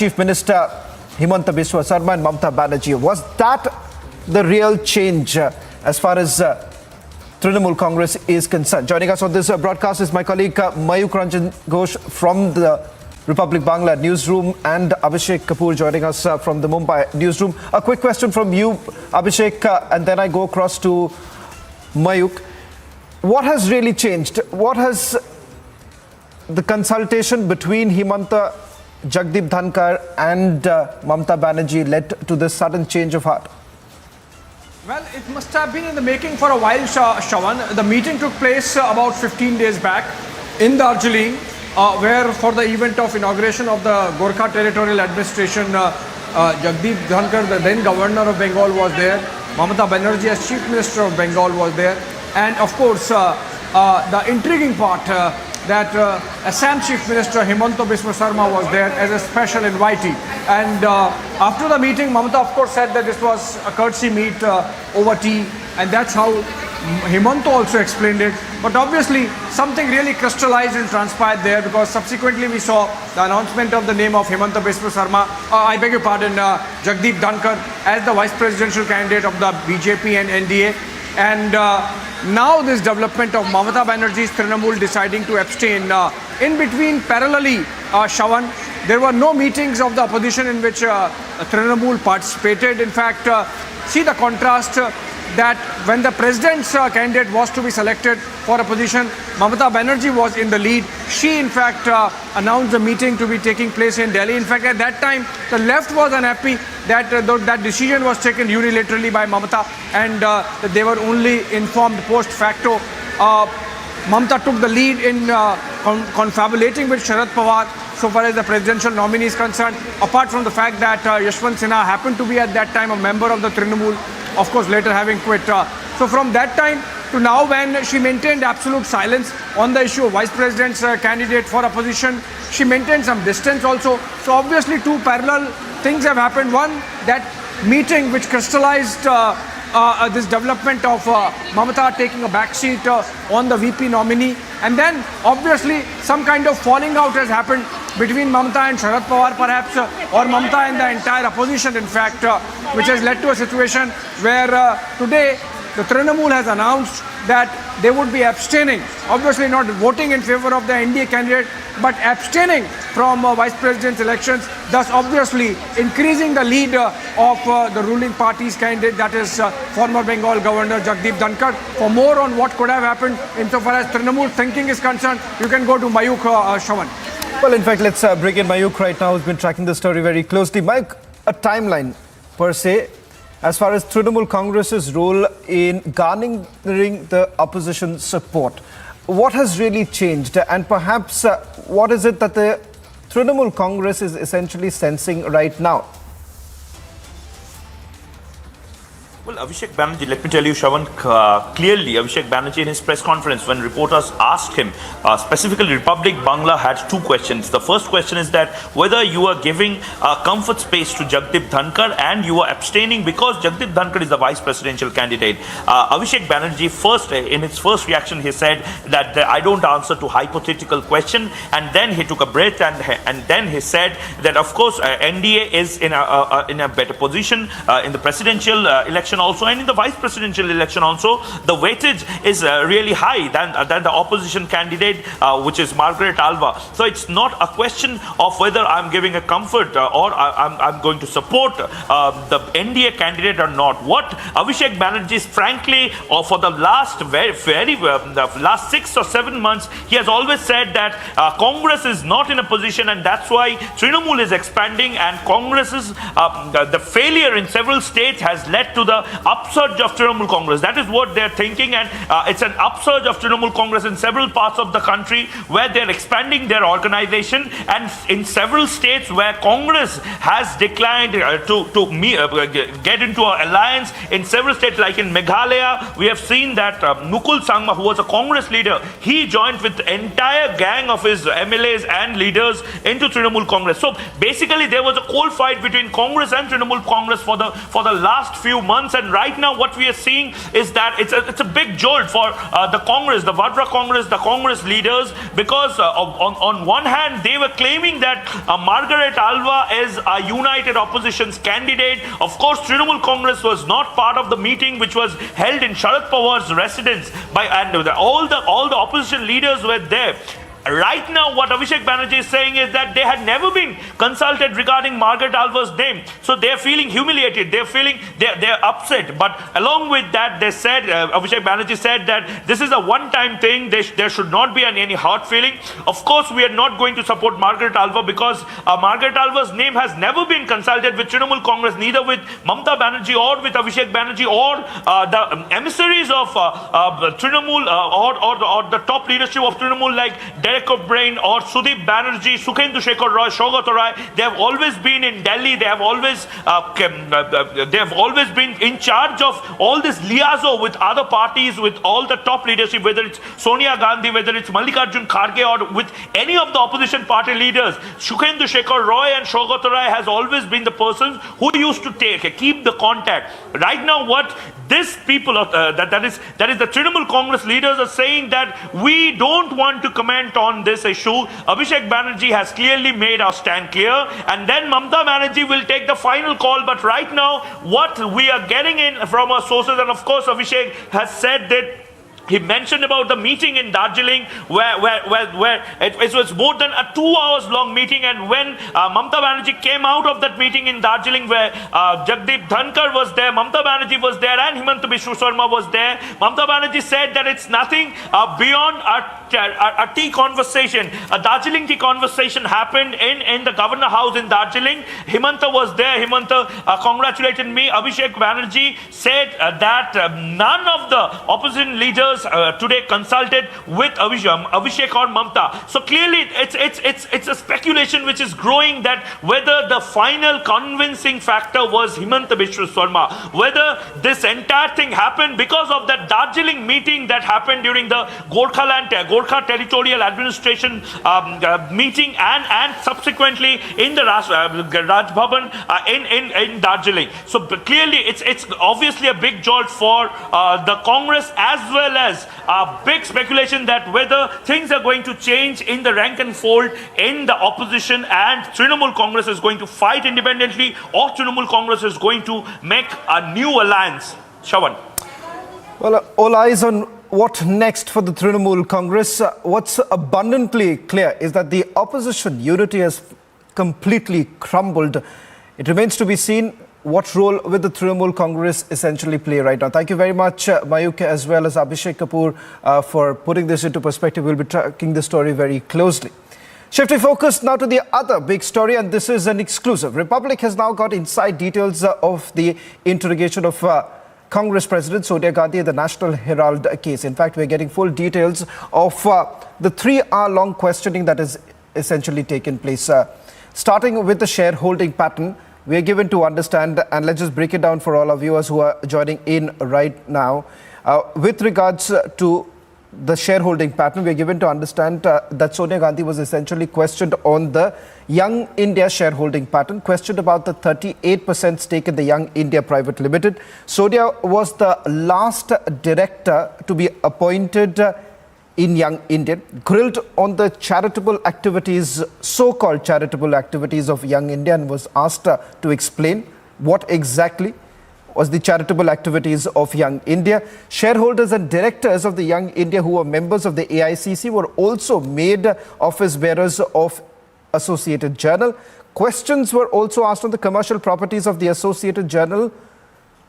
Chief Minister Himanta Biswa Sarma and Mamata Banerjee. Was that the real change as far as Trinamool Congress is concerned? Joining us on this broadcast is my colleague Mayuk Ranjan Ghosh from the Republic Bangla newsroom and Abhishek Kapoor joining us from the Mumbai newsroom. A quick question from you, Abhishek, and then I go across to Mayuk. What has really changed? What has the consultation between Himanta, Jagdeep Dhankar and Mamata Banerjee led to this sudden change of heart? Well, it must have been in the making for a while, Shawan. The meeting took place about 15 days back in Darjeeling, where for the event of inauguration of the Gorkha Territorial Administration, Jagdeep Dhankar, the then Governor of Bengal, was there. Mamata Banerjee as Chief Minister of Bengal was there. And of course, the intriguing part that Assam Chief Minister Himanta Biswa Sarma was there as a special invitee. And after the meeting, Mamata of course said that this was a courtesy meet over tea, and that's how Himanta also explained it. But obviously something really crystallized and transpired there, because subsequently we saw the announcement of the name of Himanta Biswa Sarma, Jagdeep Dhankar as the vice presidential candidate of the BJP and NDA. And now this development of Mamata Banerjee's Trinamool deciding to abstain. In between, parallelly, Shawan, there were no meetings of the opposition in which Trinamool participated. In fact, see the contrast that when the president's candidate was to be selected for a position, Mamata Banerjee was in the lead. She in fact announced the meeting to be taking place in Delhi. In fact, at that time, the left was unhappy that that decision was taken unilaterally by Mamata, and that they were only informed post facto. Mamata took the lead in confabulating with Sharad Pawar so far as the presidential nominee is concerned, apart from the fact that Yashwant Sinha happened to be at that time a member of the Trinamool, of course later having quit. So from that time to now, when she maintained absolute silence on the issue of vice president's candidate for a position, she maintained some distance also. So obviously two parallel things have happened. One, that meeting which crystallized this development of Mamata taking a backseat on the VP nominee, and then obviously some kind of falling out has happened between Mamata and Sharad Pawar perhaps, or Mamata and the entire opposition in fact, which has led to a situation where today the Trinamool has announced that they would be abstaining, obviously not voting in favor of the NDA candidate, but abstaining from vice president's elections, thus obviously increasing the lead of the ruling party's candidate, that is former Bengal Governor Jagdeep Dhankar. For more on what could have happened insofar as Trinamool thinking is concerned, you can go to Mayuk, Shawan. Well, in fact, let's bring in Mayuk right now, who's been tracking the story very closely. Mayuk, a timeline per se, as far as Trinamool Congress's role in garnering the opposition support. What has really changed, and perhaps what is it that the Trinamool Congress is essentially sensing right now? Well, Abhishek Banerjee, let me tell you, Shawan, clearly Abhishek Banerjee in his press conference, when reporters asked him, specifically Republic Bangla had two questions. The first question is that whether you are giving comfort space to Jagdeep Dhankar and you are abstaining because Jagdeep Dhankar is the vice presidential candidate. Abhishek Banerjee first, in his first reaction, he said that I don't answer to hypothetical question, and then he took a breath and then he said that of course NDA is in a better position in the presidential election also, and in the vice presidential election also, the weightage is really high than the opposition candidate, which is Margaret Alva. So it's not a question of whether I'm giving a comfort or I'm going to support the NDA candidate or not. What Abhishek Banerjee is frankly, for the last the last 6 or 7 months, he has always said that Congress is not in a position, and that's why Trinamool is expanding, and Congress's the failure in several states has led to the upsurge of Trinamool Congress. That is what they're thinking, and it's an upsurge of Trinamool Congress in several parts of the country where they're expanding their organization, and in several states where Congress has declined to get into an alliance. In several states, like in Meghalaya, we have seen that Mukul Sangma, who was a Congress leader, he joined with the entire gang of his MLAs and leaders into Trinamool Congress. So basically there was a cold fight between Congress and Trinamool Congress for the last few months, and And right now what we are seeing is that it's a big jolt for the Congress, the Congress leaders, because on one hand they were claiming that Margaret Alva is a united opposition's candidate. Of course, Trinamool Congress was not part of the meeting which was held in Sharad Pawar's residence and all the opposition leaders were there. Right now, what Abhishek Banerjee is saying is that they had never been consulted regarding Margaret Alva's name. So they're feeling humiliated. They're upset. But along with that, they said, Abhishek Banerjee said that this is a one-time thing. There should not be any hard feeling. Of course, we are not going to support Margaret Alva because Margaret Alva's name has never been consulted with Trinamool Congress, neither with Mamata Banerjee or with Abhishek Banerjee or the emissaries of Trinamool or the top leadership of Trinamool like Derek O'Brien or Sudeep Banerjee, Sukhendu Shekhar Roy, Shaugat Rai. They have always been in Delhi. They have always been in charge of all this liaison with other parties, with all the top leadership, whether it's Sonia Gandhi, whether it's Mallikarjun Kharge, or with any of the opposition party leaders. Sukhendu Shekhar Roy and Shaugat Rai has always been the persons who used to keep the contact. Right now, what this people that is the Trinamool Congress leaders are saying that we don't want to comment on this issue. Abhishek Banerjee has clearly made our stand clear, and then Mamata Banerjee will take the final call. But right now, what we are getting in from our sources, and of course Abhishek has said that he mentioned about the meeting in Darjeeling where it was more than a 2 hours long meeting, and when Mamata Banerjee came out of that meeting in Darjeeling where Jagdeep Dhankar was there, Mamata Banerjee was there, and Himanta Biswa Sarma was there, Mamata Banerjee said that it's nothing beyond a tea conversation. A Darjeeling tea conversation happened in the Governor House in Darjeeling. Himanta was there. Himanta congratulated me. Abhishek Banerjee said that none of the opposition leaders today consulted with Abhishek or Mamata. So clearly it's a speculation which is growing that whether the final convincing factor was Himanta Biswa Sarma, whether this entire thing happened because of that Darjeeling meeting that happened during the Gorkha Territorial Administration meeting and subsequently in the Raj Bhavan in Darjeeling. So clearly it's obviously a big jolt for the Congress, as well as a big speculation that whether things are going to change in the rank and fold in the opposition, and Trinamool Congress is going to fight independently, or Trinamool Congress is going to make a new alliance. Shravan. Well, all eyes on what next for the Trinamool Congress. What's abundantly clear is that the opposition unity has completely crumbled. It remains to be seen what role will the Trinamool Congress essentially play right now. Thank you very much, Mayuk, as well as Abhishek Kapoor, for putting this into perspective. We'll be tracking the story very closely. Shifting focus now to the other big story, and this is an exclusive. Republic has now got inside details of the interrogation of Congress President Sonia Gandhi in the National Herald case. In fact, we're getting full details of the 3-hour-long questioning that has essentially taken place. Starting with the shareholding pattern, we are given to understand, and let's just break it down for all our viewers who are joining in right now. With regards to the shareholding pattern, we are given to understand that Sonia Gandhi was essentially questioned on the Young India shareholding pattern, questioned about the 38% stake in the Young India Private Limited. Sonia was the last director to be appointed in Young India, grilled on the charitable activities, so-called charitable activities of Young India, and was asked to explain what exactly was the charitable activities of Young India. Shareholders and directors of the Young India who were members of the AICC were also made office bearers of Associated Journal. Questions were also asked on the commercial properties of the Associated Journal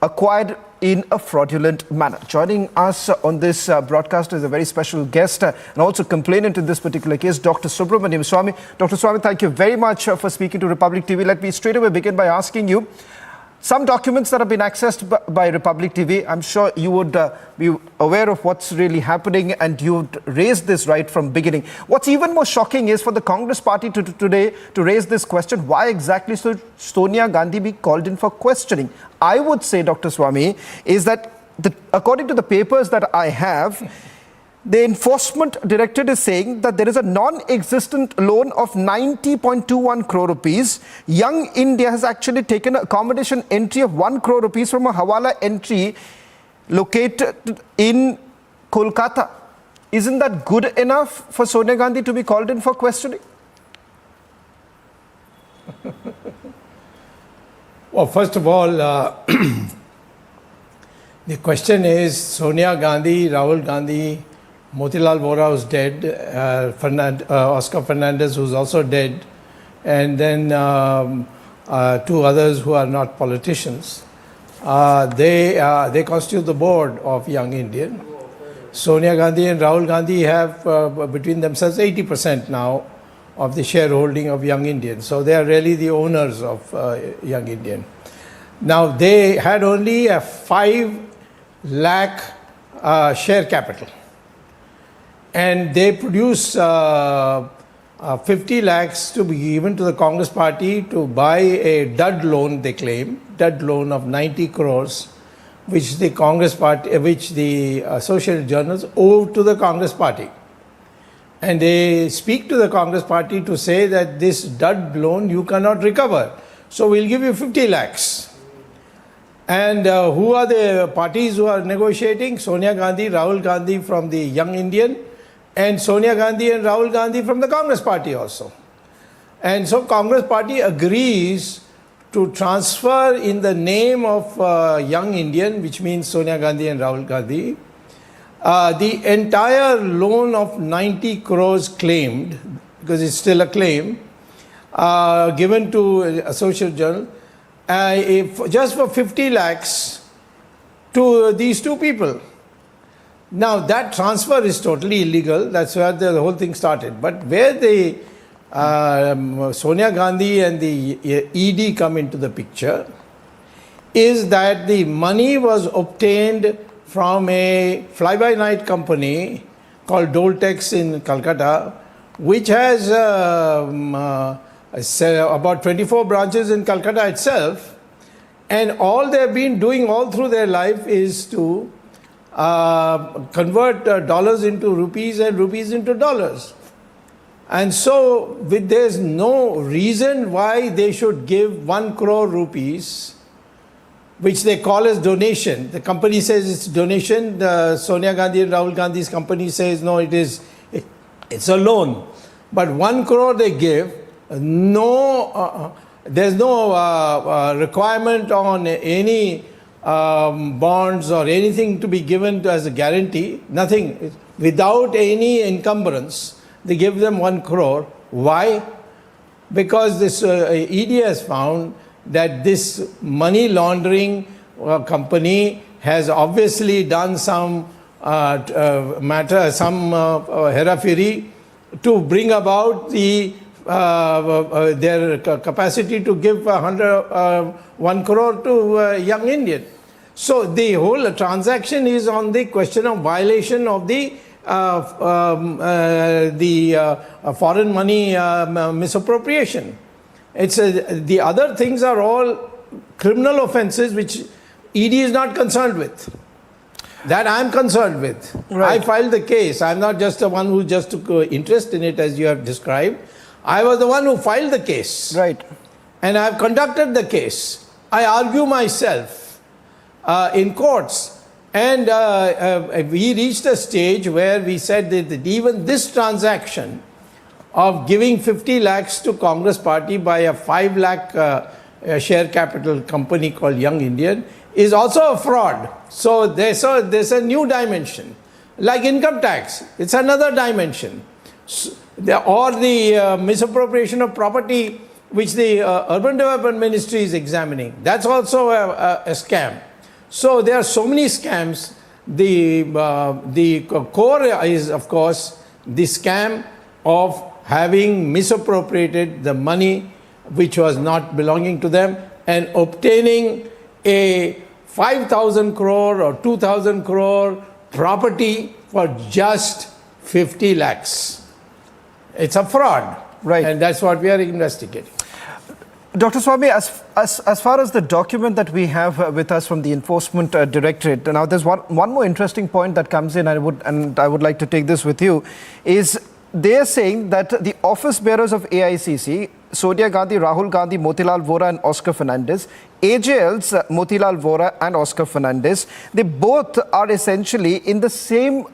acquired in a fraudulent manner. Joining us on this broadcast is a very special guest and also complainant in this particular case, Dr. Subramaniam Swamy. Dr. Swamy, thank you very much for speaking to Republic TV. Let me straight away begin by asking you, some documents that have been accessed by Republic TV, I'm sure you would be aware of what's really happening, and you'd raised this right from beginning. What's even more shocking is for the Congress party today to raise this question, why exactly should Sonia Gandhi be called in for questioning? I would say, Dr. Swamy, is that according to the papers that I have, The enforcement directorate is saying that there is a non-existent loan of 90.21 crore rupees. Young India has actually taken an accommodation entry of 1 crore rupees from a Hawala entry located in Kolkata. Isn't that good enough for Sonia Gandhi to be called in for questioning? Well, first of all, the question is Sonia Gandhi, Rahul Gandhi, Motilal Vora who's dead, Oscar Fernandez who's also dead, and then two others who are not politicians. They constitute the board of Young Indian. Sonia Gandhi and Rahul Gandhi have between themselves 80% now of the shareholding of Young Indian. So they are really the owners of Young Indian. Now they had only a 5 lakh share capital. And they produce 50 lakhs to be given to the Congress party to buy a dud loan, they claim, dud loan of 90 crores, which the Congress party, which the social journals owe to the Congress party. And they speak to the Congress party to say that this dud loan you cannot recover. So we'll give you 50 lakhs. And who are the parties who are negotiating? Sonia Gandhi, Rahul Gandhi from the Young Indian, and Sonia Gandhi and Rahul Gandhi from the Congress party also. And so Congress party agrees to transfer in the name of Young Indian, which means Sonia Gandhi and Rahul Gandhi, the entire loan of 90 crores claimed, because it's still a claim, given to a social journal, just for 50 lakhs to these two people. Now that transfer is totally illegal. That's where the whole thing started. But where the Sonia Gandhi and the ED come into the picture is that the money was obtained from a fly-by-night company called Doltex in Calcutta, which has about 24 branches in Calcutta itself, and all they've been doing all through their life is to convert dollars into rupees and rupees into dollars. And so there's no reason why they should give 1 crore rupees, which they call as donation. The company says it's donation. Sonia Gandhi and Rahul Gandhi's company says no, it's a loan. But 1 crore they give. There's no requirement on any bonds or anything to be given as a guarantee. Nothing. Without any encumbrance, they give them 1 crore. Why? Because this ED has found that this money laundering company has obviously done some herafiri to bring about their capacity to give 1 crore to Young Indian. So the whole transaction is on the question of violation of the foreign money misappropriation. It's the other things are all criminal offenses which ED is not concerned with. That I'm concerned with. Right. I filed the case. I'm not just the one who just took interest in it as you have described. I was the one who filed the case. Right. And I have conducted the case. I argue myself in courts. And we reached a stage where we said that even this transaction of giving 50 lakhs to Congress party by a 5 lakh share capital company called Young Indian is also a fraud. So there's a new dimension. Like income tax, it's another dimension. Or the misappropriation of property which the Urban Development Ministry is examining. That's also a scam. So there are so many scams. The core is, of course, the scam of having misappropriated the money which was not belonging to them and obtaining a 5,000 crore or 2,000 crore property for just 50 lakhs. It's a fraud. Right. And that's what we are investigating. Dr. Swami, as far as the document that we have with us from the Enforcement Directorate, now there's one more interesting point that comes in, I would like to take this with you, is they're saying that the office bearers of AICC, Sonia Gandhi, Rahul Gandhi, Motilal Vora and Oscar Fernandez, AJL's Motilal Vora and Oscar Fernandez, they both are essentially in the same,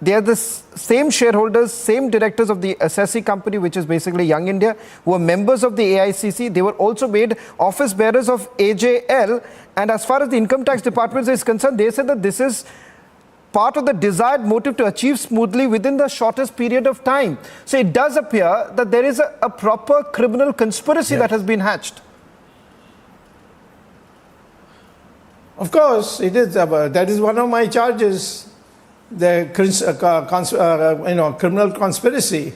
they are the same shareholders, same directors of the assessee company, which is basically Young India, who are members of the AICC. They were also made office bearers of AJL. And as far as the Income Tax Department is concerned, they said that this is part of the desired motive to achieve smoothly within the shortest period of time. So it does appear that there is a proper criminal conspiracy that has been hatched. Of course, it is. That is one of my charges. The criminal conspiracy.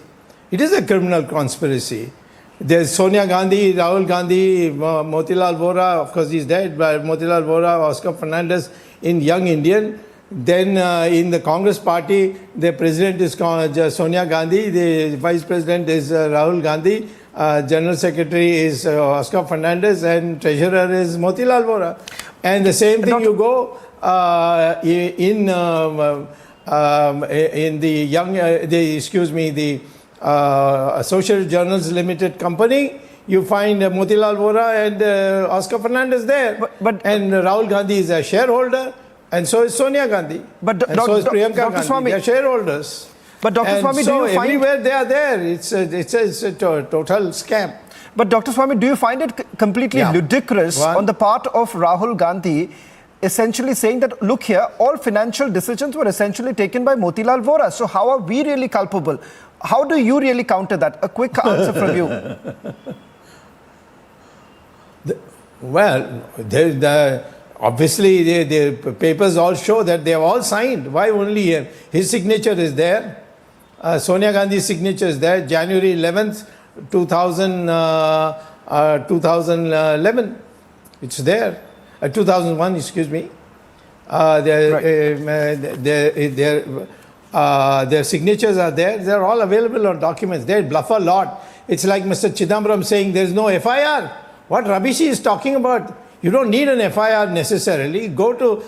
It is a criminal conspiracy. There's Sonia Gandhi, Rahul Gandhi, Motilal Vora, of course he's dead, but Motilal Vora, Oscar Fernandez in Young Indian. Then in the Congress party, the president is Sonia Gandhi, the vice president is Rahul Gandhi, general secretary is Oscar Fernandez, and treasurer is Motilal Vora. And the same thing you go in the young, the Associated Journals Limited Company, you find Motilal Vora and Oscar Fernandez there. And Rahul Gandhi is a shareholder, and so is Sonia Gandhi. And so is Priyanka Dr. Gandhi. Swami, they are shareholders. But Dr. Swami, so do you find everywhere they are there? It's a total scam. But Dr. Swami, do you find it completely ludicrous on the part of Rahul Gandhi, essentially saying that, look here, all financial decisions were essentially taken by Motilal Vora. So how are we really culpable? How do you really counter that? A quick answer from you. Obviously, the papers all show that they have all signed. Why only him? His signature is there. Sonia Gandhi's signature is there. January 11th, 2011. It's there. 2001, excuse me. Their signatures are there. They're all available on documents. They bluff a lot. It's like Mr. Chidambaram saying there's no FIR. What rubbish he is talking about? You don't need an FIR necessarily. Go to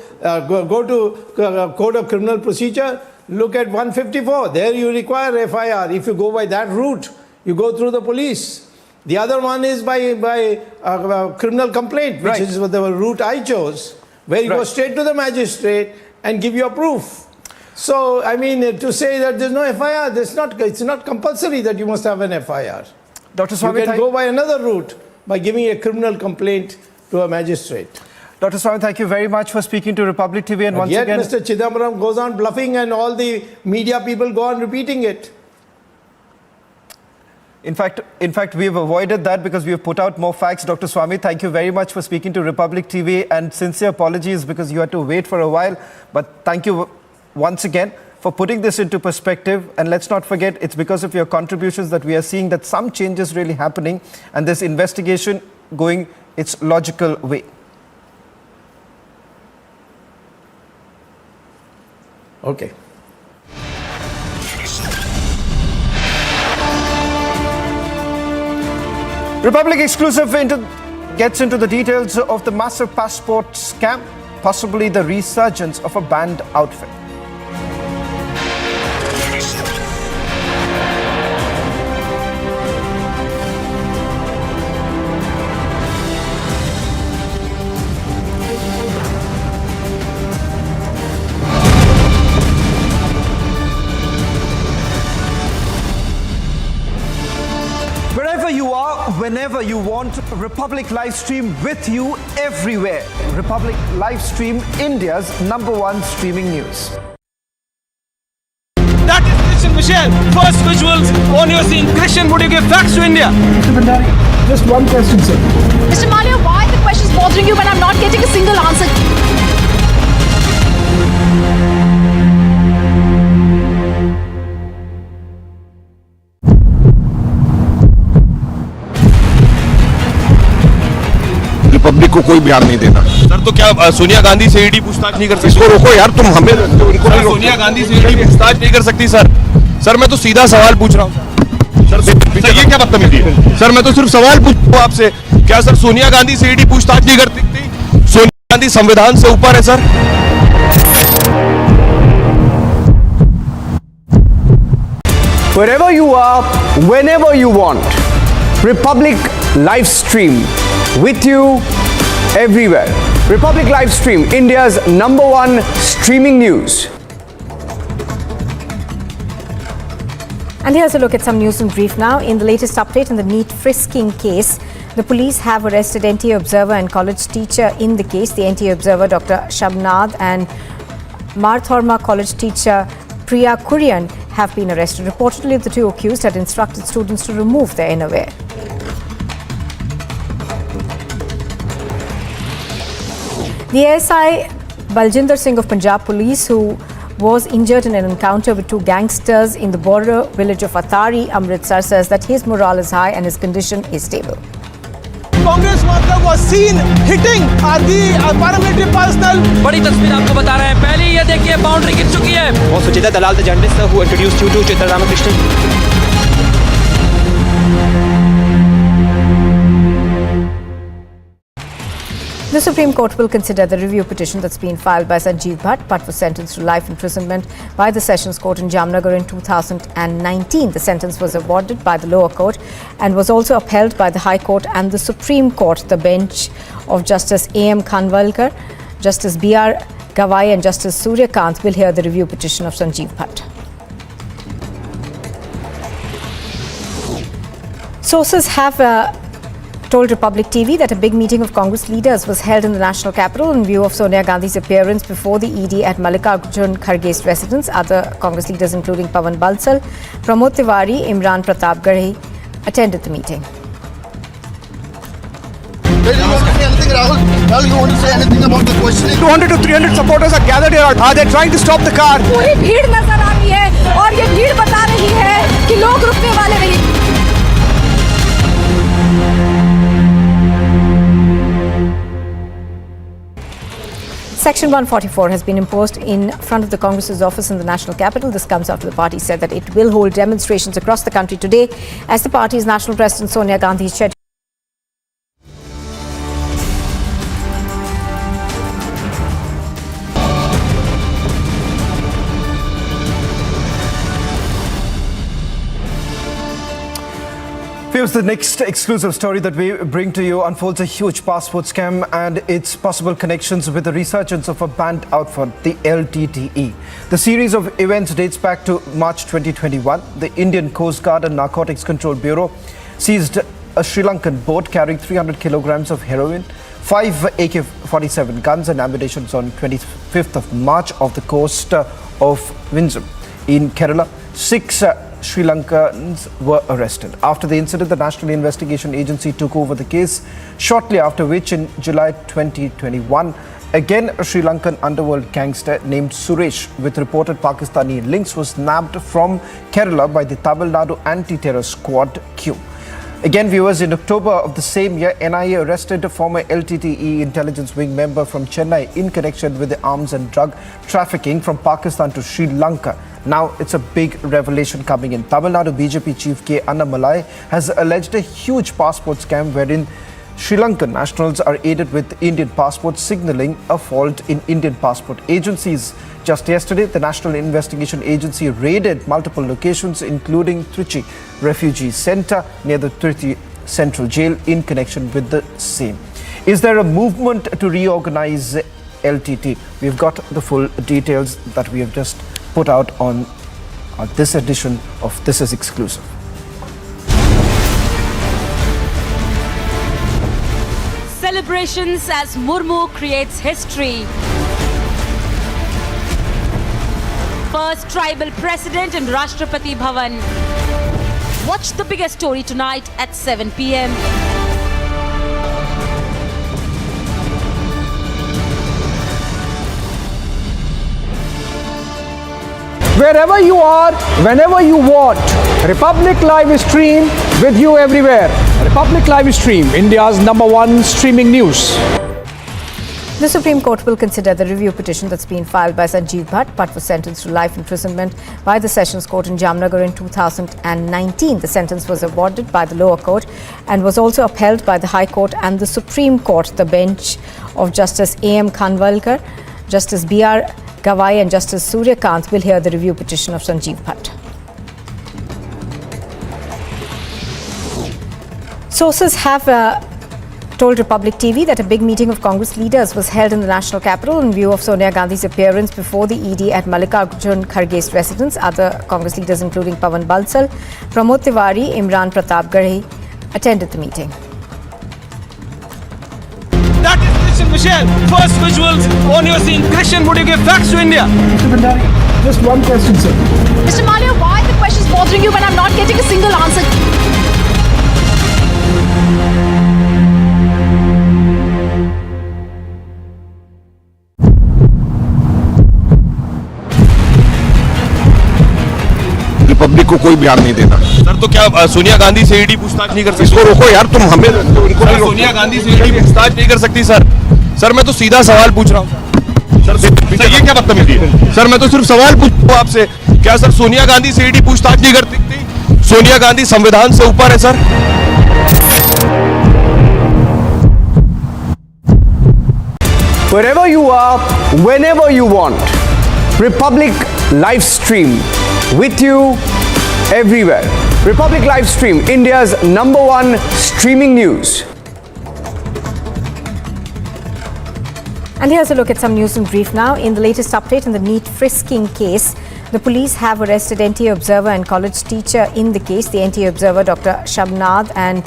Code of Criminal Procedure. Look at 154. There you require FIR. If you go by that route, you go through the police. The other one is by criminal complaint, which is the route I chose, where you go straight to the magistrate and give your proof. So, I mean, to say that there's no FIR, it's not compulsory that you must have an FIR. Dr. Swami, you can go by another route, by giving a criminal complaint to a magistrate. Dr. Swami, thank you very much for speaking to Republic TV. And once again, Mr. Chidambaram goes on bluffing and all the media people go on repeating it. In fact, we have avoided that because we have put out more facts. Dr. Swami, thank you very much for speaking to Republic TV, and sincere apologies because you had to wait for a while. But thank you once again for putting this into perspective. And let's not forget, it's because of your contributions that we are seeing that some change is really happening and this investigation going its logical way. Okay. Republic Exclusive gets into the details of the massive passport scam, possibly the resurgence of a banned outfit. Whenever you want, Republic Livestream with you everywhere. Republic Livestream, India's #1 streaming news. That is Christian Michel. First visuals on your scene. Christian, would you give facts to India? Mr. Bhandari, just one question, sir. Mr. Malia, why are the questions bothering you when I'm not getting a single answer? Public को कोई बयान नहीं देना। Sir, तो क्या सोनिया गांधी से ED पूछताछ नहीं कर सकती? इसको रोको यार, तुम हमें उनको सर, सोनिया गांधी से ईडी पूछताछ नहीं कर सकती सर। सर, मैं तो सीधा सवाल पूछ रहा हूँ सर। सर ये क्या बदतमीजी है? सर मैं तो सिर्फ सवाल पूछ रहा हूं आपसे, क्या सर सोनिया गांधी से ईडी पूछताछ नहीं करती थी? सोनिया गांधी संविधान से ऊपर है sir. Wherever you are, whenever you want. Republic live stream with you everywhere. Republic live stream, India's #1 streaming news. And here's a look at some news in brief now. In the latest update in the NEET frisking case, the police have arrested NTA Observer and college teacher in the case. The NTA Observer, Dr. Shabnad, and Marthorma college teacher Priya Kurian have been arrested. Reportedly, the two accused had instructed students to remove their innerwear. The ASI Baljinder Singh of Punjab Police, who was injured in an encounter with two gangsters in the border village of Atari, Amritsar, says that his morale is high and his condition is stable. Congress worker was seen hitting the paramilitary personnel. बड़ी तस्वीर आपको बता रहे हैं। पहले ये देखिए boundary गिर चुकी है। और सुचिता दलाल, the journalist who introduced you to Chitra Ramakrishnan. The Supreme Court will consider the review petition that's been filed by Sanjeev Bhatt. Bhatt was sentenced to life imprisonment by the Sessions Court in Jamnagar in 2019. The sentence was awarded by the lower court and was also upheld by the High Court and the Supreme Court. The bench of Justice A.M. Khanwalkar, Justice B.R. Gawai and Justice Surya Kant will hear the review petition of Sanjeev Bhatt. Sources have told Republic TV that a big meeting of Congress leaders was held in the national capital in view of Sonia Gandhi's appearance before the ED at Mallikarjun Kharge's residence. Other Congress leaders including Pawan Bansal, Pramod Tiwari, Imran Pratapgarhi attended the meeting. You want to say anything, Rahul? Rahul, you want to say anything about the questioning? 200 to 300 supporters are gathered here. Are they trying to stop the car? पूरी भीड़ नजर आ रही है और ये भीड़ बता रही है कि लोग रुकने वाले नहीं। Section 144 has been imposed in front of the Congress's office in the national capital. This comes after the party said that it will hold demonstrations across the country today as the party's national president Sonia Gandhi is scheduled. Here's the next exclusive story that we bring to you unfolds a huge passport scam and its possible connections with the resurgence of a banned outfit, the LTTE. The series of events dates back to March 2021. The Indian Coast Guard and Narcotics Control Bureau seized a Sri Lankan boat carrying 300 kilograms of heroin, 5 AK-47 guns and ammunition on 25th of March off the coast of Windsor in Kerala. 6 Sri Lankans were arrested. After the incident, the National Investigation Agency took over the case, shortly after which in July 2021, again a Sri Lankan underworld gangster named Suresh with reported Pakistani links was nabbed from Kerala by the Tamil Nadu Anti-Terror Squad Q. Again, viewers, in October of the same year, NIA arrested a former LTTE intelligence wing member from Chennai in connection with the arms and drug trafficking from Pakistan to Sri Lanka. Now, it's a big revelation coming in. Tamil Nadu BJP chief K. Annamalai has alleged a huge passport scam wherein Sri Lankan nationals are aided with Indian passports, signaling a fault in Indian passport agencies. Just yesterday, the National Investigation Agency raided multiple locations, including Trichy Refugee Centre near the Trichy Central Jail in connection with the same. Is there a movement to reorganize LTT? We've got the full details that we have just put out on this edition of This Is Exclusive. Celebrations as Murmu creates history. First tribal president in Rashtrapati Bhavan. Watch the biggest story tonight at 7 p.m. Wherever you are, whenever you want, Republic Live Stream with you everywhere. Republic Live Stream, India's #1 streaming news. The Supreme Court will consider the review petition that's been filed by Sanjeev Bhatt. Bhatt was sentenced to life imprisonment by the Sessions Court in Jamnagar in 2019. The sentence was awarded by the lower court and was also upheld by the High Court and the Supreme Court. The bench of Justice A.M. Khanwalkar, Justice B.R. Gawai and Justice Surya Kant will hear the review petition of Sanjeev Bhatt. Sources have told Republic TV that a big meeting of Congress leaders was held in the national capital in view of Sonia Gandhi's appearance before the ED at Mallikarjun Kharge's residence. Other Congress leaders including Pawan Bansal, Pramod Tiwari, Imran Pratapgarhi attended the meeting. That is Christian Michel. First visuals on your scene. Christian, would you give facts to India? Mr. Bhandari, just one question, sir. Mr. Malia, why are the questions bothering you when I'm not getting a single answer? Republic को कोई बयान नहीं देना। Sir तो क्या सोनिया गांधी से ED पूछताछ नहीं कर सकती? इसको रोको यार, तुम हमें उनको नहीं। सोनिया गांधी से ईडी पूछताछ नहीं कर सकती सर। सर मैं तो सीधा सवाल पूछ रहा हूँ सर ये क्या बदतमीजी है? सर मैं तो सिर्फ सवाल पूछ रहा हूँ आपसे, क्या सर सोनिया गांधी से ईडी पूछताछ नहीं कर सकती? सोनिया गांधी संविधान से ऊपर है sir. Wherever you are, whenever you want. Republic live stream with you everywhere. Republic live stream, India's #1 streaming news. And here's a look at some news in brief now. In the latest update in the NEET frisking case, the police have arrested NTA observer and college teacher in the case. The NTA observer, Dr. Shabnad, and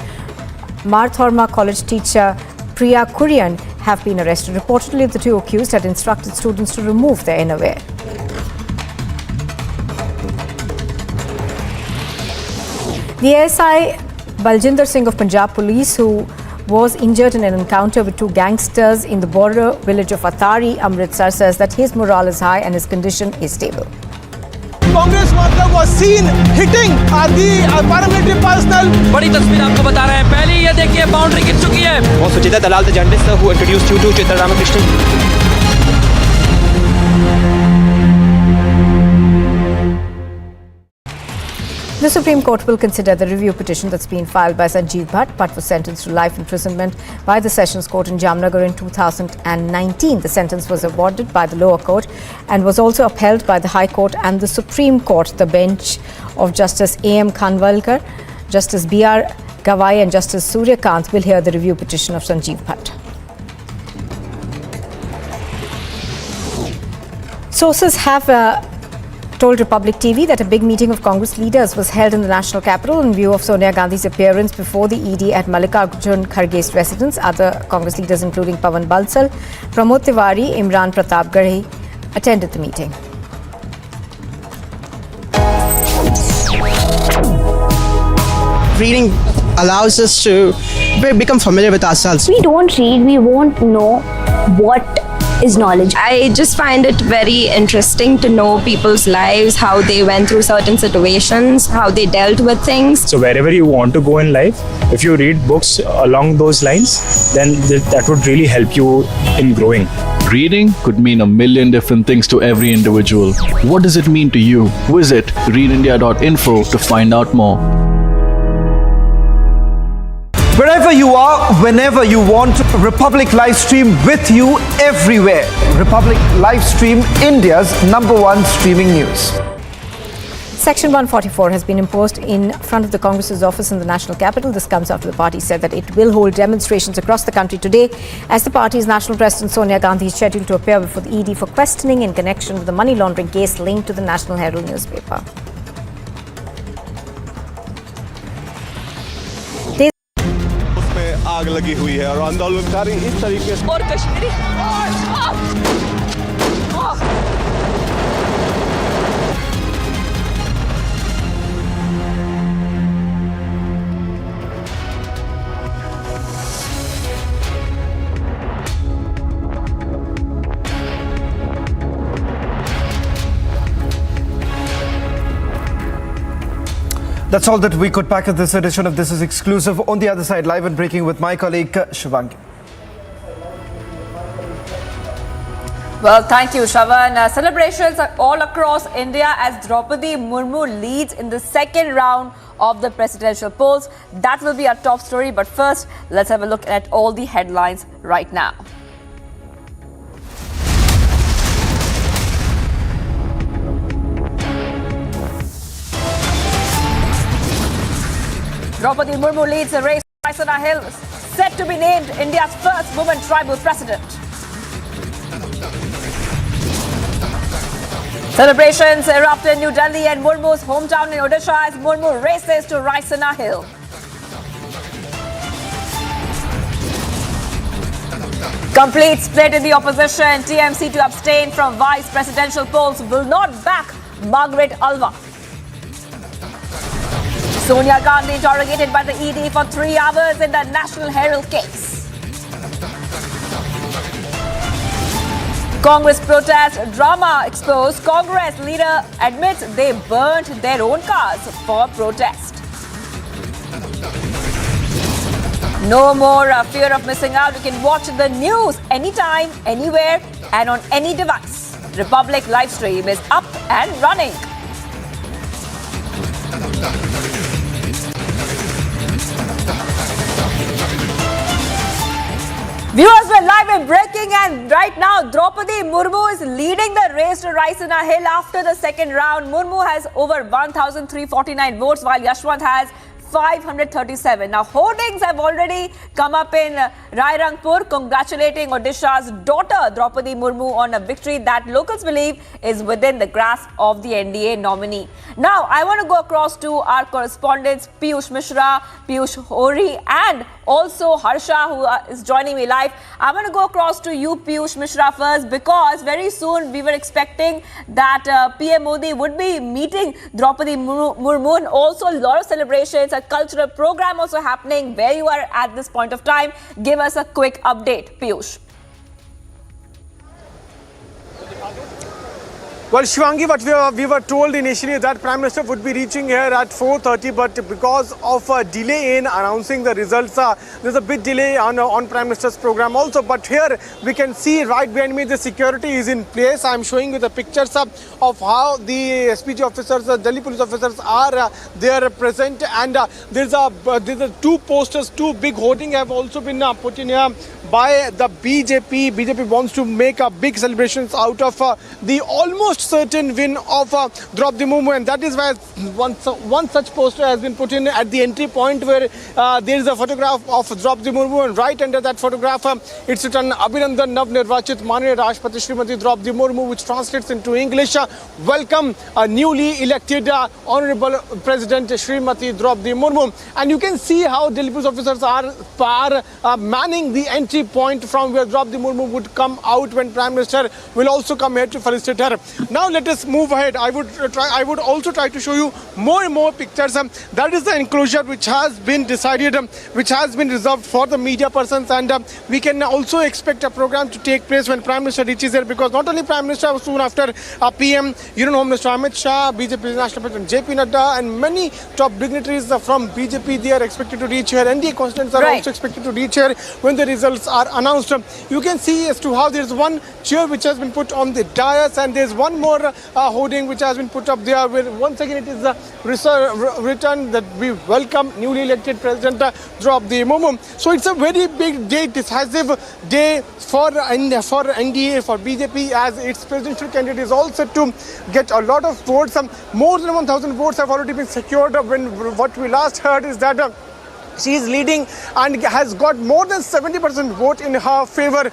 Marthorma college teacher Priya Kurian have been arrested. Reportedly, the two accused had instructed students to remove their innerwear. The ASI Baljinder Singh of Punjab Police, who was injured in an encounter with two gangsters in the border village of Atari, Amritsar, says that his morale is high and his condition is stable. Congress worker was seen hitting the paramilitary personnel. बड़ी तस्वीर आपको बता रहे हैं। पहले ये देखिए boundary गिर चुकी है। और सुचिता दलाल the journalist who introduced you to Chitra Ramakrishnan. The Supreme Court will consider the review petition that's been filed by Sanjeev Bhatt. Bhatt was sentenced to life imprisonment by the Sessions Court in Jamnagar in 2019. The sentence was awarded by the lower court and was also upheld by the High Court and the Supreme Court. The bench of Justice A.M. Khanwalkar, Justice B.R. Gawai and Justice Surya Kant will hear the review petition of Sanjeev Bhatt. Sources have told Republic TV that a big meeting of Congress leaders was held in the national capital in view of Sonia Gandhi's appearance before the ED at Mallikarjun Kharge's residence. Other Congress leaders including Pawan Bansal, Pramod Tiwari, Imran Pratapgarhi attended the meeting. Reading allows us to become familiar with ourselves. We don't read, we won't know what is knowledge. I just find it very interesting to know people's lives, how they went through certain situations, how they dealt with things. So wherever you want to go in life, if you read books along those lines, then that would really help you in growing. Reading could mean a million different things to every individual. What does it mean to you? Visit readindia.info to find out more. Wherever you are, whenever you want, Republic live stream with you everywhere. Republic live stream, India's #1 streaming news. Section 144 has been imposed in front of the Congress's office in the national capital. This comes after the party said that it will hold demonstrations across the country today as the party's national president Sonia Gandhi is scheduled to appear before the ED for questioning in connection with the money laundering case linked to the National Herald newspaper. आग लगी हुई है और आंदोलनकारी इस तरीके से और Kashmiri That's all that we could pack at this edition of This Is Exclusive. On the other side, live and breaking with my colleague Shivangi. Well, thank you, Shravan. Celebrations are all across India as Draupadi Murmu leads in the second round of the presidential polls. That will be our top story. But first, let's have a look at all the headlines right now. Draupadi Murmu leads the race. Raisina Hill set to be named India's first woman tribal president. Celebrations erupt in New Delhi and Murmu's hometown in Odisha as Murmu races to Raisina Hill. Complete split in the opposition. TMC to abstain from vice presidential polls will not back Margaret Alva. Sonia Gandhi interrogated by the ED for 3 hours in the National Herald case. Congress protest drama exposed. Congress leader admits they burnt their own cars for protest. No more fear of missing out. You can watch the news anytime, anywhere, and on any device. Republic live stream is up and running. Viewers, we're live and breaking, and right now Draupadi Murmu is leading the race to Raisina Hill after the second round. Murmu has over 1,349 votes while Yashwant has 537. Now, hoardings have already come up in Rairangpur congratulating Odisha's daughter Draupadi Murmu on a victory that locals believe is within the grasp of the NDA nominee. Now, I want to go across to our correspondents Piyush Mishra, Piyush Hori, and also Harsha, who is joining me live. I want to go across to you, Piyush Mishra, first, because very soon we were expecting that PM Modi would be meeting Draupadi Murmu, and also a lot of celebrations, a cultural program also happening. Where you are at this point of time, give us a quick update, Piyush. Well, Shivangi, what we were told initially that Prime Minister would be reaching here at 4:30, but because of a delay in announcing the results, there's a bit delay on Prime Minister's program also. But here we can see right behind me the security is in place. I'm showing you the pictures of how the SPG officers, the Delhi police officers are there present, and there's two posters, two big hoarding have also been put in here by the BJP. BJP wants to make a big celebrations out of the almost certain win of Draupadi Murmu, and that is why one such poster has been put in at the entry point where there is a photograph of Draupadi Murmu, and right under that photograph it's written Abhinandan Nav Nirvachit Mananiya Rashtrapati Srimati Draupadi Murmu, which translates into English, welcome newly elected Honorable President Srimati Draupadi Murmu. And you can see how Delhi police officers are manning the entry point from where Draupadi Murmu would come out when Prime Minister will also come here to felicitate her. Now let us move ahead. I would also try to show you more and more pictures. That is the enclosure which has been decided, which has been reserved for the media persons, and we can also expect a program to take place when Prime Minister reaches here, because not only Prime Minister, soon after PM, Union Home Minister Amit Shah, BJP National President JP Nadda, and many top dignitaries from BJP, they are expected to reach here. NDA constituents are also expected to reach here when the results are announced. You can see as to how there is one chair which has been put on the dais, and there is one more hoarding which has been put up there where once again it is written that we welcome newly elected President Draupadi Murmu. So it's a very big day, decisive day for NDA, for BJP, as its presidential candidate is also to get a lot of votes. More than 1,000 votes have already been secured. When what we last heard is that she is leading and has got more than 70% vote in her favor.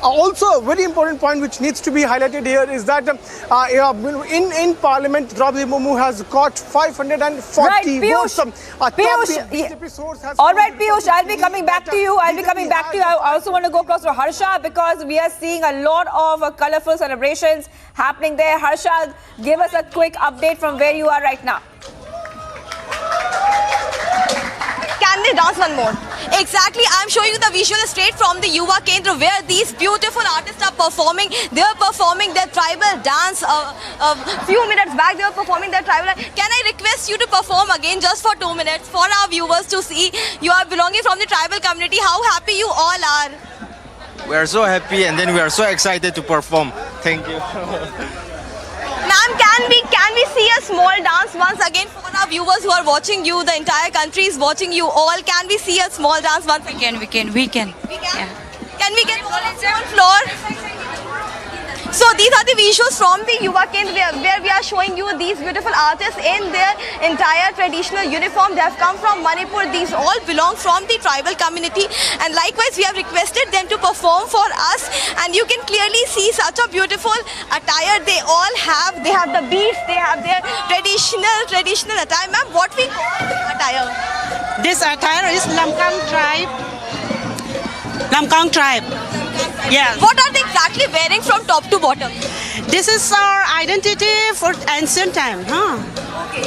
Also, a very important point which needs to be highlighted here is that in Parliament, Draupadi Murmu has got 540 votes. All right, Piyush, I'll be coming back to you. I also want to go across to Harsha, because we are seeing a lot of colorful celebrations happening there. Harsha, give us a quick update from where you are right now. Can they dance one more? Exactly, I'm showing you the visual straight from the Yuva Kendra where these beautiful artists are performing. They are performing their tribal dance. A few minutes back they were performing their tribal. Can I request you to perform again just for 2 minutes for our viewers to see? You are belonging from the tribal community. How happy you all are. We are so happy and then we are so excited to perform. Thank you. Ma'am, can we see a small dance once again for our viewers who are watching you? The entire country is watching you all. Can we see a small dance once again? We can. We can? Yeah. Can we get all on floor? So these are the visuals from the Yuva Kendra where we are showing you these beautiful artists in their entire traditional uniform. They have come from Manipur. These all belong from the tribal community, and likewise we have requested them to perform for us, and you can clearly see such a beautiful attire they all have. They have the beads, they have their traditional attire. Ma'am, what we call this attire? This attire is Lamkang tribe. Lamkang tribe. Yes. What are they exactly wearing from top to bottom? This is our identity for ancient time, huh? Okay.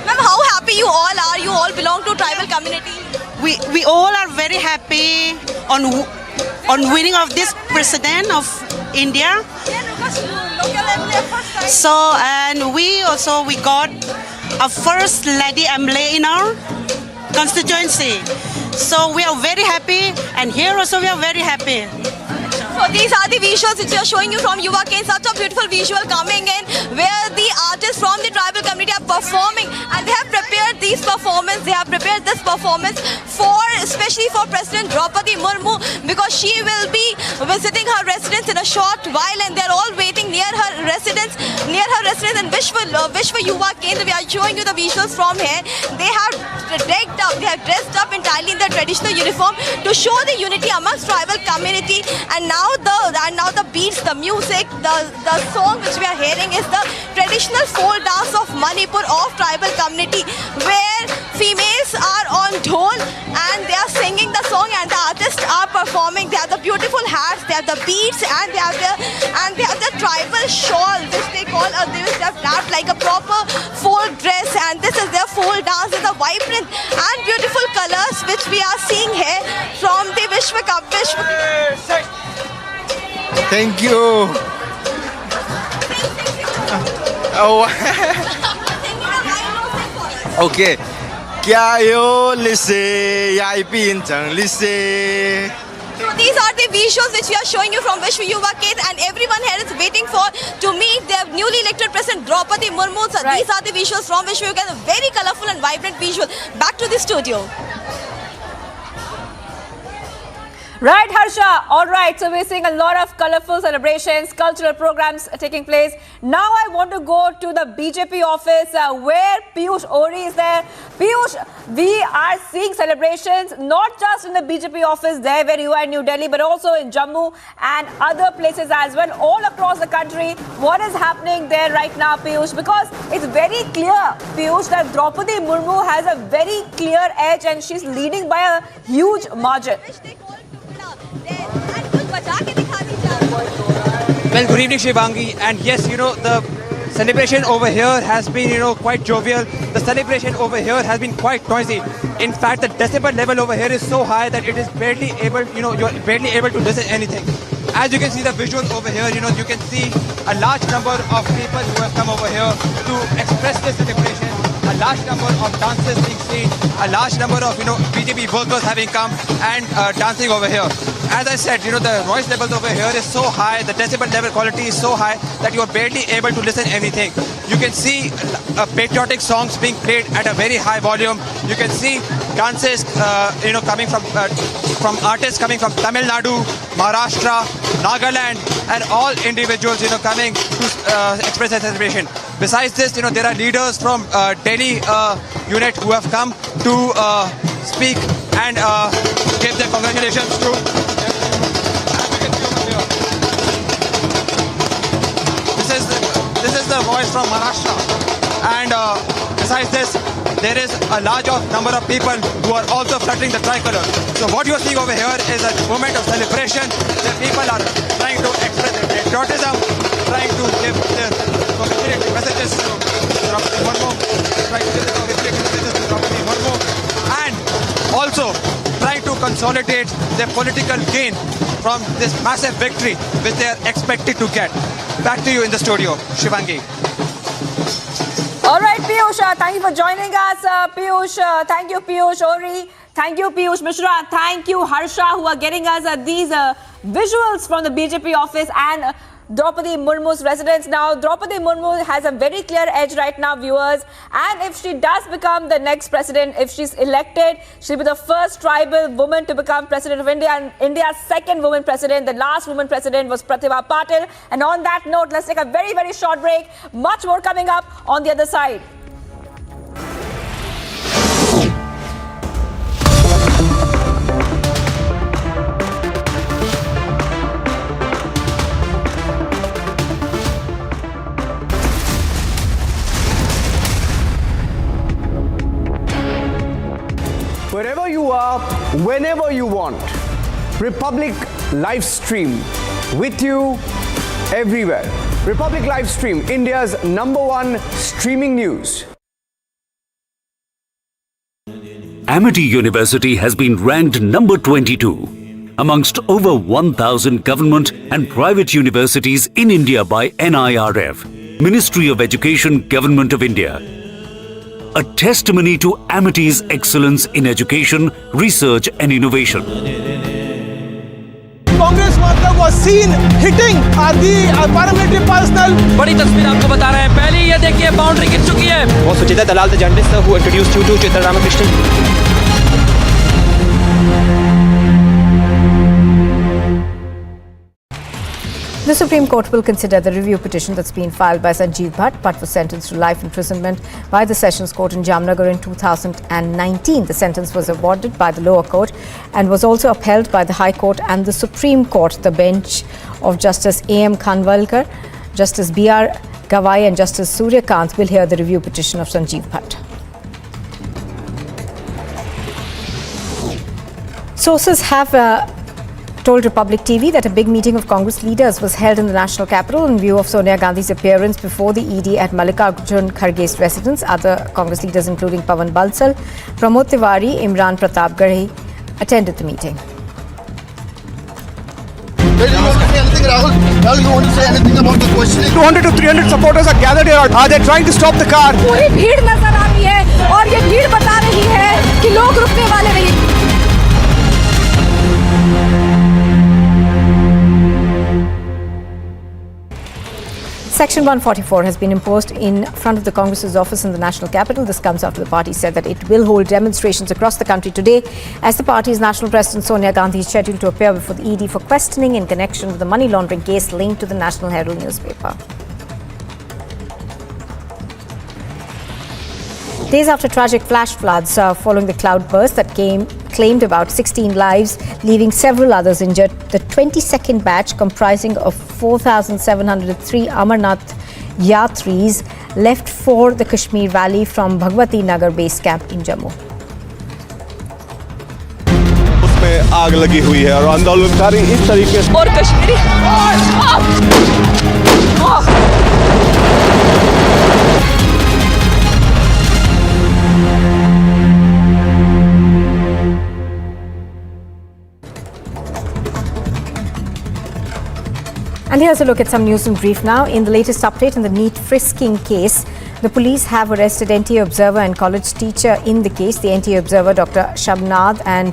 Ma'am, how happy you all are? You all belong to tribal community. We all are very happy on winning of this president of India. So and we got a first lady MLA in our constituency. So we are very happy, and here also we are very happy. So these are the visuals which we are showing you from Yuva Kendra. Such a beautiful visual coming in where the artists from the tribal community are performing, and they have prepared these performance. They have prepared this performance especially for President Draupadi Murmu, because she will be visiting her residence in a short while, and they're all waiting near her residence in Vishwa Yuva Kendra. We are showing you the visuals from here. They have dressed up entirely in their traditional uniform to show the unity amongst tribal community. And now the beats, the music, the song which we are hearing is the traditional folk dance of Manipur of tribal community, where females are on dhol and they are singing the song, and the artists are performing. They have the beautiful hats, they have the beads, and they have the tribal shawl which they call they have wrapped like a proper folk dress, and this is their folk dance in the vibrant and beautiful colors which we are seeing here from the Vishwa Cup. Thank you. Oh. Okay. Kya yo lise yai pin chang lise. So these are the visuals which we are showing you from Vishwa Yuva Kendra, and everyone here is waiting to meet their newly elected President Draupadi Murmu. So these are the visuals from Vishwa Yuva Kendra, very colorful and vibrant visual. Back to the studio. Right, Harsha. All right, so we're seeing a lot of colorful celebrations, cultural programs taking place. Now I want to go to the BJP office where Piyush Ohri is there. Piyush, we are seeing celebrations not just in the BJP office there where you are in New Delhi, but also in Jammu and other places as well, all across the country. What is happening there right now, Piyush? Because it's very clear, Piyush, that Draupadi Murmu has a very clear edge and she's leading by a huge margin. Well, good evening, Shivangi. And yes, the celebration over here has been, quite jovial. The celebration over here has been quite noisy. In fact, the decibel level over here is so high that it is barely able, you're barely able to listen anything. As you can see the visuals over here, you can see a large number of people who have come over here to express this celebration. A large number of dancers being seen, a large number of BJP workers having come and dancing over here. As I said, the noise levels over here is so high, the decibel level quality is so high that you are barely able to listen anything. You can see patriotic songs being played at a very high volume. You can see dances, coming from artists coming from Tamil Nadu, Maharashtra, Nagaland, and all individuals, coming to express their celebration. Besides this, there are leaders from Delhi unit who have come to speak and give their congratulations to. This is the voice from Maharashtra, and besides this, there is a large number of people who are also fluttering the tricolor. So what you are seeing over here is a moment of celebration. The people are trying to express their patriotism, trying to give their congratulatory messages to Draupadi Murmu, and also trying to consolidate their political gain from this massive victory which they are expected to get. Back to you in the studio, Shivangi. All right, Piyush, thank you for joining us. Piyush, thank you, Piyush Ohri. Thank you, Piyush Mishra. Thank you, Harsha, who are getting us these visuals from the BJP office and Draupadi Murmu's residence. Now, Draupadi Murmu has a very clear edge right now, viewers. And if she does become the next president, if she's elected, she'll be the first tribal woman to become president of India and India's second woman president. The last woman president was Pratibha Patil. And on that note, let's take a very, very short break. Much more coming up on the other side. Wherever you are, whenever you want. Republic live stream with you everywhere. Republic live stream, India's #1 streaming news. Amity University has been ranked number 22 amongst over 1,000 government and private universities in India by NIRF, Ministry of Education, Government of India. A testimony to Amity's excellence in education, research and innovation. Congress worker was seen hitting the paramilitary personnel. बड़ी तस्वीर आपको बता रहे हैं। पहले ये देखिए boundary गिर चुकी है। वो सुचिता दलाल the journalist who introduced you to Chitra Ramakrishnan. The Supreme Court will consider the review petition that's been filed by Sanjeev Bhatt. Bhatt was sentenced to life imprisonment by the Sessions Court in Jamnagar in 2019. The sentence was awarded by the lower court and was also upheld by the High Court and the Supreme Court. The bench of Justice A.M. Khanwalkar, Justice B.R. Gawai and Justice Surya Kant will hear the review petition of Sanjeev Bhatt. Sources have told Republic TV that a big meeting of Congress leaders was held in the national capital in view of Sonia Gandhi's appearance before the ED at Mallikarjun Kharge's residence. Other Congress leaders including Pawan Bansal, Pramod Tiwari, Imran Pratap Garhi attended the meeting. Rahul, you want to say anything about the questioning? 200 to 300 supporters are gathered here. Are they trying to stop the car? पूरी भीड़ नजर आ रही है और ये भीड़ बता रही है कि लोग रुकने वाले नहीं। Section 144 has been imposed in front of the Congress's office in the national capital. This comes after the party said that it will hold demonstrations across the country today as the party's national president Sonia Gandhi is scheduled to appear before the ED for questioning in connection with the money laundering case linked to the National Herald newspaper. Days after tragic flash floods following the cloudburst that claimed about 16 lives, leaving several others injured, the 22nd batch comprising of 4,703 Amarnath Yatris left for the Kashmir Valley from Bhagwati Nagar base camp in Jammu. उसमें आग लगी हुई है और आंदोलनकारी इस तरीके से और Kashmiri And here's a look at some news in brief now. In the latest update in the NEET frisking case, the police have arrested NTA observer and college teacher in the case. The NTA observer, Dr. Shabnad, and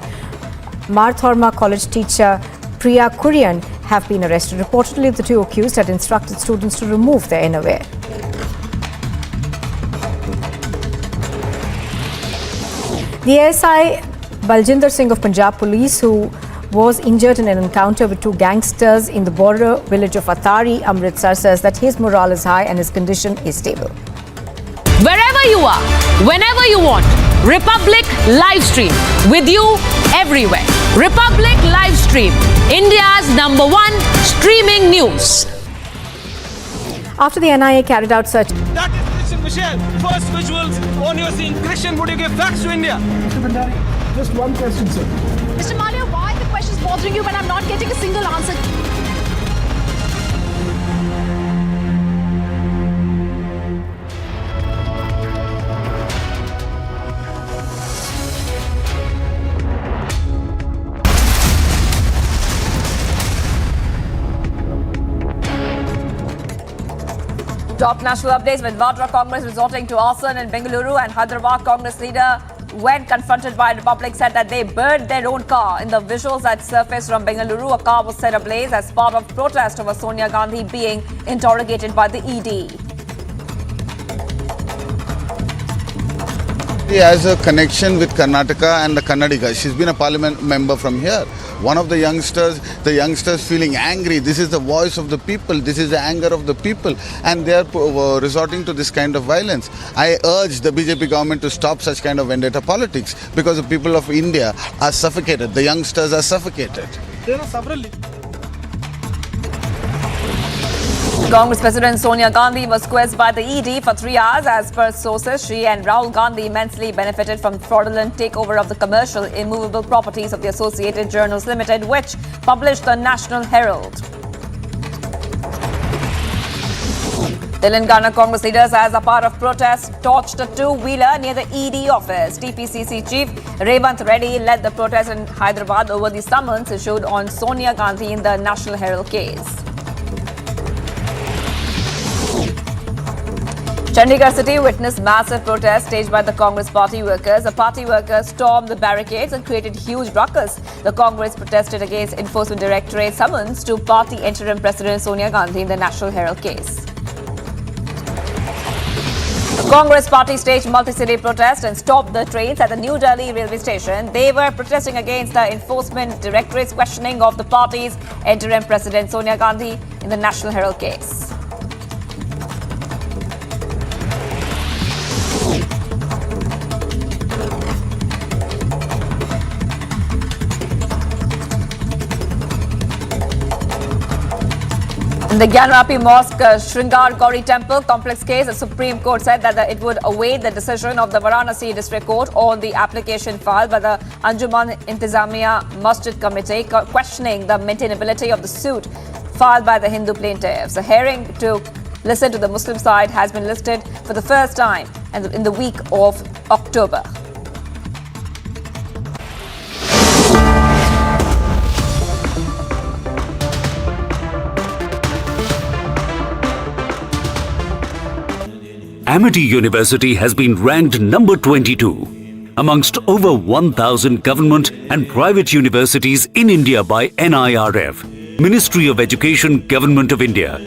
Marthorma college teacher Priya Kurian have been arrested. Reportedly, the two accused had instructed students to remove their innerwear. The ASI Baljinder Singh of Punjab Police, who was injured in an encounter with two gangsters in the border village of Atari, Amritsar, says that his morale is high and his condition is stable. Wherever you are, whenever you want, Republic live stream with you everywhere. Republic live stream, India's #1 streaming news. After the NIA carried out search. That is Christian Michelle. First visuals on your scene. Christian, would you give facts to India? Mr. Bhandari, just one question, sir. Mr. Malia, why the questions bothering you when I'm not getting a single answer? Top national updates with Vadra Congress resorting to arson in Bengaluru and Hyderabad Congress leader when confronted by Republic, said that they burned their own car. In the visuals that surfaced from Bengaluru, a car was set ablaze as part of protest over Sonia Gandhi being interrogated by the ED. He has a connection with Karnataka and the Kannadiga. She's been a parliament member from here. One of the youngsters feeling angry. This is the voice of the people. This is the anger of the people. And they are resorting to this kind of violence. I urge the BJP government to stop such kind of vendetta politics because the people of India are suffocated. The youngsters are suffocated. There are several. Congress President Sonia Gandhi was quizzed by the ED for 3 hours. As per sources, she and Rahul Gandhi immensely benefited from fraudulent takeover of the commercial immovable properties of the Associated Journals Limited, which published the National Herald. Telangana Congress leaders, as a part of protest, torched a two-wheeler near the ED office. TPCC Chief Revanth Reddy led the protest in Hyderabad over the summons issued on Sonia Gandhi in the National Herald case. Chandigarh city witnessed massive protests staged by the Congress party workers. The party workers stormed the barricades and created huge ruckus. The Congress protested against Enforcement Directorate summons to party interim President Sonia Gandhi in the National Herald case. The Congress party staged multi-city protest and stopped the trains at the New Delhi railway station. They were protesting against the Enforcement Directorate's questioning of the party's interim President Sonia Gandhi in the National Herald case. In the Gyanrapi Mosque Shringar Gauri Temple complex case, the Supreme Court said that it would await the decision of the Varanasi District Court on the application filed by the Anjuman Intizamiya Masjid Committee questioning the maintainability of the suit filed by the Hindu plaintiffs. The hearing to listen to the Muslim side has been listed for the first time in the week of October. Amity University has been ranked number 22 amongst over 1,000 government and private universities in India by NIRF, Ministry of Education, Government of India.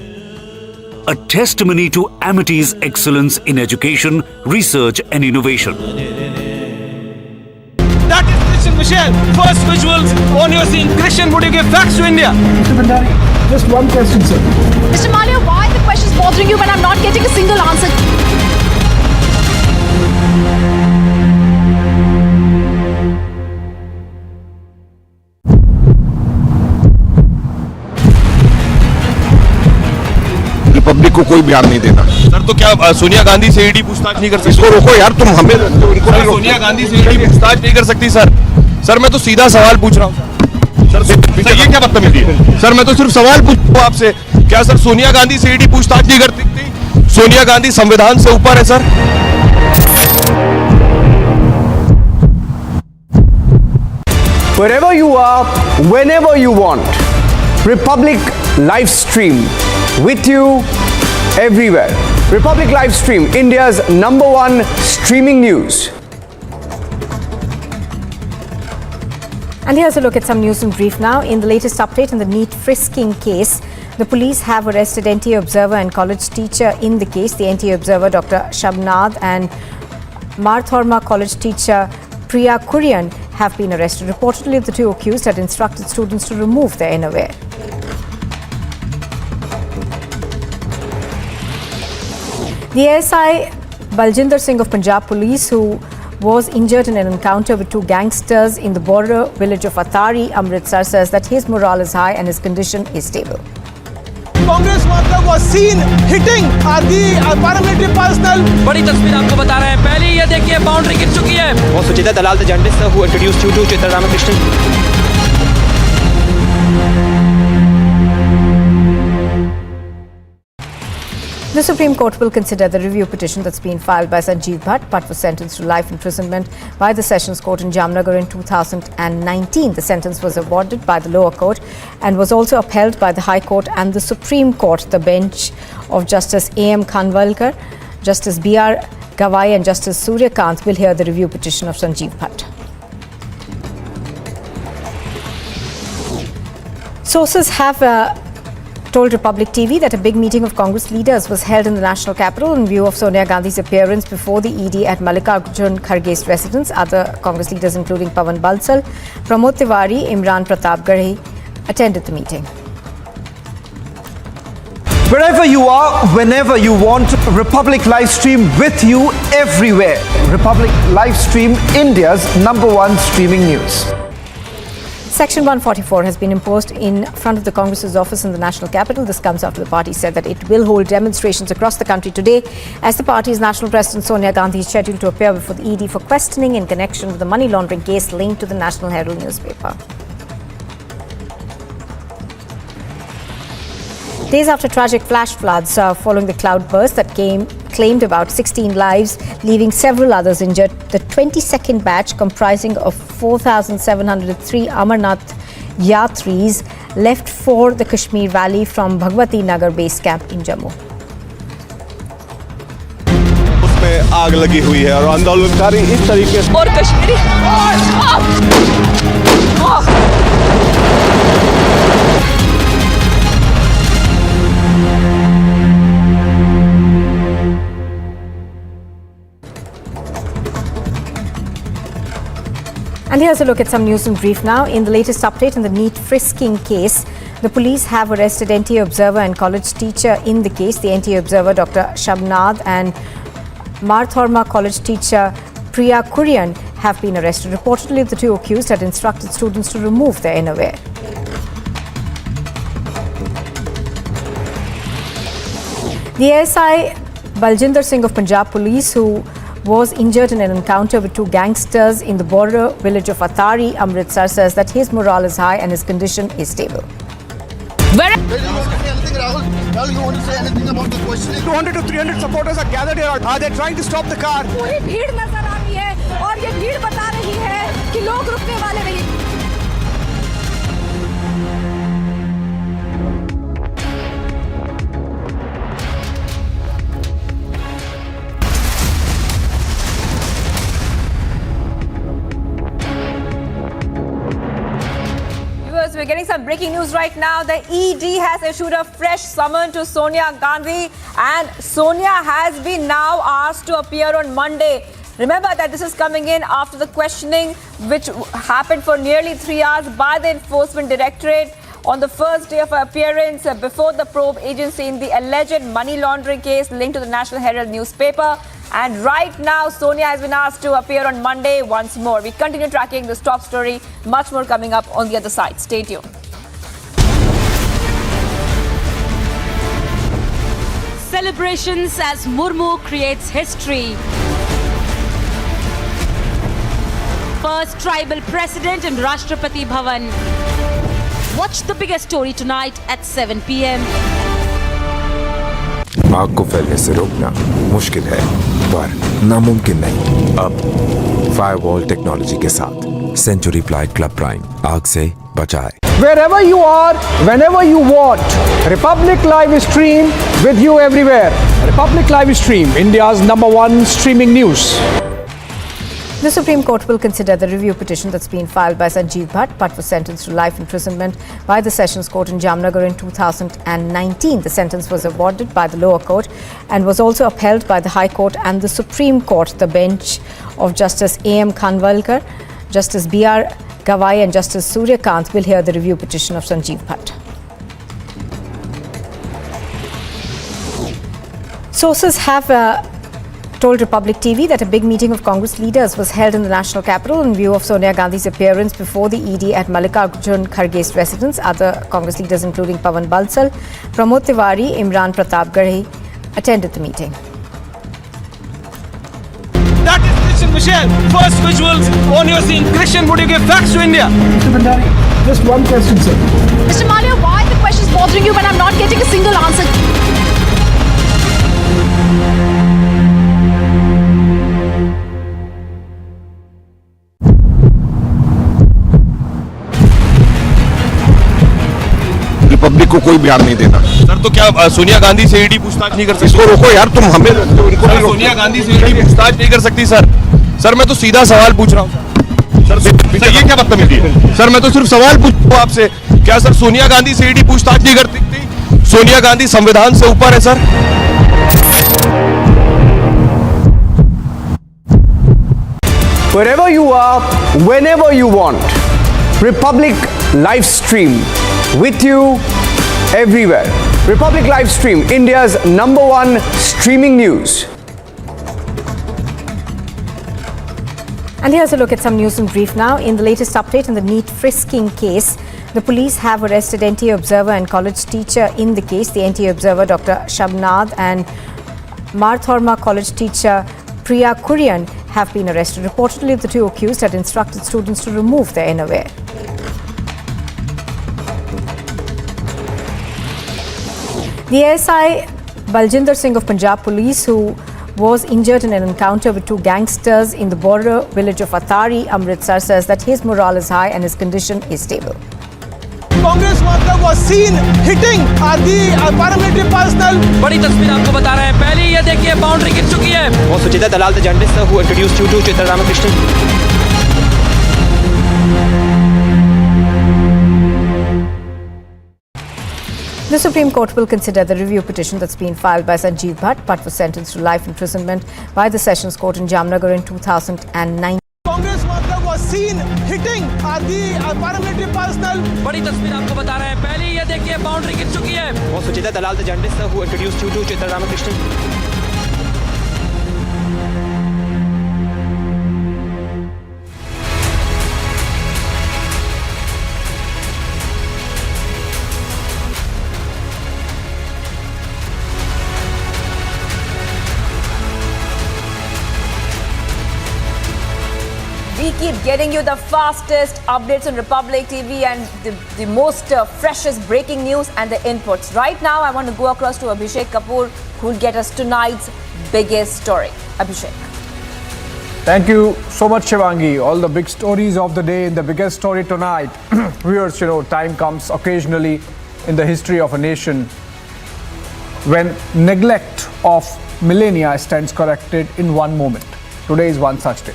A testimony to Amity's excellence in education, research and innovation. That is Christian Michelle. First visuals on your scene. Christian, would you give facts to India? Mr. Bhandari, just one question, sir. Mr. Malia, why are the questions bothering you when I'm not getting a single answer? Republic को कोई बयान नहीं देना। Sir तो क्या सोनिया गांधी से ED पूछताछ नहीं कर सकती? इसको रोको यार, तुम हमें सोनिया गांधी से ईडी पूछताछ नहीं कर सकती सर। सर मैं तो सीधा सवाल पूछ रहा हूँ सर, ये क्या बदतमीजी है? सर मैं तो सिर्फ सवाल पूछ रहा हूँ आपसे, क्या सर सोनिया गांधी से ईडी पूछताछ नहीं कर सकती? सोनिया गांधी संविधान से ऊपर है sir. Wherever you are, whenever you want, Republic live stream with you everywhere. Republic live stream, India's #1 streaming news. And here's a look at some news in brief now. In the latest update in the NEET frisking case, the police have arrested NTA Observer and college teacher in the case. The NTA Observer, Dr. Shabnad, and Marthorma college teacher Priya Kurian have been arrested. Reportedly, the two accused had instructed students to remove their innerwear. The ASI Baljinder Singh of Punjab Police, who was injured in an encounter with two gangsters in the border village of Atari, Amritsar, says that his morale is high and his condition is stable. Congress worker was seen hitting the paramilitary personnel. बड़ी तस्वीर आपको बता रहे हैं। पहले ये देखिए boundary गिर चुकी है। वो सुचिता दलाल the journalist who introduced you to Chitra Ramakrishnan. The Supreme Court will consider the review petition that's been filed by Sanjeev Bhatt. Bhatt was sentenced to life imprisonment by the Sessions Court in Jamnagar in 2019. The sentence was awarded by the lower court and was also upheld by the High Court and the Supreme Court. The bench of Justice A.M. Khanwalkar, Justice B.R. Gawai and Justice Surya Kant will hear the review petition of Sanjeev Bhatt. Sources have told Republic TV that a big meeting of Congress leaders was held in the national capital in view of Sonia Gandhi's appearance before the ED at Mallikarjun Kharge's residence. Other Congress leaders including Pawan Bansal, Pramod Tiwari, Imran Pratapgarhi attended the meeting. Wherever you are, whenever you want, Republic Livestream with you everywhere. Republic Livestream, India's #1 streaming news. Section 144 has been imposed in front of the Congress's office in the national capital. This comes after the party said that it will hold demonstrations across the country today as the party's national president Sonia Gandhi is scheduled to appear before the ED for questioning in connection with the money laundering case linked to the National Herald newspaper. Days after tragic flash floods following the cloudburst that claimed about 16 lives, leaving several others injured, the 22nd batch comprising of 4,703 Amarnath Yatris left for the Kashmir Valley from Bhagwati Nagar base camp in Jammu. उसमें आग लगी हुई है और आंदोलनकारी इस तरीके से और Kashmiri And here's a look at some news in brief now. In the latest update in the NEET frisking case, the police have arrested NTA observer and college teacher in the case. The NTA observer, Dr. Shabnad, and Marthorma college teacher Priya Kurian have been arrested. Reportedly, the two accused had instructed students to remove their innerwear. The ASI Baljinder Singh of Punjab Police, who was injured in an encounter with two gangsters in the border village of Atari, Amritsar, says that his morale is high and his condition is stable. 200 to 300 supporters are gathered here. They're trying to stop the car. पूरी भीड़ नजर आ रही है और ये भीड़ बता रही है कि लोग रुकने वाले नहीं. We're getting some breaking news right now. The ED has issued a fresh summon to Sonia Gandhi, and Sonia has been now asked to appear on Monday. Remember that this is coming in after the questioning which happened for nearly 3 hours by the Enforcement Directorate on the first day of her appearance before the probe agency in the alleged money laundering case linked to the National Herald newspaper. And right now, Sonia has been asked to appear on Monday once more. We continue tracking this top story. Much more coming up on the other side. Stay tuned. Celebrations as Murmu creates history. First tribal president in Rashtrapati Bhavan. Watch the biggest story tonight at 7 p.m. आग को फैलने से रोकना मुश्किल है पर नामुमकिन नहीं। अब फायरवॉल टेक्नोलॉजी के साथ सेंचुरी प्लाइड क्लब प्राइम आग से बचाए। Wherever you are, whenever you want, Republic Live Stream with you everywhere. Republic Live Stream, India's #1 streaming news. The Supreme Court will consider the review petition that's been filed by Sanjeev Bhatt. Bhatt was sentenced to life imprisonment by the Sessions Court in Jamnagar in 2019. The sentence was awarded by the lower court and was also upheld by the High Court and the Supreme Court. The bench of Justice A.M. Khanwalkar, Justice B.R. Gawai and Justice Surya Kant will hear the review petition of Sanjeev Bhatt. Sources have told Republic TV that a big meeting of Congress leaders was held in the national capital in view of Sonia Gandhi's appearance before the ED at Mallikarjun Kharge's residence. Other Congress leaders including Pawan Bansal, Pramod Tiwari, Imran Pratapgarhi attended the meeting. That is Christian Michelle. First visuals on your scene. Christian, would you give facts to India? Mr. Bhandari, just one question, sir. Mr. Malia, why are the questions bothering you when I'm not getting a single answer? Republic public को कोई बयान नहीं देना। Sir तो क्या सोनिया गांधी से ED पूछताछ नहीं कर सकती? इसको रोको यार, तुम हमें सर, सोनिया गांधी से ईडी पूछताछ नहीं कर सकती सर। सर मैं तो सीधा सवाल पूछ रहा हूँ सर। ये क्या बदतमीजी है सर? मैं तो सिर्फ सवाल पूछ रहा हूँ आपसे। क्या सर सोनिया गांधी से ईडी पूछताछ नहीं कर सकती? सोनिया गांधी संविधान से ऊपर है sir. Wherever you are, whenever you want. Republic live stream with you everywhere. Republic live stream, India's #1 streaming news. And here's a look at some news in brief now. In the latest update in the NEET frisking case, the police have arrested NTA observer and college teacher in the case. The NTA observer, Dr. Shabnad, and Marthorma college teacher Priya Kurian have been arrested. Reportedly, the two accused had instructed students to remove their innerwear. The ASI Baljinder Singh of Punjab Police, who was injured in an encounter with two gangsters in the border village of Athari, Amritsar, says that his morale is high and his condition is stable. Congress worker was seen hitting the paramilitary personnel. बड़ी तस्वीर आपको बता रहे हैं। पहले ये देखिए boundary गिर चुकी है। वो सुचिता दलाल, the journalist who introduced you to Chitra Ramakrishnan. The Supreme Court will consider the review petition that's been filed by Sanjeev Bhatt. Bhatt was sentenced to life imprisonment by the Sessions Court in Jamnagar in 2009. Congress worker was seen hitting the paramilitary personnel. बड़ी तस्वीर आपको बता रहे हैं। पहले ये देखिए boundary गिर चुकी है। वो सुचिता दलाल, the journalist who introduced you to Chitra Ramakrishnan. We keep getting you the fastest updates on Republic TV and the most freshest breaking news and the inputs. Right now, I want to go across to Abhishek Kapoor, who will get us tonight's biggest story. Abhishek. Thank you so much, Shivangi. All the big stories of the day in the biggest story tonight. Viewers, time comes occasionally in the history of a nation when neglect of millennia stands corrected in one moment. Today is one such day.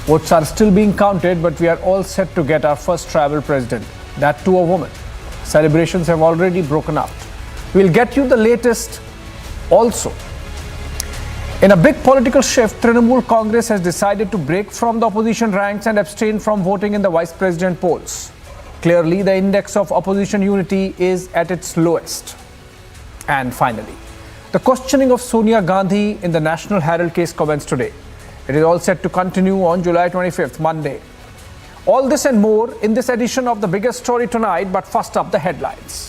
Votes are still being counted, but we are all set to get our first tribal president, that too a woman. Celebrations have already broken out. We'll get you the latest also. In a big political shift, Trinamool Congress has decided to break from the opposition ranks and abstain from voting in the vice president polls. Clearly, the index of opposition unity is at its lowest. And finally, the questioning of Sonia Gandhi in the National Herald case commenced today. It is all set to continue on July 25th, Monday. All this and more in this edition of the biggest story tonight, but first up the headlines.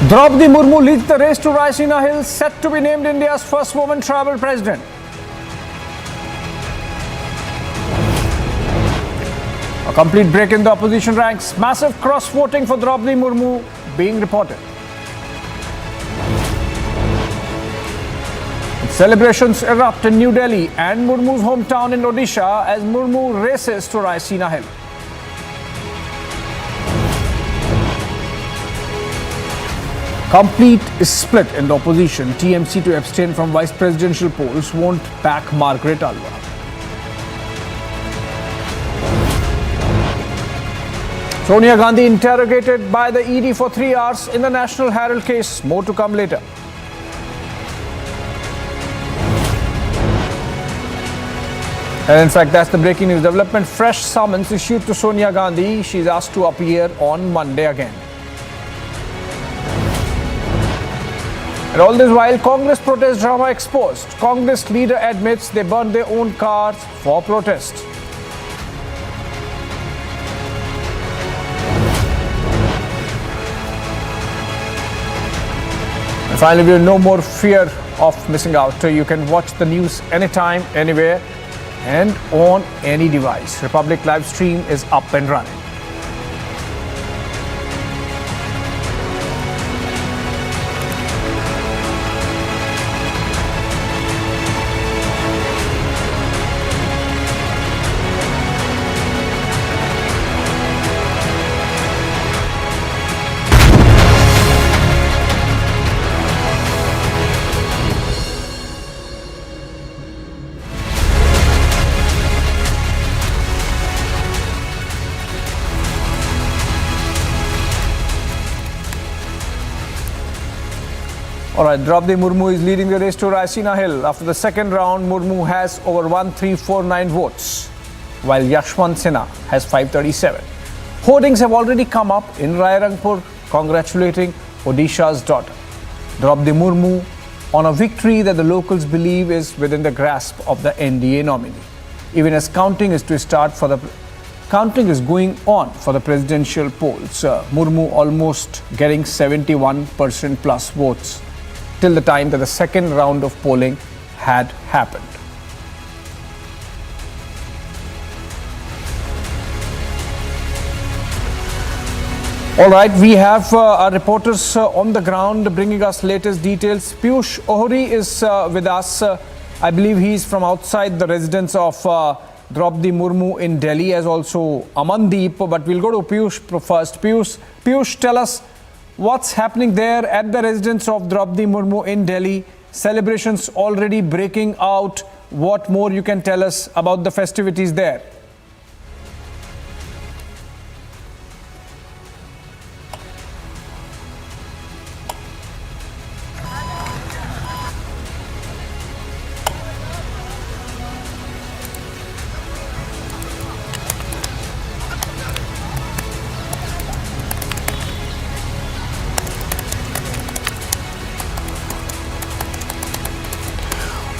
Draupadi Murmu leads the race to Raisina Hill, set to be named India's first woman tribal president. A complete break in the opposition ranks, massive cross-voting for Draupadi Murmu being reported. Celebrations erupt in New Delhi and Murmu's hometown in Odisha as Murmu races to Raisina Hill. Complete split in the opposition. TMC to abstain from vice presidential polls won't back Margaret Alva. Sonia Gandhi interrogated by the ED for 3 hours in the National Herald case. More to come later. And in fact, that's the breaking news development. Fresh summons issued to Sonia Gandhi. She's asked to appear on Monday again. And all this while, Congress protest drama exposed. Congress leader admits they burned their own cars for protest. And finally, we have no more fear of missing out. You can watch the news anytime, anywhere, and on any device. Republic live stream is up and running. All right, Draupadi Murmu is leading the race to Raisina Hill. After the second round, Murmu has over 1349 votes, while Yashwant Sinha has 537. Hoardings have already come up in Rairangpur, congratulating Odisha's daughter, Draupadi Murmu, on a victory that the locals believe is within the grasp of the NDA nominee. Even as counting is going on for the presidential polls. Murmu almost getting 71% plus votes till the time that the second round of polling had happened. All right, we have our reporters on the ground bringing us latest details. Piyush Ohri is with us. I believe he is from outside the residence of Draupadi Murmu in Delhi, as also Amandeep. But we'll go to Piyush first. Piyush, tell us what's happening there at the residence of Draupadi Murmu in Delhi. Celebrations already breaking out. What more you can tell us about the festivities there?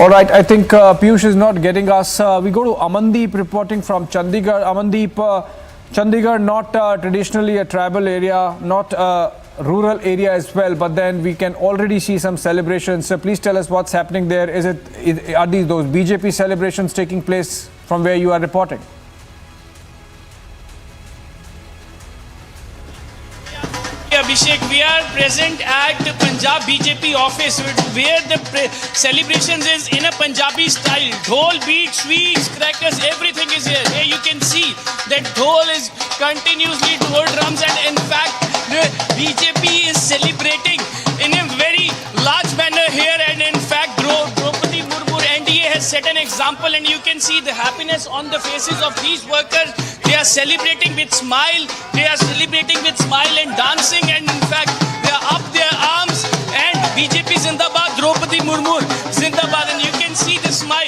All right, I think Piyush is not getting us. We go to Amandeep reporting from Chandigarh. Amandeep, Chandigarh not traditionally a tribal area, not a rural area as well, but then we can already see some celebrations. So please tell us what's happening there. Are these those BJP celebrations taking place from where you are reporting? Abhishek, we are present at the Punjab BJP office where the celebrations is in a Punjabi style. Dhol, beat, sweets, crackers, everything is here. Here you can see that dhol is continuously dhol drums, and in fact the BJP is celebrating in a very large manner here, and in fact Draupadi Murmu NDA has set an example, and you can see the happiness on the faces of these workers. They are celebrating with smile. They are celebrating with smile and dancing, and in fact they are up their arms and BJP Zindabad, Draupadi Murmu Zindabad, and you can see the smile.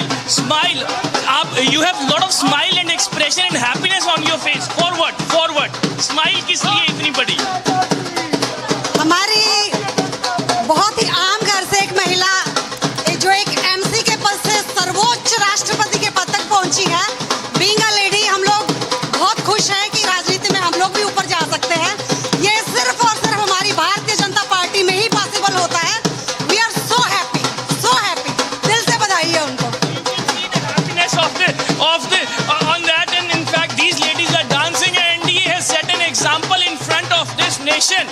You have a lot of smile and expression and happiness on your face. Forward. Smile किस लिए everybody? हमारी बहुत ही आम घर से एक महिला जो एक एमसी के पद से सर्वोच्च राष्ट्रपति के पद तक पहुंची है, बीइंग अ लेडी, हम लोग बहुत खुश हैं कि राजनीति में हम लोग भी ऊपर जा सकते हैं। ये सिर्फ और सिर्फ हमारी भारतीय जनता पार्टी में ही पॉसिबल होता है। We are so happy. दिल से बधाई है उनको। On that, and in fact these ladies are dancing, and NDA has set an example in front of this nation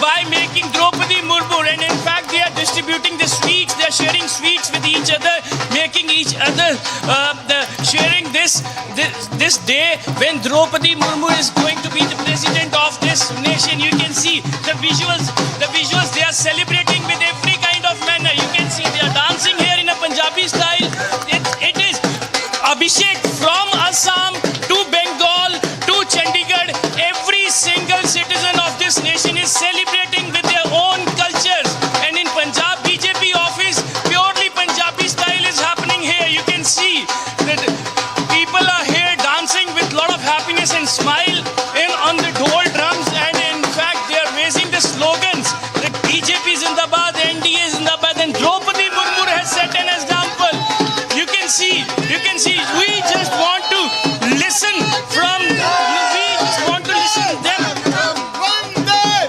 by making Draupadi Murmu, and in fact they are distributing the sweets, they are sharing sweets with each other, making each other sharing this day when Draupadi Murmu is going to be the president of this nation. You can see the visuals, they are celebrating with every kind of manner. You can see they are dancing here in a Punjabi style. It is Abhishek, from Assam to Bengal to Chandigarh, every single citizen of this nation is celebrating with their own cultures. And in Punjab BJP office, purely Punjabi style is happening here. You can see that people are here dancing with a lot of happiness and smile on the dhol drums, and in fact they are raising the slogans that BJP Zindabad, NDA Zindabad, and Draupadi Murmu has set an example. You can see, we just want to listen them.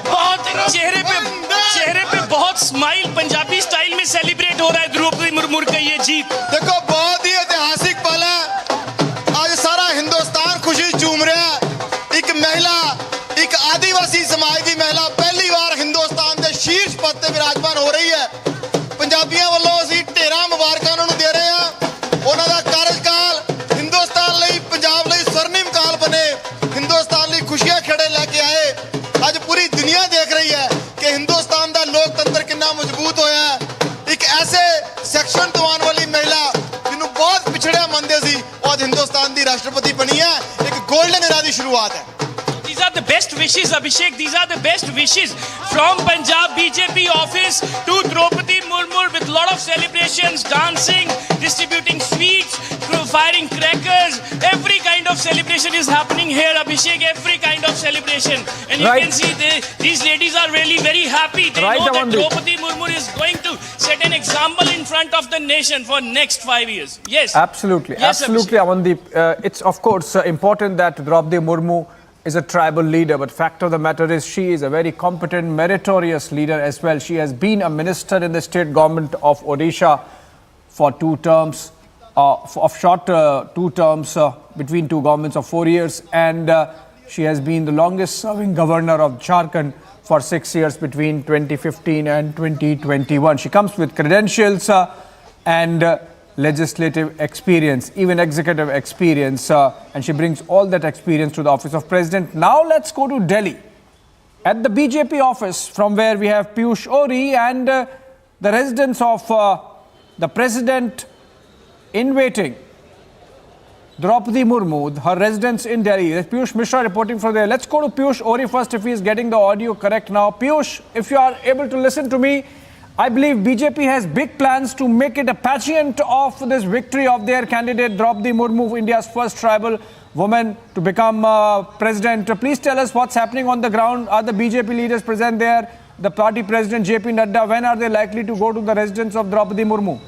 बहुत चेहरे पे बहुत smile Punjabi style में celebrate हो रहा है द्रौपदी मुर्मू का ये जीत। देखो, बहुत ही ऐतिहासिक पल है। आज सारा हिंदुस्तान खुशी झूम रहा है। एक महिला, एक आदिवासी समाज की महिला पहली बार हिंदुस्तान के शीर्ष पद पर विराजमान हो रही है। पंजाबियों वालों ਅਸੀਂ ਢੇਰਾਂ ਮੁਬਾਰਕਾਂ ਉਹਨਾਂ ਨੂੰ ਦੇ ਰਹੇ ਹਾਂ। ਉਹਨਾਂ ਦਾ ਕਾਰਜਕਾਲ हिंदुस्तान ਲਈ, पंजाब ਲਈ स्वर्णिम काल बने, हिंदुस्तान ਲਈ खुशियां खड़े लेके आए। आज पूरी दुनिया देख रही है कि हिंदुस्तान का लोकतंत्र कितना मजबूत होया है। एक ऐसे सैक्शन तो आने वाली महिला जिन्हों बहुत पिछड़िया मानते सी, आज हिंदुस्तान की राष्ट्रपति बनी है। एक गोल्डन एरा की शुरुआत है। These are the best wishes, Abhishek. These are the best wishes from Punjab BJP office to Draupadi Murmu with a lot of celebrations, dancing, distributing sweets, firing crackers. Every kind of celebration is happening here, Abhishek. Every kind of celebration. And you can see these ladies are really very happy. They know that Draupadi Murmu is going to set an example in front of the nation for next 5 years. Yes. Absolutely. Yes, absolutely, Amandeep. It's of course important that Draupadi Murmu is a tribal leader, but fact of the matter is she is a very competent, meritorious leader as well. She has been a minister in the state government of Odisha for 2 terms, of short 2 terms between 2 governments of 4 years, and she has been the longest serving governor of Jharkhand for 6 years between 2015 and 2021. She comes with credentials and legislative experience, even executive experience, and she brings all that experience to the office of president. Now let's go to Delhi. At the BJP office, from where we have Piyush Ori and the residence of the president in waiting, Draupadi Murmu, her residence in Delhi. There's Piyush Mishra reporting from there. Let's go to Piyush Ori first, if he is getting the audio correct now. Piyush, if you are able to listen to me, I believe BJP has big plans to make it a pageant of this victory of their candidate Draupadi Murmu, India's first tribal woman to become president. Please tell us what's happening on the ground. Are the BJP leaders present there? The party president JP Nadda, when are they likely to go to the residence of Draupadi Murmu?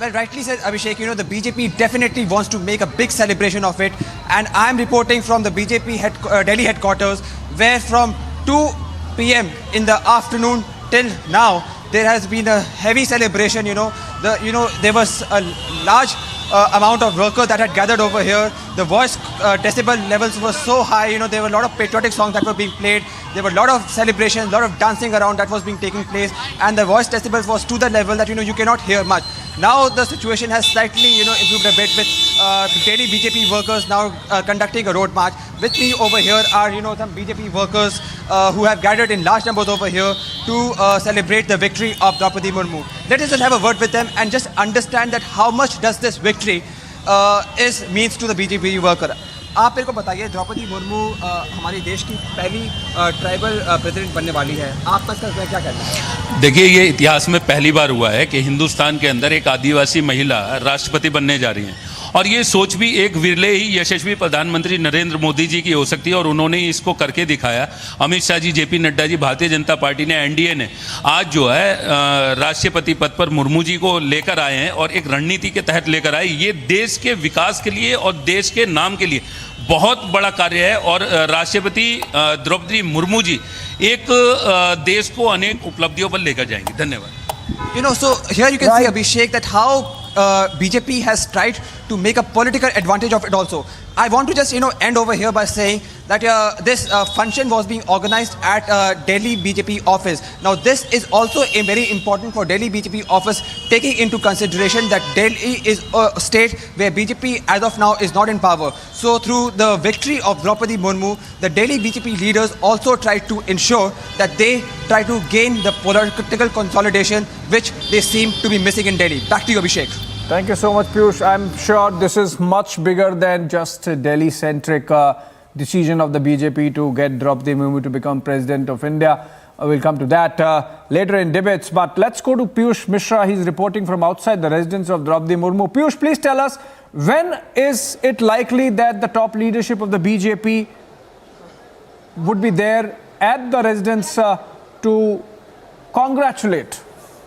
Well, rightly said, Abhishek, the BJP definitely wants to make a big celebration of it. And I'm reporting from the BJP Delhi headquarters, where from 2 p.m. in the afternoon till now, there has been a heavy celebration. There was a large amount of workers that had gathered over here. The voice decibel levels were so high. There were a lot of patriotic songs that were being played. There were a lot of celebrations, a lot of dancing around that was being taking place, and the voice decibels was to the level that you cannot hear much. Now the situation has slightly improved a bit with daily BJP workers now conducting a road march. With me over here are some BJP workers who have gathered in large numbers over here to celebrate the victory of Draupadi Murmu. Let us just have a word with them and just understand that how much does this victory means to the BJP worker. आप मेरे को बताइए, द्रौपदी मुर्मू हमारे देश की पहली tribal president बनने वाली है। आपका इसका क्या कहना है? देखिए, ये इतिहास में पहली बार हुआ है कि हिंदुस्तान के अंदर एक आदिवासी महिला राष्ट्रपति बनने जा रही हैं, और ये सोच भी एक विरले ही यशस्वी प्रधानमंत्री नरेंद्र मोदी जी की हो सकती है, और उन्होंने इसको करके दिखाया। अमित शाह जी, जेपी नड्डा जी, भारतीय जनता पार्टी ने, एनडीए ने आज जो है राष्ट्रपति पद पर मुर्मू जी को लेकर आए हैं, और एक रणनीति के तहत लेकर आए। ये देश के विकास के लिए और देश के नाम के लिए बहुत बड़ा कार्य है, और राष्ट्रपति द्रौपदी मुर्मू जी एक देश को अनेक उपलब्धियों पर लेकर जाएंगे। धन्यवाद। So here you can see, Abhishek, that how BJP has tried to make a political advantage of it also. I want to just end over here by saying that this function was being organized at Delhi BJP office. Now this is also a very important for Delhi BJP office, taking into consideration that Delhi is a state where BJP as of now is not in power. So through the victory of Draupadi Murmu, the Delhi BJP leaders also tried to ensure that they try to gain the political consolidation which they seem to be missing in Delhi. Back to you, Abhishek. Thank you so much, Piyush. I'm sure this is much bigger than just a Delhi-centric decision of the BJP to get Draupadi Murmu to become president of India. We'll come to that later in debates. But let's go to Piyush Mishra. He's reporting from outside the residence of Draupadi Murmu. Piyush, please tell us, when is it likely that the top leadership of the BJP would be there at the residence to congratulate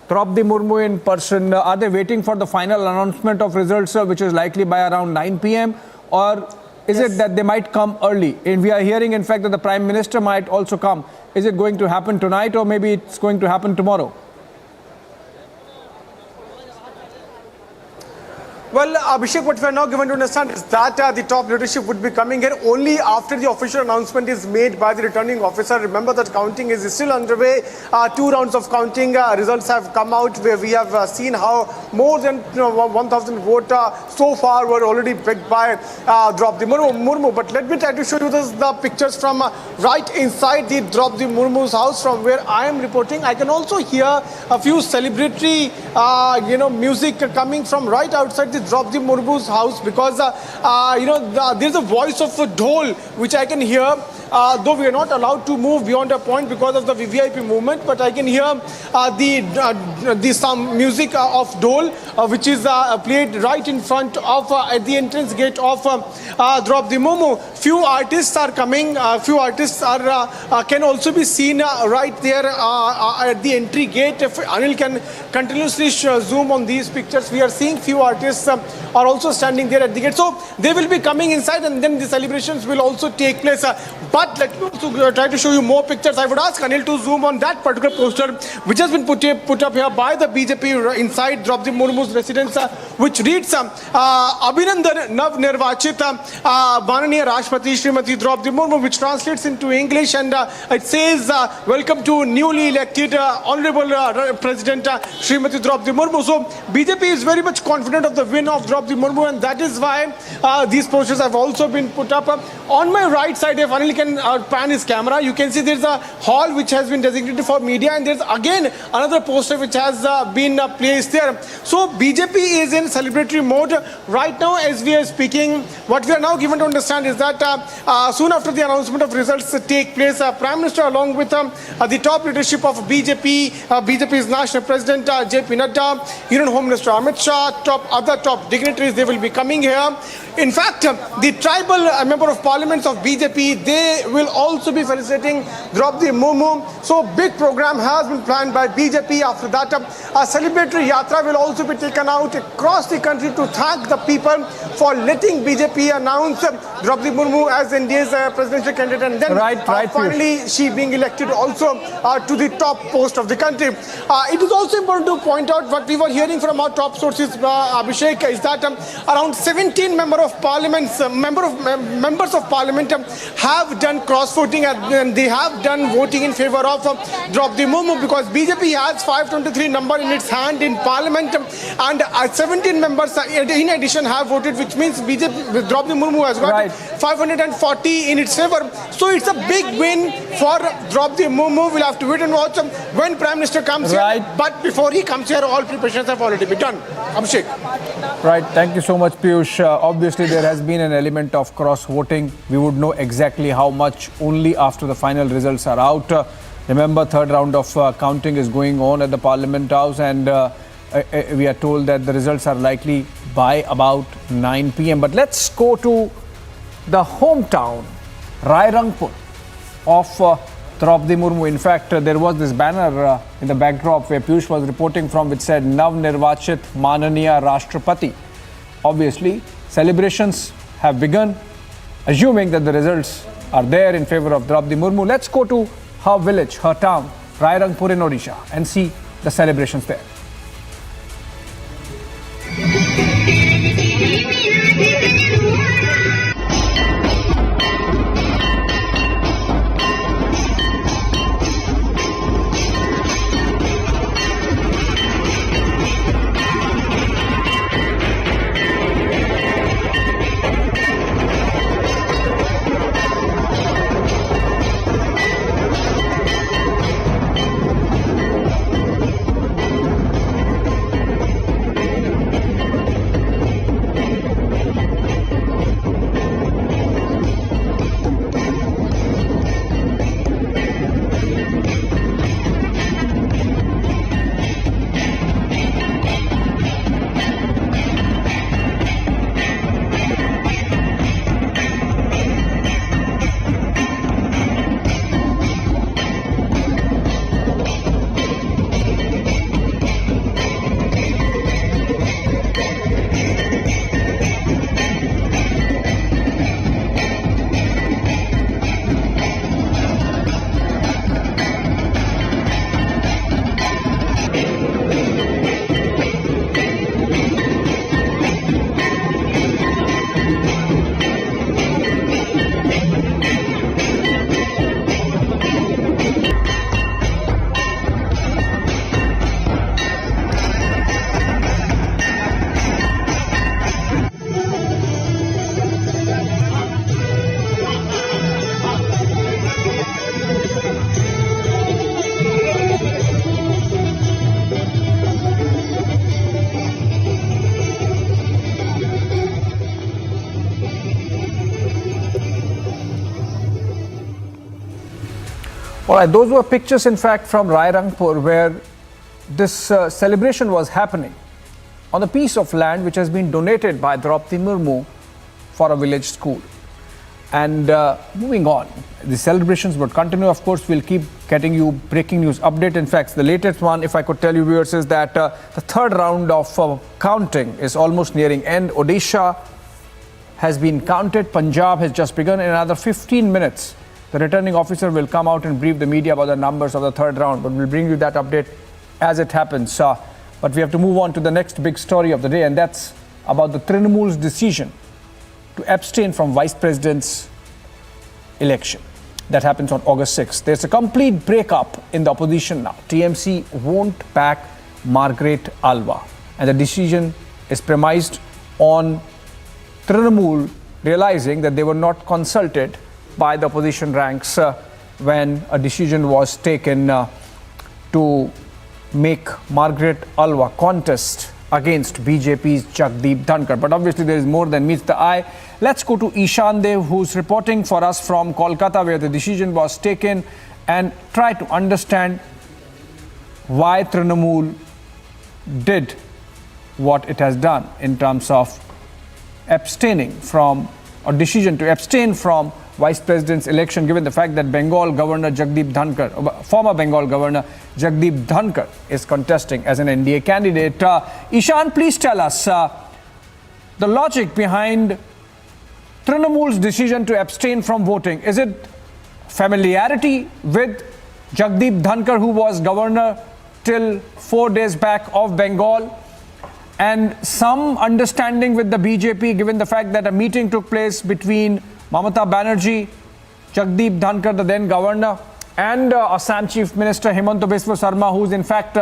Draupadi Murmu in person? Are they waiting for the final announcement of results, which is likely by around 9 p.m.? Or is it that they might come early? And we are hearing, in fact, that the Prime Minister might also come. Is it going to happen tonight, or maybe it's going to happen tomorrow? Well, Abhishek, what we are now given to understand is that the top leadership would be coming here only after the official announcement is made by the returning officer. Remember that counting is still underway. 2 rounds of counting results have come out, where we have seen how more than 1,000 votes so far were already picked by Draupadi Murmu. But let me try to show you the pictures from right inside the Draupadi Murmu's house, from where I am reporting. I can also hear a few celebratory, music coming from right outside the Draupadi Murmu's house, because there's a voice of a dhol which I can hear though we are not allowed to move beyond a point because of the VVIP movement, but I can hear the some music of Dole, which is played right in front of at the entrance gate of Draupadi Murmu. Few artists are coming. Few artists are can also be seen right there at the entry gate. If Anil can continuously zoom on these pictures, we are seeing few artists are also standing there at the gate. So they will be coming inside, and then the celebrations will also take place. But let me also try to show you more pictures. I would ask Anil to zoom on that particular poster, which has been put up here by the BJP inside Draupadi Murmu's residence, which reads Abhinandan Nav Nirvachit Mananiya Rashtrapati Srimati Draupadi Murmu, which translates into English, and it says welcome to newly elected Honorable President Srimati Draupadi Murmu. So BJP is very much confident of the win of Draupadi Murmu, and that is why these posters have also been put up. On my right side, if Anil can pan his camera, you can see there's a hall which has been designated for media, and there's again another poster which has been placed there. So BJP is in celebratory mode right now as we are speaking. What we are now given to understand is that soon after the announcement of results take place, Prime Minister along with the top leadership of BJP, BJP's National President JP Nadda, Union Home Minister Amit Shah, other top dignitaries, they will be coming here. In fact, the tribal member of parliaments of BJP, they will also be felicitating Draupadi Murmu. So big program has been planned by BJP. After that, a celebratory yatra will also be taken out across the country to thank the people for letting BJP announce Draupadi Murmu as India's presidential candidate, and then finally she being elected also to the top post of the country. It is also important to point out what we were hearing from our top sources, Abhishek, is that around 17 members of parliament have done cross-voting, and they have done voting in favor of Draupadi Murmu, because BJP has 523 number in its hand in parliament, and 17 members in addition have voted, which means BJP, Draupadi Murmu has got 540 in its favor. So it's a big win for Draupadi Murmu. We'll have to wait and watch when Prime Minister comes here. But before he comes here, all preparations have already been done. Abhishek. Right. Thank you so much, Piyush. Obviously, there has been an element of cross-voting. We would know exactly how much only after the final results are out. Remember, third round of counting is going on at the Parliament House, and we are told that the results are likely by about 9 p.m. But let's go to the hometown, Rairangpur, of Draupadi Murmu. In fact, there was this banner in the backdrop where Piyush was reporting from, which said Nav Nirvachit Mananiya Rashtrapati. Obviously, celebrations have begun, assuming that the results are there in favor of Draupadi Murmu. Let's go to her village, her town, Rairangpur in Odisha, and see the celebrations there. All right, those were pictures, in fact, from Rai Rangpur, where this celebration was happening on a piece of land which has been donated by Draupadi Murmu for a village school. And moving on, the celebrations would continue. Of course, we'll keep getting you breaking news update. In fact, the latest one, if I could tell you, viewers, is that the third round of counting is almost nearing end. Odisha has been counted. Punjab has just begun. In another 15 minutes, the returning officer will come out and brief the media about the numbers of the third round. But we'll bring you that update as it happens. But we have to move on to the next big story of the day, and that's about the Trinamool's decision to abstain from Vice President's election. That happens on August 6th. There's a complete breakup in the opposition now. TMC won't back Margaret Alva. And the decision is premised on Trinamool realizing that they were not consulted by the opposition ranks when a decision was taken to make Margaret Alva contest against BJP's Jagdeep Dhankar. But obviously there is more than meets the eye. Let's go to Ishan Dev, who's reporting for us from Kolkata, where the decision was taken, and try to understand why Trinamool did what it has done in terms of abstaining from, or decision to abstain from Vice President's election, given the fact that Bengal Governor Jagdeep Dhankar, former Bengal Governor Jagdeep Dhankar, is contesting as an NDA candidate. Ishan, please tell us the logic behind Trinamool's decision to abstain from voting. Is it familiarity with Jagdeep Dhankar, who was governor till 4 days back of Bengal, and some understanding with the BJP, given the fact that a meeting took place between Mamata Banerjee, Jagdeep Dhankar, the then governor, and Assam Chief Minister Himanta Biswa Sarma, who's in fact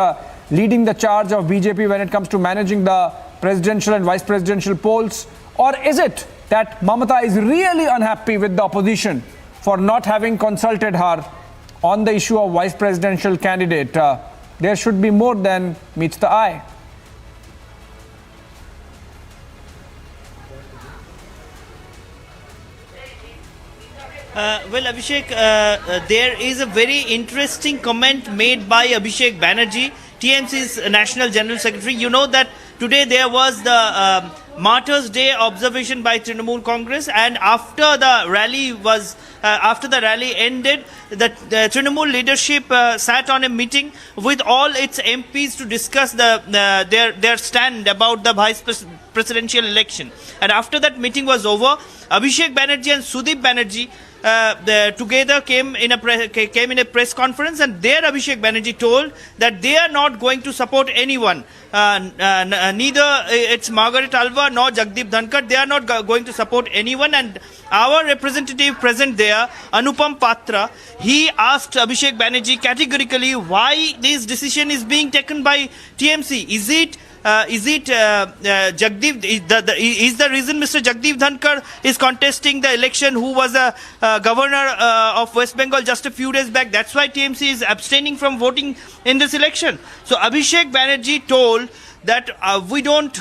leading the charge of BJP when it comes to managing the presidential and vice presidential polls? Or is it that Mamata is really unhappy with the opposition for not having consulted her on the issue of vice presidential candidate? There should be more than meets the eye. Well, Abhishek, there is a very interesting comment made by Abhishek Banerjee, TMC's National General Secretary. You know that today there was the Martyrs' Day observation by Trinamool Congress, and after the rally ended, the Trinamool leadership sat on a meeting with all its MPs to discuss their stand about the vice presidential election. And after that meeting was over, Abhishek Banerjee and Sudeep Banerjee together came in a press conference, and there Abhishek Banerjee told that they are not going to support anyone, neither it's Margaret Alva nor Jagdeep Dhankar. They are not going to support anyone. And our representative present there, Anupam Patra, he asked Abhishek Banerjee categorically why this decision is being taken by TMC. Is it Jagdeep? Is the reason Mr. Jagdeep Dhankar is contesting the election, who was a governor of West Bengal just a few days back? That's why TMC is abstaining from voting in this election. So Abhishek Banerjee told that we don't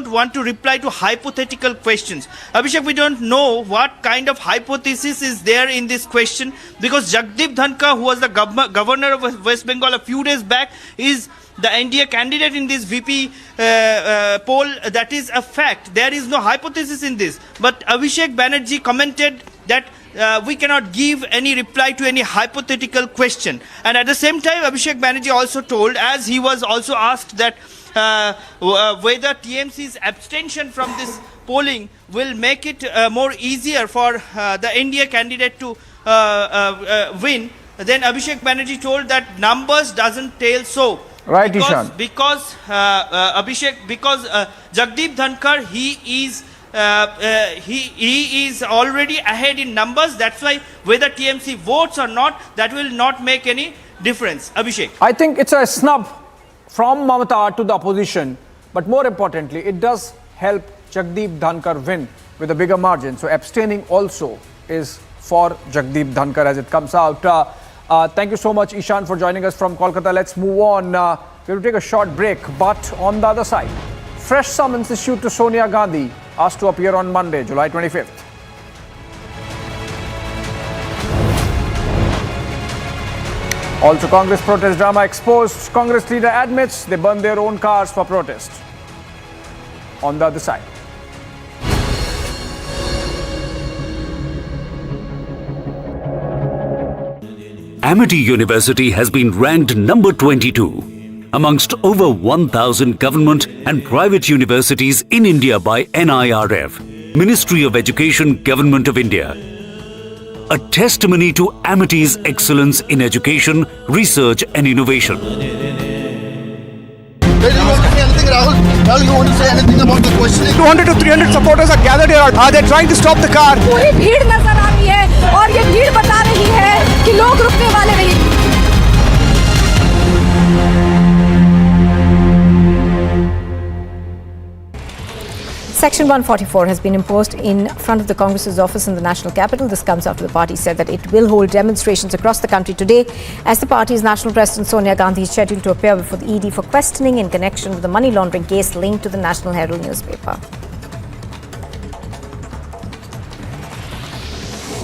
want to reply to hypothetical questions. Abhishek, we don't know what kind of hypothesis is there in this question, because Jagdeep Dhankar, who was the governor of West Bengal a few days back, is the NDA candidate in this VP poll. That is a fact. There is no hypothesis in this. But Abhishek Banerjee commented that we cannot give any reply to any hypothetical question. And at the same time, Abhishek Banerjee also told, as he was also asked, that whether TMC's abstention from this polling will make it more easier for the NDA candidate to win. Then Abhishek Banerjee told that numbers doesn't tell so. Right, because, Ishan. Because Jagdeep Dhankar, he is already ahead in numbers. That's why whether TMC votes or not, that will not make any difference. Abhishek. I think it's a snub from Mamata to the opposition, but more importantly, it does help Jagdeep Dhankar win with a bigger margin. So abstaining also is for Jagdeep Dhankar as it comes out. Thank you so much, Ishan, for joining us from Kolkata. Let's move on. We're going to take a short break, but on the other side, fresh summons issued to Sonia Gandhi, asked to appear on Monday, July 25th. Also, Congress protest drama exposed. Congress leader admits they burned their own cars for protest. On the other side. Amity University has been ranked number 22 amongst over 1,000 government and private universities in India by NIRF, Ministry of Education, Government of India. A testimony to Amity's excellence in education, research and innovation. Rahul, you want to say anything about the questioning? 200 to 300 supporters are gathered here. Are they trying to stop the car? पूरी भीड़ नजर आ रही है और ये भीड़ बता रही है कि लोग रुकने वाले नहीं। Section 144 has been imposed in front of the Congress's office in the national capital. This comes after the party said that it will hold demonstrations across the country today as the party's national president Sonia Gandhi is scheduled to appear before the ED for questioning in connection with the money laundering case linked to the National Herald newspaper.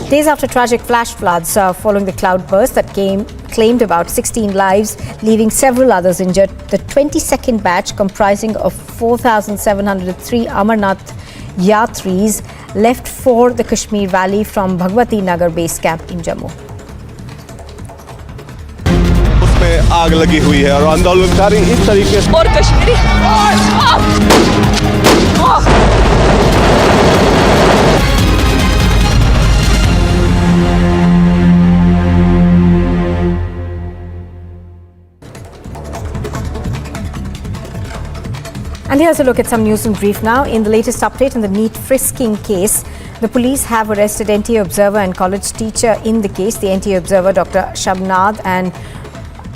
Days after tragic flash floods following the cloudburst that claimed about 16 lives, leaving several others injured, the 22nd batch, comprising of 4,703 Amarnath Yatris, left for the Kashmir Valley from Bhagwati Nagar base camp in Jammu. उसमें आग लगी हुई है और आंदोलनकारी इस तरीके से और Kashmiri And here's a look at some news in brief now. In the latest update in the NEET frisking case, the police have arrested NTA observer and college teacher in the case. The NTA observer, Dr. Shabnad, and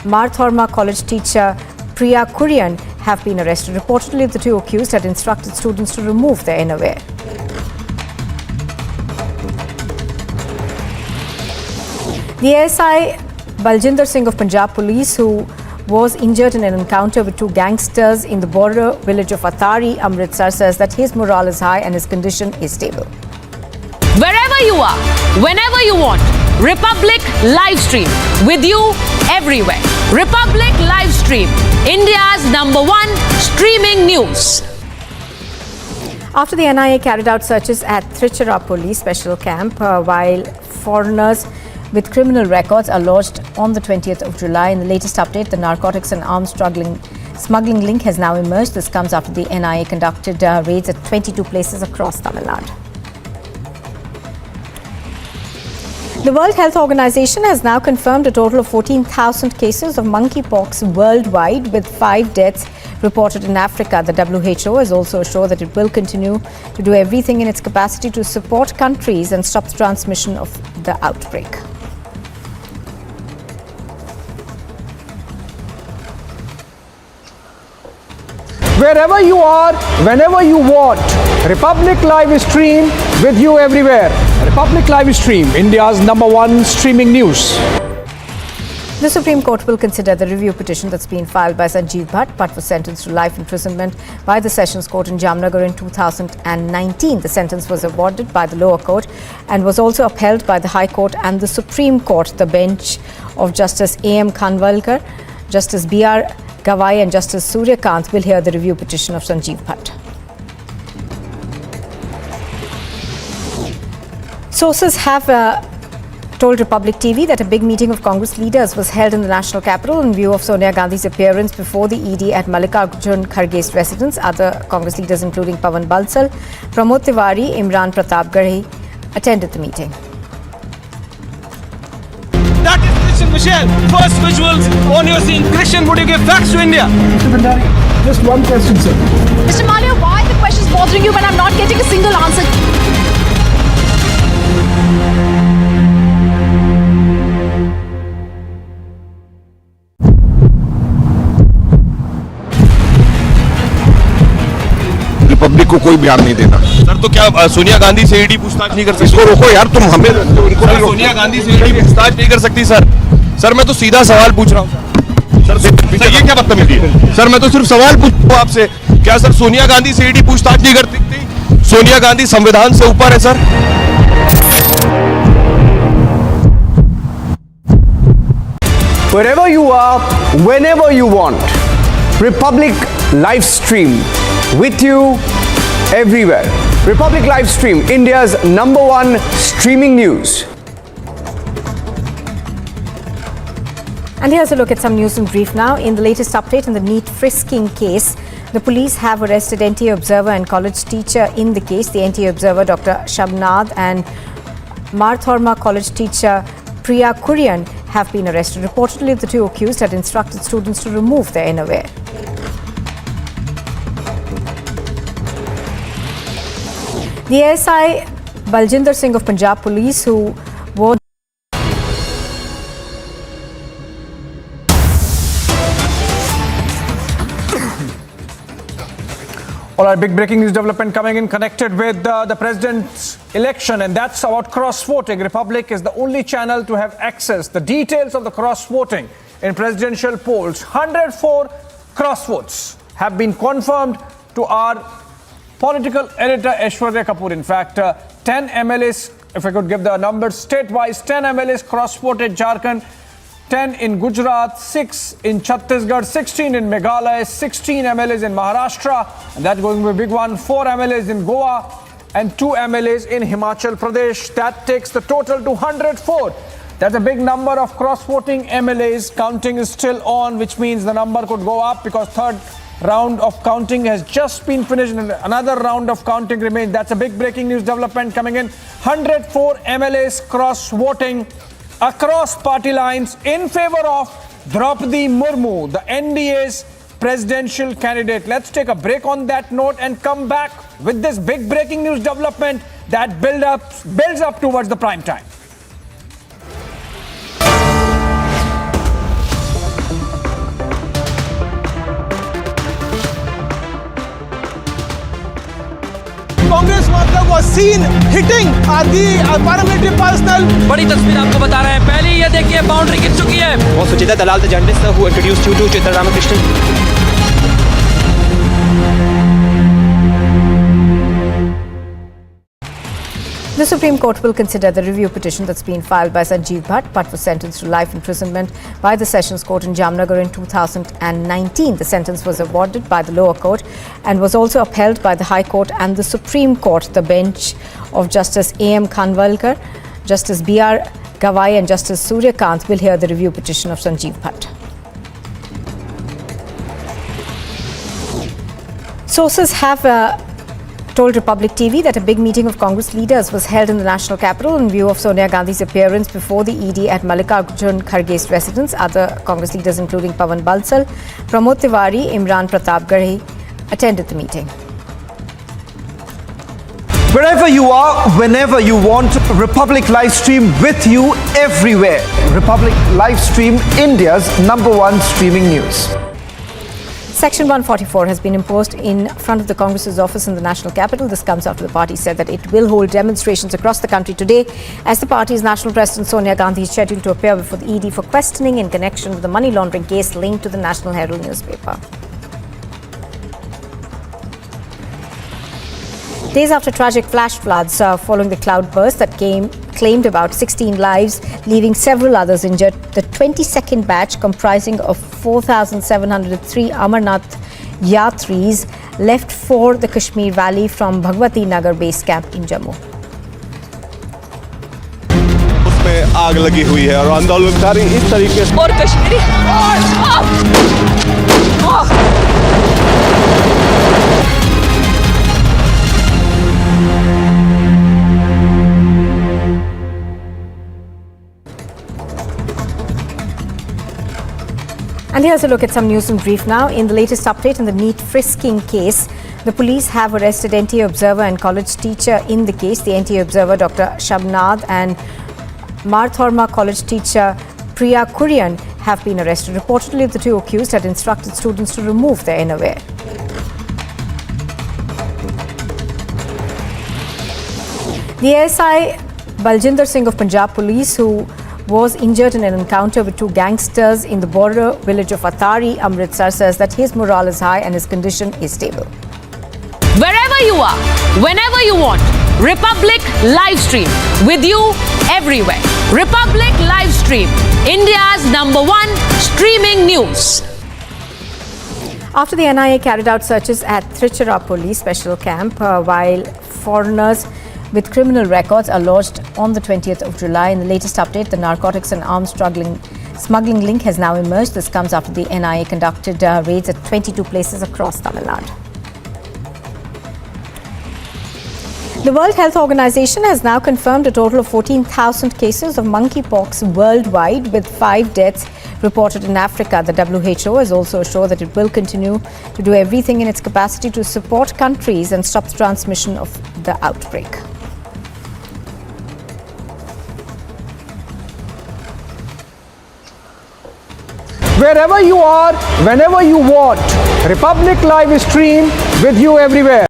Marthorma college teacher Priya Kurian have been arrested. Reportedly, the two accused had instructed students to remove their innerwear. The ASI Baljinder Singh of Punjab Police, who was injured in an encounter with two gangsters in the border village of Atari, Amritsar, says that his morale is high and his condition is stable. Wherever you are, whenever you want, Republic Livestream with you everywhere. Republic Livestream, India's #1 streaming news. After the NIA carried out searches at Trichirappalli special camp, while foreigners with criminal records are lodged on the 20th of July. In the latest update, the narcotics and arms smuggling link has now emerged. This comes after the NIA conducted raids at 22 places across Tamil Nadu. The World Health Organization has now confirmed a total of 14,000 cases of monkeypox worldwide, with 5 deaths reported in Africa. The WHO has also assured that it will continue to do everything in its capacity to support countries and stop the transmission of the outbreak. Wherever you are, whenever you want, Republic Live Stream with you everywhere. Republic Live Stream, India's #1 streaming news. The Supreme Court will consider the review petition that's been filed by Sanjeev Bhatt. Bhatt was sentenced to life imprisonment by the Sessions Court in Jamnagar in 2019. The sentence was awarded by the lower court and was also upheld by the High Court and the Supreme Court. The bench of Justice A.M. Khanwalkar, Justice B.R. Gawai and Justice Surya Kant will hear the review petition of Sanjeev Bhatt. Sources have told Republic TV that a big meeting of Congress leaders was held in the national capital in view of Sonia Gandhi's appearance before the ED at Mallikarjun Kharge's residence. Other Congress leaders including Pawan Bansal, Pramod Tiwari, Imran Pratapgarhi attended the meeting. That is Christian Michelle. First visuals on your scene. Christian, would you give facts to India? Mr. Bhandari, just one question, sir. Mr. Malia, why are the questions bothering you when I'm not getting a single answer? Republic को कोई बयान नहीं देना। Sir तो क्या सोनिया गांधी से ED पूछताछ नहीं कर सकती? इसको रोको यार, तुम हमें उनको सर, सोनिया गांधी से ईडी पूछताछ नहीं कर सकती सर। सर मैं तो सीधा सवाल पूछ रहा हूँ सर। सर ये क्या बदतमीजी है? सर मैं तो सिर्फ सवाल पूछ रहा हूँ आपसे, क्या सर सोनिया गांधी से ईडी पूछताछ नहीं करती? सोनिया गांधी संविधान से ऊपर है sir. wherever you are, whenever you want. Republic live stream with you everywhere. Republic live stream, India's #1 streaming news. And here's a look at some news in brief now. In the latest update in the NEET frisking case, the police have arrested NTA Observer and college teacher in the case. The NTA Observer, Dr. Shabnad, and Marthorma college teacher Priya Kurian have been arrested. Reportedly, the two accused had instructed students to remove their innerwear. The ASI Baljinder Singh of Punjab Police, who wore All right, big breaking news development coming in connected with the president's election, and that's about cross-voting. Republic is the only channel to have access the details of the cross-voting in presidential polls. 104 cross-votes have been confirmed to our political editor Aishwarya Kapoor. In fact, 10 MLAs, if I could give the numbers state-wise, 10 MLAs cross-voted Jharkhand, 10 in Gujarat, 6 in Chhattisgarh, 16 in Meghalaya, 16 MLAs in Maharashtra, and that's going to be a big one, 4 MLAs in Goa and 2 MLAs in Himachal Pradesh. That takes the total to 104. That's a big number of cross-voting MLAs. Counting is still on, which means the number could go up because third round of counting has just been finished and another round of counting remains. That's a big breaking news development coming in. 104 MLAs cross-voting across party lines in favor of Draupadi Murmu, the NDA's presidential candidate. Let's take a break on that note and come back with this big breaking news development that builds up towards the prime time. Congress worker was seen hitting the paramilitary personnel. बड़ी तस्वीर आपको बता रहे हैं। पहले ये देखिए boundary गिर चुकी है। वो सुचिता दलाल, the journalist who introduced you to Chitra Ramakrishnan. The Supreme Court will consider the review petition that's been filed by Sanjeev Bhatt. Bhatt was sentenced to life imprisonment by the Sessions Court in Jamnagar in 2019. The sentence was awarded by the lower court and was also upheld by the High Court and the Supreme Court. The bench of Justice A.M. Khanwalkar, Justice B.R. Gawai and Justice Surya Kant will hear the review petition of Sanjeev Bhatt. Sources have told Republic TV that a big meeting of Congress leaders was held in the national capital in view of Sonia Gandhi's appearance before the ED at Mallikarjun Kharge's residence. Other Congress leaders including Pawan Bansal, Pramod Tiwari, Imran Pratapgarhi attended the meeting. Wherever you are, whenever you want, Republic live stream with you everywhere. Republic live stream, India's #1 streaming news. Section 144 has been imposed in front of the Congress's office in the national capital. This comes after the party said that it will hold demonstrations across the country today as the party's national president Sonia Gandhi is scheduled to appear before the ED for questioning in connection with the money laundering case linked to the National Herald newspaper. Days after tragic flash floods following the cloudburst that claimed about 16 lives, leaving several others injured, the 22nd batch, comprising of 4,703 Amarnath Yatris, left for the Kashmir Valley from Bhagwati Nagar base camp in Jammu. उसमें आग लगी हुई है और आंदोलनकारी इस तरीके से और Kashmiri And here's a look at some news in brief now. In the latest update in the NEET frisking case, the police have arrested NTA Observer and college teacher in the case. The NTA Observer, Dr. Shabnad, and Marthorma college teacher Priya Kurian have been arrested. Reportedly, the two accused had instructed students to remove their innerwear. The ASI Baljinder Singh of Punjab Police, who was injured in an encounter with two gangsters in the border village of Atari, Amritsar, says that his morale is high and his condition is stable. Wherever you are, whenever you want. Republic live stream with you everywhere. Republic live stream, India's #1 streaming news. After the NIA carried out searches at Trichirappalli special camp, while foreigners with criminal records are lodged on the 20th of July. In the latest update, the narcotics and arms smuggling link has now emerged. This comes after the NIA conducted raids at 22 places across Tamil Nadu. The World Health Organization has now confirmed a total of 14,000 cases of monkeypox worldwide, with 5 deaths reported in Africa. The WHO has also assured that it will continue to do everything in its capacity to support countries and stop the transmission of the outbreak. Wherever you are, whenever you want, Republic live stream with you everywhere.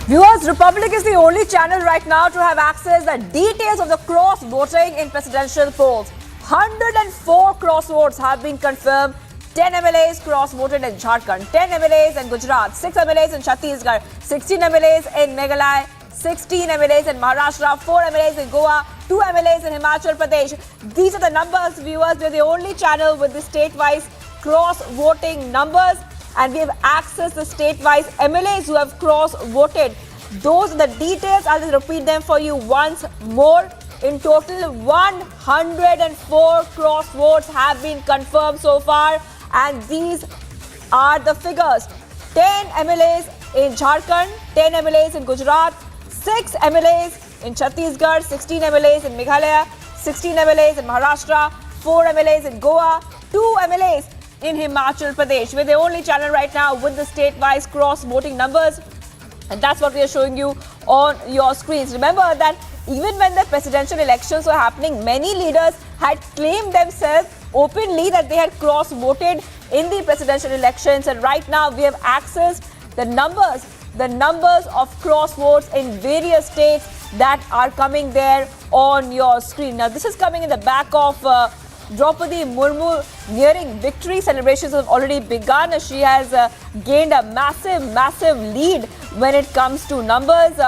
Viewers, Republic is the only channel right now to have access to the details of the cross voting in presidential polls. 104 cross votes have been confirmed. 10 MLAs cross voted in Jharkhand, 10 MLAs in Gujarat, 6 MLAs in Chhattisgarh, 16 MLAs in Meghalaya, 16 MLAs in Maharashtra, 4 MLAs in Goa, 2 MLAs in Himachal Pradesh. These are the numbers, viewers. We're the only channel with the state-wise cross-voting numbers, and we have accessed the state-wise MLAs who have cross-voted. Those are the details. I'll just repeat them for you once more. In total, 104 cross votes have been confirmed so far, and these are the figures. 10 MLAs in Jharkhand, 10 MLAs in Gujarat, 6 MLAs in Chhattisgarh, 16 MLAs in Meghalaya, 16 MLAs in Maharashtra, 4 MLAs in Goa, 2 MLAs in Himachal Pradesh. We're the only channel right now with the state-wise cross-voting numbers, and that's what we are showing you on your screens. Remember that even when the presidential elections were happening, many leaders had claimed themselves openly that they had cross-voted in the presidential elections, and right now we have accessed the numbers of cross votes in various states that are coming there on your screen. Now, this is coming in the back of Draupadi Murmu nearing victory. Celebrations have already begun. She has gained a massive lead when it comes to numbers.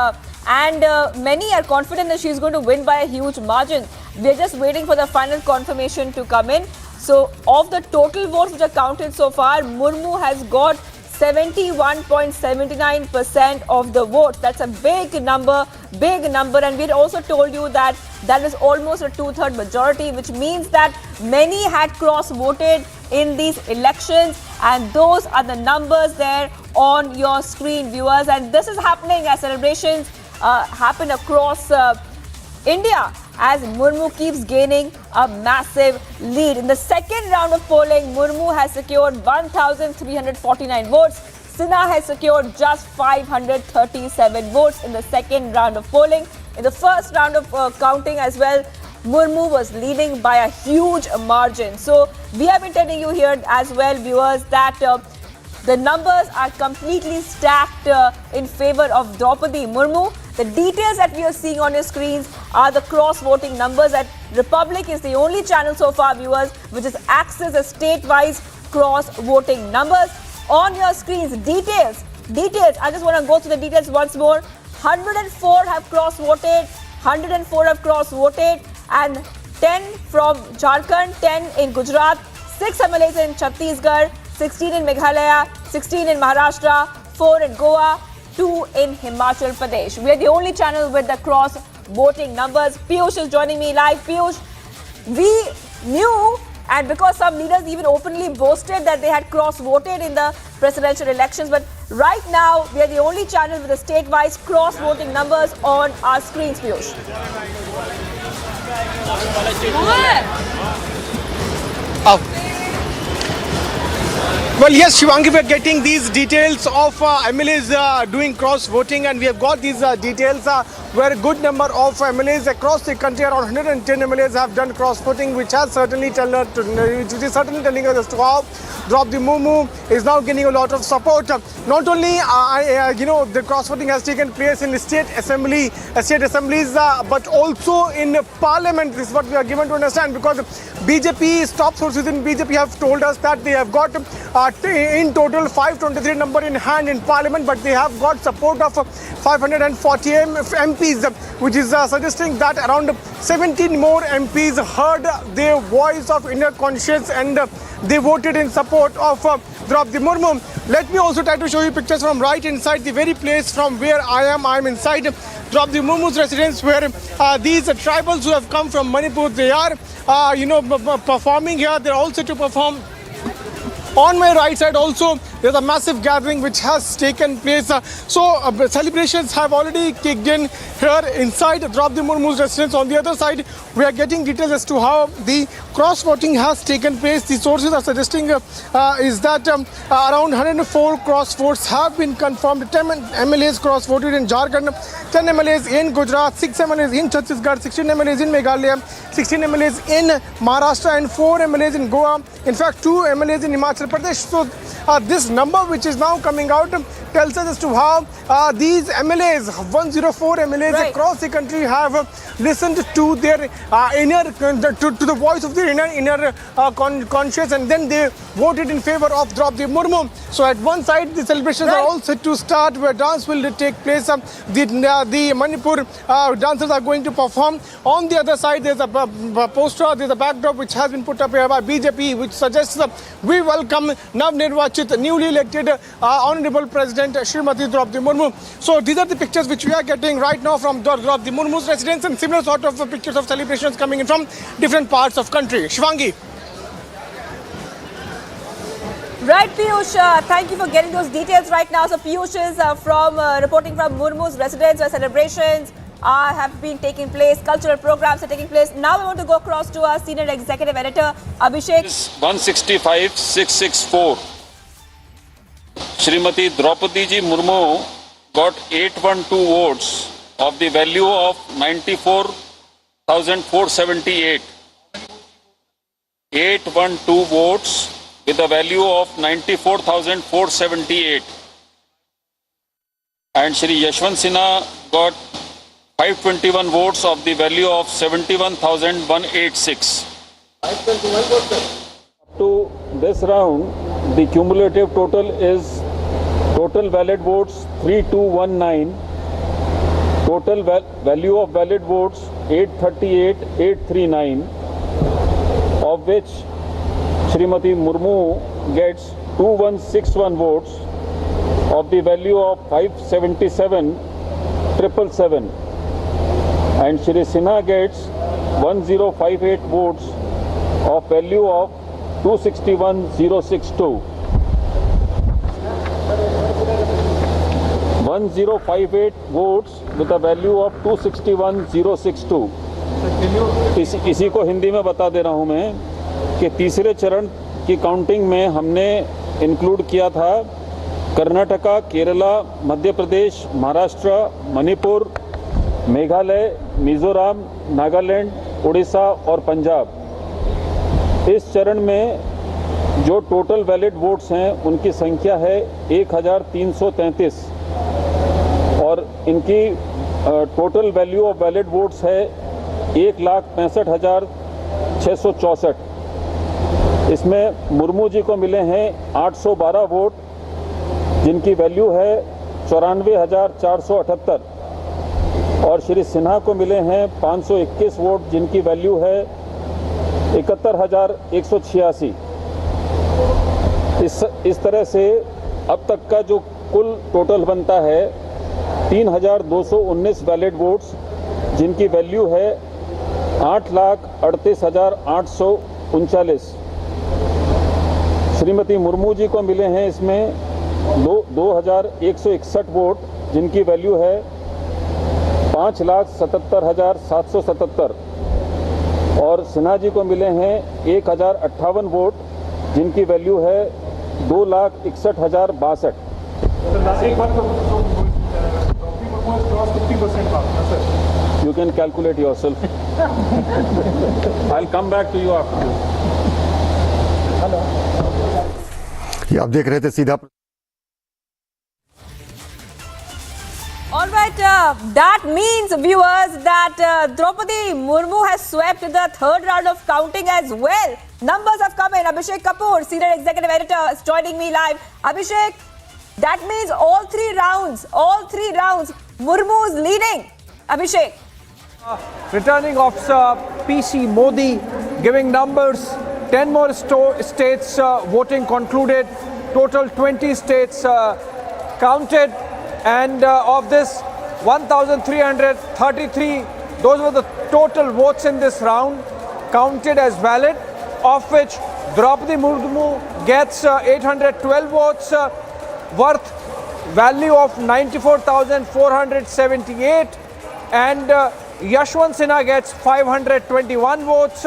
And many are confident that she's going to win by a huge margin. We're just waiting for the final confirmation to come in. So, of the total votes which are counted so far, Murmu has got 71.79% of the votes. That's a big number, and we had also told you that that is almost a two-third majority, which means that many had cross-voted in these elections, and those are the numbers there on your screen, viewers. And this is happening as celebrations happen across India as Murmu keeps gaining a massive lead. In the second round of polling, Murmu has secured 1,349 votes. Sinha has secured just 537 votes in the second round of polling. In the first round of counting as well, Murmu was leading by a huge margin. So we have been telling you here as well, viewers, that the numbers are completely stacked in favor of Draupadi Murmu. The details that we are seeing on your screens are the cross-voting numbers. That Republic is the only channel so far, viewers, which has accessed the state-wise cross-voting numbers. On your screens, details. I just want to go through the details once more. 104 have cross-voted, and 10 from Jharkhand, 10 in Gujarat, 6 MLAs in Chhattisgarh, 16 in Meghalaya, 16 in Maharashtra, 4 in Goa, 2 in Himachal Pradesh. We are the only channel with the cross-voting numbers. Piyush is joining me live. Piyush, we knew, and because some leaders even openly boasted that they had cross-voted in the presidential elections, but right now we are the only channel with the state-wise cross-voting numbers on our screens, Piyush. Well, yes, Shivangi, we are getting these details of MLAs doing cross-voting, and we have got these details where a good number of MLAs across the country, around 110 MLAs have done cross-voting, which is certainly telling us as to how Draupadi Murmu is now gaining a lot of support. Not only, the cross-voting has taken place in the state assemblies, but also in parliament. This is what we are given to understand, because BJP, top sources in BJP have told us that they have got in total 523 number in hand in parliament, but they have got support of 540 MPs, which is suggesting that around 17 more MPs heard their voice of inner conscience and they voted in support of Draupadi Murmu. Let me also try to show you pictures from right inside the very place from where I am. I am inside Draupadi Murmu's residence, where these tribals who have come from Manipur, they are performing here. They're all set to perform. On my right side also, there's a massive gathering which has taken place. Celebrations have already kicked in here inside Draupadi Murmu's residence. On the other side, we are getting details as to how the cross-voting has taken place. The sources are suggesting is that around 104 cross-votes have been confirmed. 10 MLAs cross-voted in Jharkhand, 10 MLAs in Gujarat, 6 MLAs in Chhattisgarh, 16 MLAs in Meghalaya, 16 MLAs in Maharashtra and 4 MLAs in Goa. In fact, 2 MLAs in Himachal Pradesh. So this number which is now coming out tells us as to how these MLAs, 104 MLAs across the country, have listened to their to the voice of their inner conscience, and then they voted in favor of Draupadi Murmu. So at one side, the celebrations are all set to start, where dance will take place. The Manipur dancers are going to perform. On the other side, there's a poster, there's a backdrop which has been put up here by BJP, which suggests we welcome Nav-Nirvachit, newly elected Honorable President Srimati Draupadi Murmu. So these are the pictures which we are getting right now from Draupadi Murmu's residence, and similar sort of pictures of celebrations coming in from different parts of country. Shivangi. Right, Piyush, thank you for getting those details right now. So Piyush is reporting from Murmu's residence, where celebrations have been taking place, cultural programs are taking place. Now we want to go across to our senior executive editor, Abhishek. 165,664. Srimati Draupadi ji Murmu got 812 votes of the value of 94,478. 812 votes with a value of 94,478. And Shri Yashwant Sinha got 521 votes of the value of 71,186. To this round, the cumulative total is total valid votes 3219, total value of valid votes 838,839, of which Srimati Murmu gets 2161 votes of the value of 577,777, and Shri Sinha gets 1058 votes of value of 261,062. 1058 votes with a value of 261,062. इसी को हिंदी में बता दे रहा हूं मैं कि तीसरे चरण की काउंटिंग में हमने इंक्लूड किया था कर्नाटका, केरला, मध्य प्रदेश, महाराष्ट्र, मणिपुर, मेघालय, मिजोरम, नागालैंड, उड़ीसा और पंजाब। इस चरण में जो टोटल वैलिड वोट्स हैं उनकी संख्या है 1333 और इनकी total value of valid votes है 1,65,664। इसमें मुर्मू जी को मिले हैं 812 वोट जिनकी वैल्यू है 94,478 और श्री सिन्हा को मिले हैं 521 वोट जिनकी वैल्यू है 71,186। इस तरह से अब तक का जो कुल टोटल बनता है 3,219 वैलिड वोट्स जिनकी वैल्यू है 8,38,839। श्रीमती मुर्मू जी को मिले हैं इसमें 2,161 वोट जिनकी वैल्यू है 5,77,777 और सिन्हा जी को मिले हैं 1,058 वोट जिनकी वैल्यू है 2,61,062। cross 50% mark. That's it. You can calculate yourself. I'll come back to you after this. ये आप देख रहे थे सीधा All right, that means, viewers, that Draupadi Murmu has swept the third round of counting as well. Numbers have come in. Abhishek Kapoor, Senior Executive Editor, is joining me live. Abhishek, that means all three rounds, Murmu is leading. Abhishek. Returning officer PC Modi giving numbers. 10 more states voting concluded. Total 20 states counted. And of this, 1,333, those were the total votes in this round, counted as valid, of which Draupadi Murmu gets 812 votes, worth value of 94,478, and Yashwant Sinha gets 521 votes,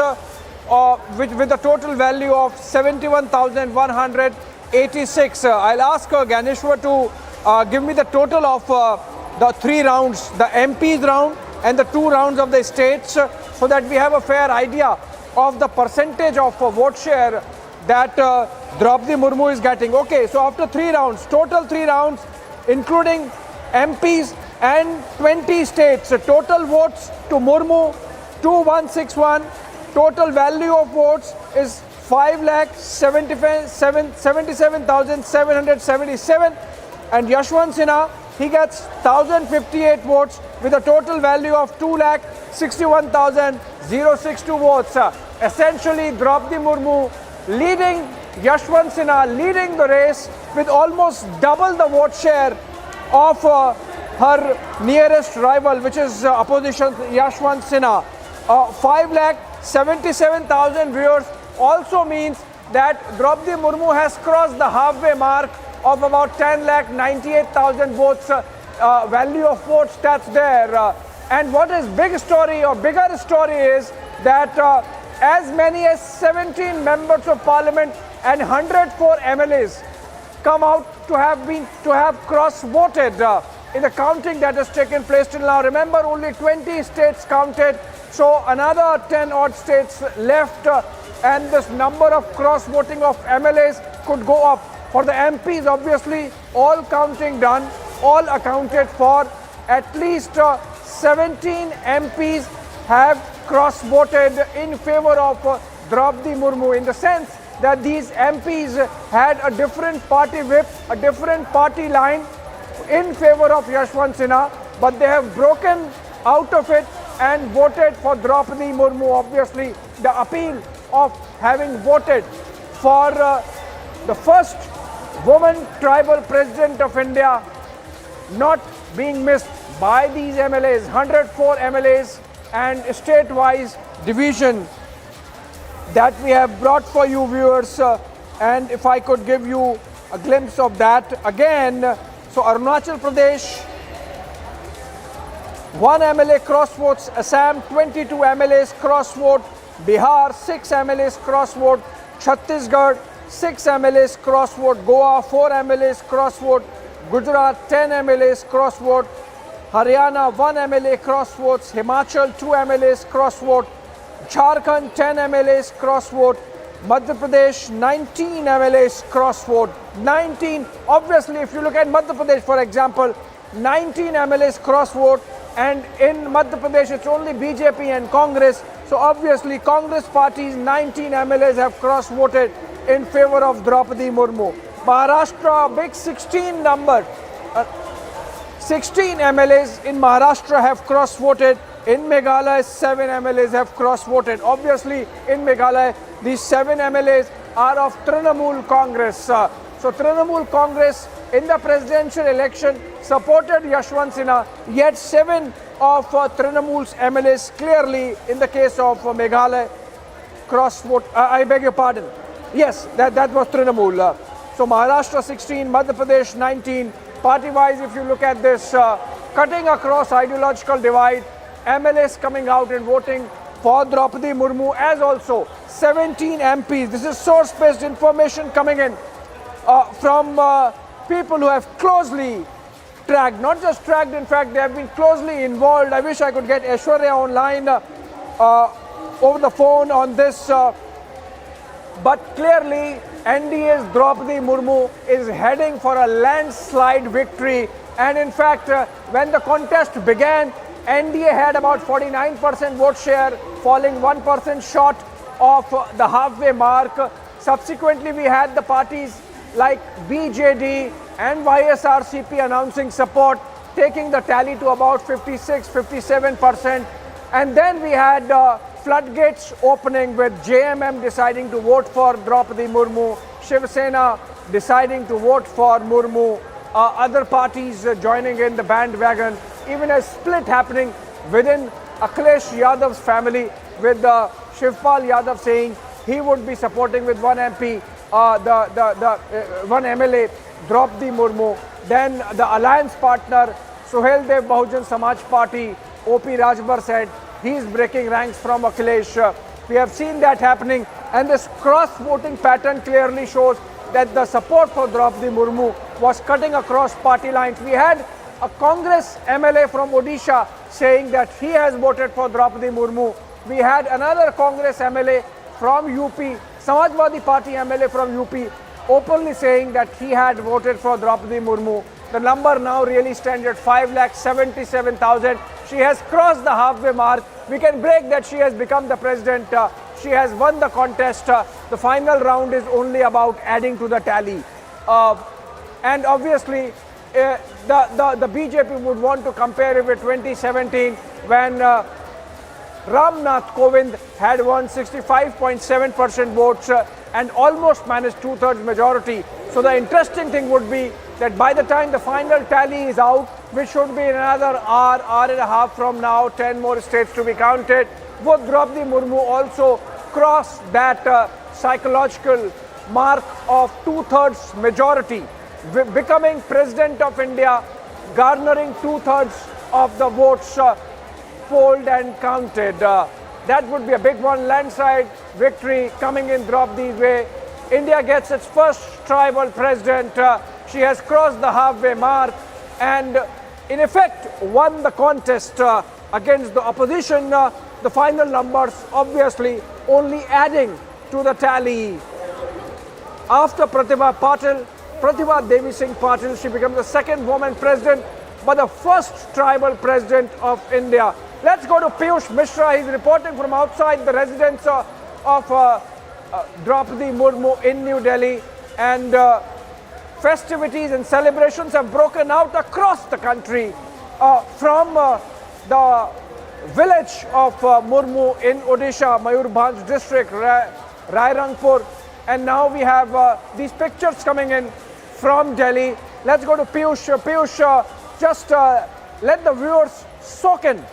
with a total value of 71,186. I'll ask Ganeshwar to give me the total of the three rounds, the MPs round and the two rounds of the states, so that we have a fair idea of the percentage of vote share that Draupadi Murmu is getting. Okay, so after three rounds, total three rounds, including MPs and 20 states, total votes to Murmu 2161. Total value of votes is 5,77,777, and Yashwant Sinha, he gets 1,058 votes with a total value of 2,61,062 votes. Essentially, Draupadi Murmu leading Yashwant Sinha, leading the race with almost double the vote share of her nearest rival, which is opposition Yashwant Sinha. 5,77,000 viewers also means that Draupadi Murmu has crossed the halfway mark of about 10,98,000 votes, value of votes that's there. And what is bigger story is that as many as 17 members of parliament and 104 MLAs come out to have cross-voted in the counting that has taken place till now. Remember, only 20 states counted, so another 10 odd states left, and this number of cross-voting of MLAs could go up. For the MPs, obviously, all counting done, all accounted for. At least 17 MPs have cross-voted in favor of Draupadi Murmu, in the sense that these MPs had a different party whip, a different party line in favor of Yashwant Sinha, but they have broken out of it and voted for Draupadi Murmu. Obviously, the appeal of having voted for the first woman tribal president of India not being missed by these MLAs, 104 MLAs, and state-wise division that we have brought for you, viewers. And if I could give you a glimpse of that again. So Arunachal Pradesh, 1 MLA cross-votes, Assam 22 MLAs cross-vote, Bihar 6 MLAs cross-vote, Chhattisgarh 6 MLAs cross-vote, Goa 4 MLAs cross-vote, Gujarat 10 MLAs cross-vote, Haryana 1 MLA cross-votes, Himachal 2 MLAs cross-vote, Jharkhand 10 MLAs cross-vote, Madhya Pradesh 19 MLAs cross-vote. 19, obviously if you look at Madhya Pradesh for example, 19 MLAs cross-vote, and in Madhya Pradesh it's only BJP and Congress, so obviously Congress party's 19 MLAs have cross-voted in favor of Draupadi Murmu. Maharashtra, big 16 number, 16 MLAs in Maharashtra have cross-voted. In Meghalaya, 7 MLAs have cross-voted. Obviously, in Meghalaya, these 7 MLAs are of Trinamool Congress. So Trinamool Congress in the presidential election supported Yashwant Sinha, yet 7 of Trinamool's MLAs clearly, in the case of Meghalaya, cross-vote. I beg your pardon. Yes, that was Trinamool. So Maharashtra 16, Madhya Pradesh 19. Party-wise, if you look at this, cutting across ideological divide, MLAs coming out and voting for Draupadi Murmu, as also 17 MPs. This is source-based information coming in from people who have closely tracked, not just tracked, in fact, they have been closely involved. I wish I could get Aishwarya online over the phone on this. But clearly, NDA's Draupadi Murmu is heading for a landslide victory. And in fact, when the contest began, NDA had about 49% vote share, falling 1% short of the halfway mark. Subsequently, we had the parties like BJD and YSRCP announcing support, taking the tally to about 56-57%. And then we had floodgates opening with JMM deciding to vote for Draupadi Murmu, Shiv Sena deciding to vote for Murmu, other parties joining in the bandwagon, even a split happening within Akhilesh Yadav's family, with Shivpal Yadav saying he would be supporting with one MP, one MLA, Draupadi Murmu. Then the alliance partner, Suhail Dev Bahujan Samaj Party, OP Rajbar said he's breaking ranks from Akhilesh. We have seen that happening, and this cross-voting pattern clearly shows that the support for Draupadi Murmu was cutting across party lines. We had a Congress MLA from Odisha saying that he has voted for Draupadi Murmu. We had another Congress MLA from UP, Samajwadi Party MLA from UP, openly saying that he had voted for Draupadi Murmu. The number now really stands at 5,77,000. She has crossed the halfway mark. We can break that she has become the president. She has won the contest. The final round is only about adding to the tally. And obviously, the BJP would want to compare it with 2017 when Ramnath Kovind had won 65.7% votes and almost managed two-thirds majority. So the interesting thing would be that by the time the final tally is out, which should be in another hour and a half from now, 10 more states to be counted, would Draupadi Murmu also cross that psychological mark of two-thirds majority, becoming President of India, garnering two-thirds of the votes polled and counted. That would be a big one. Landslide victory coming in Draupadi's way. India gets its first tribal president. She has crossed the halfway mark and in effect won the contest against the opposition. The final numbers obviously only adding to the tally. After Pratibha Devi Singh Patil, she becomes the second woman president, but the first tribal president of India. Let's go to Piyush Mishra. He's reporting from outside the residence of Draupadi Murmu in New Delhi. And festivities and celebrations have broken out across the country from the village of Murmu in Odisha, Mayurbhanj district, Rairangpur. And now we have these pictures coming in from Delhi. Let's go to Piyush. Piyush, just let the viewers soak in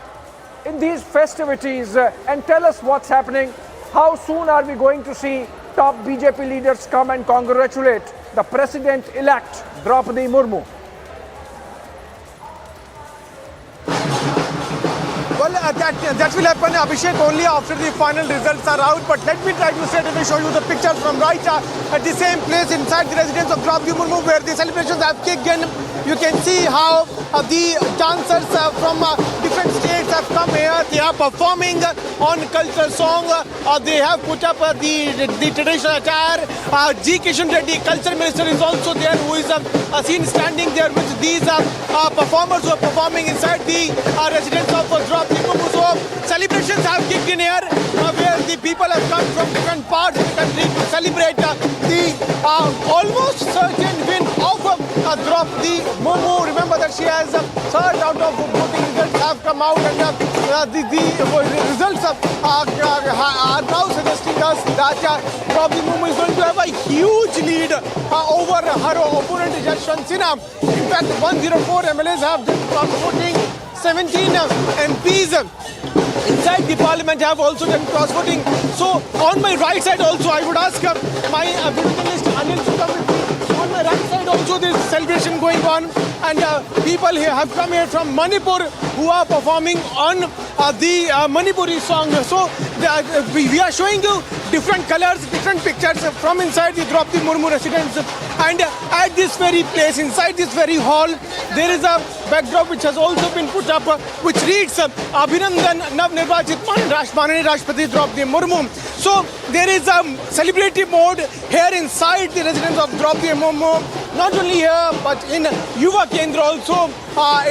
these festivities and tell us what's happening. How soon are we going to see top BJP leaders come and congratulate the president-elect Draupadi Murmu? Well, that will happen, Abhishek, only after the final results are out. But let me try to show you the pictures from right at the same place inside the residence of Draupadi Murmu, where the celebrations have kicked in. You can see how the dancers from different states have come here. They are performing on cultural song. They have put up the traditional attire. G. Kishan Reddy, culture minister, is also there, who is seen standing there with these performers who are performing inside the residence of Draupadi Murmu. So celebrations have kicked in here, where the people have come from different parts of the country to celebrate the almost certain win of Draupadi Murmu. Remember that she has third out of voting results have come out, and the results are now suggesting us that Draupadi Murmu is going to have a huge lead over her opponent Yashwant Sinha. In fact, 104 MLAs have done voting. 17 MPs inside the parliament have also done cross voting. So on my right side also, I would ask my journalist Anil to come with me. On my right side also, there is celebration going on, and people here have come here from Manipur who are performing on the Manipuri song. So we are showing you different colors, different pictures from inside the Draupadi Murmu residence. And at this very place, inside this very hall, there is a backdrop which has also been put up, which reads Abhinandan Navnirvachit Manani Rashtrapati Draupadi Murmu. So there is a celebratory mode here inside the residence of Draupadi Murmu. Not only here, but in Yuva Kendra also,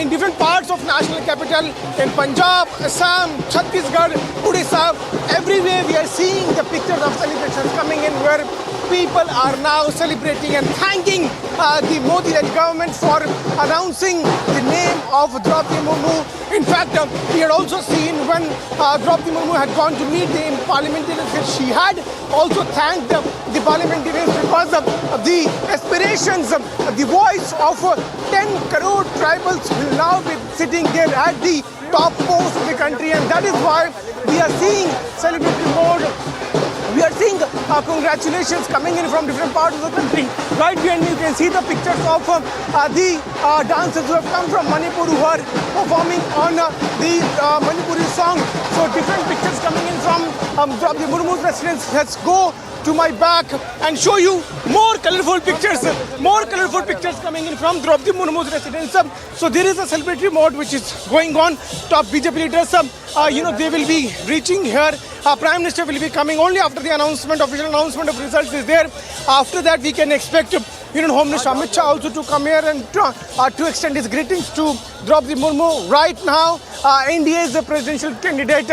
in different parts of national capital, in Punjab, Assam, Chhattisgarh, Odisha, everywhere we are seeing the pictures of celebrations coming in where people are now celebrating and thanking the Modi-led government for announcing the name of Draupadi Murmu. In fact, we had also seen when Draupadi Murmu had gone to meet the parliamentarians, she had also thanked the parliamentarians because of the aspirations, the voice of 10 crore tribals will now be sitting there at the top post of the country, and that is why we are seeing celebratory mode. We are seeing congratulations coming in from different parts of the country. Right behind me, you can see the pictures of the dancers who have come from Manipur who are performing on the Manipuri song. So different pictures coming in from the Murmu's residence. Let's go to my back and show you more colorful pictures coming in from Draupadi Murmu's residence. So there is a celebratory mode which is going on. Top BJP leaders, they will be reaching here. Prime Minister will be coming only after the official announcement of results is there. After that, we can expect Home Minister Amit Shah also to come here and to extend his greetings to Draupadi Murmu. Right now, India's presidential candidate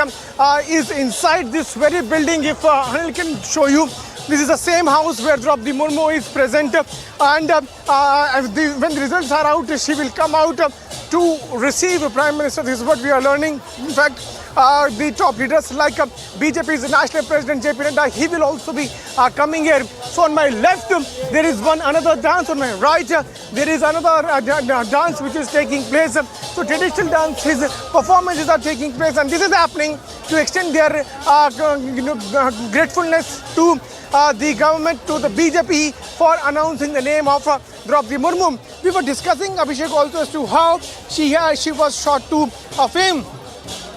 is inside this very building. If Anil can show you, this is the same house where Draupadi Murmu is present. And when the results are out, she will come out to receive the Prime Minister. This is what we are learning. In fact, the top leaders like BJP's National President JP Nadda, he will also be coming here. So on my left, there is another dance. On my right, there is another dance which is taking place. So traditional dances, performances are taking place, and this is happening to extend their gratefulness to the government, to the BJP for announcing the name of Draupadi Murmu. We were discussing, Abhishek, also as to how she was shot to fame.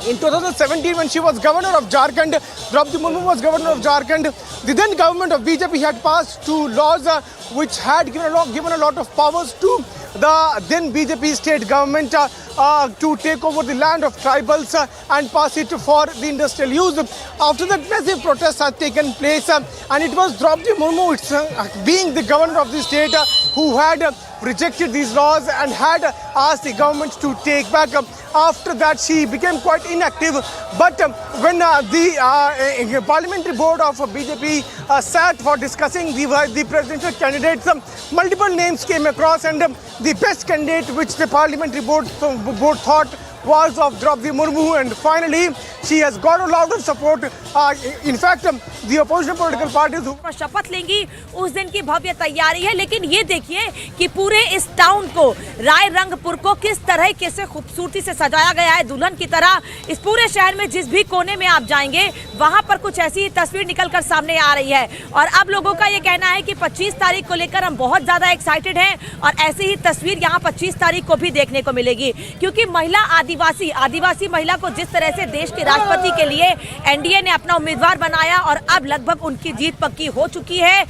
In 2017, when she was governor of Jharkhand, Draupadi Murmu was governor of Jharkhand. The then government of BJP had passed 2 laws which had given a lot of powers to the then BJP state government to take over the land of tribals and pass it for the industrial use. After that, massive protests had taken place, and it was Draupadi Murmu, being the governor of the state, who had rejected these laws and had asked the government to take back. After that, she became quite inactive. But when the parliamentary board of BJP sat for discussing the presidential candidates, multiple names came across, and the best candidate which the parliamentary board thought was of Draupadi Murmu, and finally she has got a lot of support. In fact, the opposition political parties शपथ लेंगी उस दिन की भव्य तैयारी है। लेकिन ये देखिए कि पूरे इस टाउन को, राय रंगपुर को किस तरह कैसे खूबसूरती से सजाया गया है दुल्हन की तरह। इस पूरे शहर में जिस भी कोने में आप जाएंगे वहां पर कुछ ऐसी तस्वीर निकलकर सामने आ रही है। और अब लोगों का ये कहना है कि 25 तारीख को लेकर हम बहुत ज्यादा एक्साइटेड हैं, और ऐसी ही तस्वीर यहाँ 25 तारीख को भी देखने को मिलेगी, क्योंकि महिला आदिवासी महिला को जिस तरह से देश के राष्ट्रपति के लिए एनडीए ने अपना उम्मीदवार बनाया, और अब लगभग उनकी जीत पक्की हो चुकी है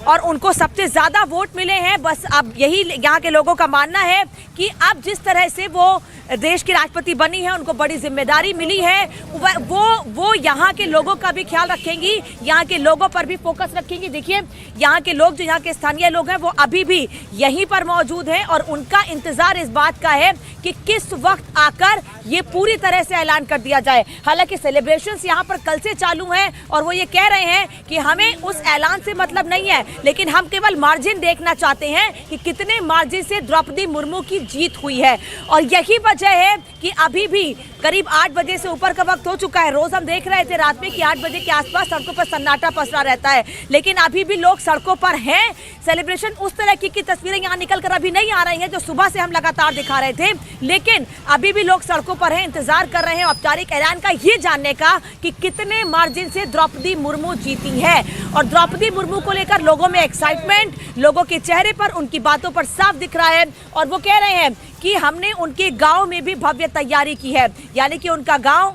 और उनको सबसे ज्यादा वोट मिले हैं। बस अब यही यहाँ के लोगों का मानना है कि अब जिस तरह से वो देश की राष्ट्रपति बनी है, उनको बड़ी जिम्मेदारी मिली है, वो यहाँ के लोगों का भी ख्याल रखेंगी, यहाँ के लोगों पर भी फोकस रखेंगी। देखिए यहाँ के लोग, जो यहाँ के स्थानीय लोग हैं, वो अभी भी यहीं पर मौजूद हैं और उनका इंतजार इस बात का है कि किस वक्त आकर ये पूरी तरह से ऐलान कर दिया जाए। हालांकि सेलिब्रेशंस यहाँ पर कल से चालू हैं और वो ये कह रहे हैं कि हमें उस ऐलान से मतलब नहीं है, लेकिन हम केवल मार्जिन देखना चाहते हैं कि कितने मार्जिन से द्रौपदी मुर्मू की जीत हुई है। और यही वजह है कि अभी भी करीब 8 बजे से ऊपर का वक्त हो चुका है। रोज हम देख रहे थे रात में कि 8 बजे के आसपास सड़कों पर सन्नाटा पसरा रहता है, लेकिन अभी भी लोग सड़कों पर हैं। सेलिब्रेशन उस तरह की तस्वीरें यहाँ निकल कर अभी नहीं आ रही हैं जो सुबह से हम लगातार दिखा रहे थे, लेकिन अभी भी लोग सड़कों पर हैं, इंतजार कर रहे हैं औपचारिक ऐलान का, ये जानने का कि कितने मार्जिन से द्रौपदी मुर्मू जीती है। और द्रौपदी मुर्मू को लेकर लोगों में एक्साइटमेंट, लोगों के चेहरे पर, उनकी बातों पर साफ दिख रहा है। और वो कह रहे हैं कि हमने उनके गांव में भी भव्य तैयारी की है, यानी कि उनका गांव